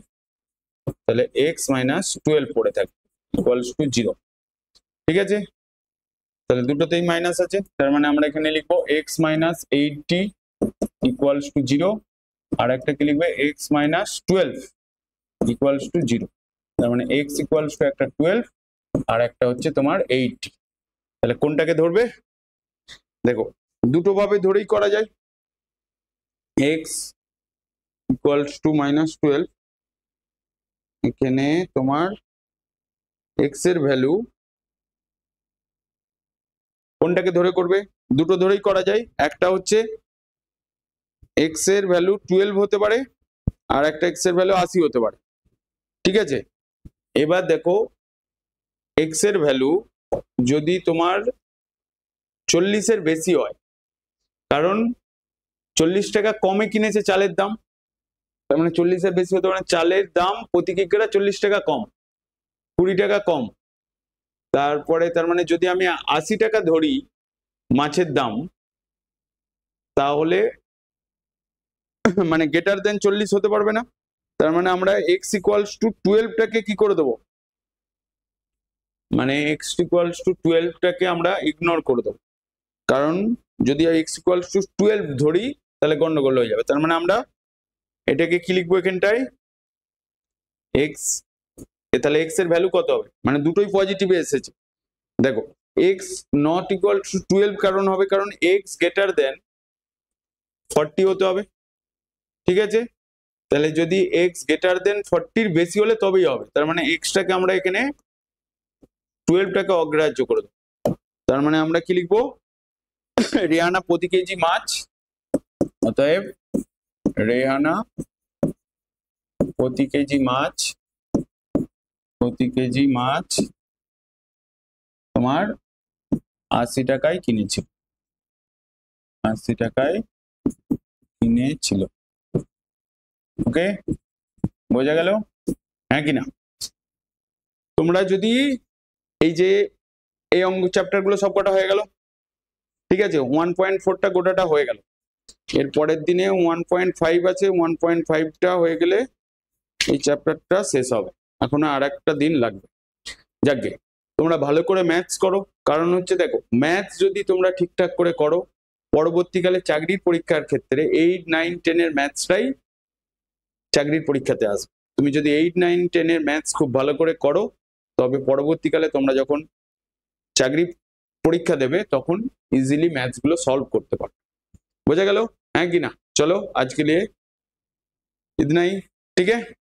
তাহলে x মাইনাস 12 পড়ে থাকে ইকুয়ালস টু 0, ঠিক আছে, তাহলে দুটোতেই মাইনাস আছে, তার মানে আমরা এখানে লিখবো x মাইনাস 80 ইকুয়ালস টু 0, আর একটা কি লিখবে x মাইনাস 12 ইকুয়ালস টু 0, তার মানে x ইকুয়ালস টু একটা 12 আর একটা হচ্ছে তোমার 80, তাহলে কোনটাকে ধরবে দেখো দুটো ভাবে ধরেই করা যায়, x ইকুয়ালস টু মাইনাস 12, এখানে তোমার x এর ভ্যালু কোনটাকে ধরে করবে, দুটো ধরেই করা যায়, একটা হচ্ছে x এর ভ্যালু 12 হতে পারে আর একটা x এর ভ্যালু 80 হতে পারে, ঠিক আছে, এবার দেখো x এর ভ্যালু যদি তোমার 40 এর বেশি হয়, কারণ 40 টাকা কমে কিনেছে চালের দাম, তার মানে 40 এর বেশি হতে পারে, চালের দাম প্রতি কিগ্রা 40 টাকা কম, 20 টাকা কম, তারপরে তার মানে যদি আমি 80 টাকা ধরি মাছের দাম, তাহলে মানে গ্রেটার দেন 40 হতে পারবে না, তার মানে আমরা এক্স ইকুয়ালস টু 12টাকে কি করে দেবো, মানে এক্স ইকুয়ালস টু 12টাকে আমরা ইগনোর করে দেবো, কারণ যদি এক্স ইকুয়ালস টু 12 ধরি তাহলে গন্ডগোল হয়ে যাবে। তার মানে আমরা এটাকে কি লিখবো এখানটায়, এক্স, তাহলে এক্স এর ভ্যালু কত হবে, মানে দুটোই পজিটিভে এসেছে। দেখো এক্স নট ইকুয়াল টু 12 কারণ হবে, কারণ এক্স গ্রেটার দেন 40 হতে হবে, ঠিক আছে। তাহলে যদি এক্স গ্রেটার দেন 40 এর বেশি হলে তবেই হবে, তার মানে এক্সটাকে আমরা এখানে 12টাকে অগ্রাহ্য করে দেবো। তার মানে আমরা কি লিখবো, রেহানা প্রতি কেজি মাছ, অতএব রেহানা প্রতি কেজি মাছ তোমার 80 টাকায় কিনেছিল, 80 টাকায় কিনেছিল। ওকে, বোঝা গেল, হ্যাঁ কিনা? তোমরা যদি এই যে এই অঙ্ক চ্যাপ্টার গুলো সব কটা হয়ে গেল, ঠিক আছে, 1.4টা গোটাটা হয়ে গেল। এর পরের দিনে 1.5 আছে, 1.5টা হয়ে গেলে এই চ্যাপ্টারটা শেষ হবে, এখনো আর একটা দিন লাগবে। যাকে তোমরা ভালো করে ম্যাথস করো, কারণ হচ্ছে দেখো ম্যাথস যদি তোমরা ঠিকঠাক করে করো, পরবর্তীকালে চাকরির পরীক্ষার ক্ষেত্রে 8, 9, 10 এর ম্যাথসটাই চাকরির পরীক্ষাতে আসবে। তুমি যদি 8, 9, 10 এর ম্যাথস খুব ভালো করে করো, তবে পরবর্তীকালে তোমরা যখন চাকরি পরীক্ষা দেবে তখন ইজিলি ম্যাথস গুলো সলভ করতে পারো। বোঝা গেল, হ্যাঁ কিনা? চলো আজকে লিয়ে ইতনা ही, ठीक है।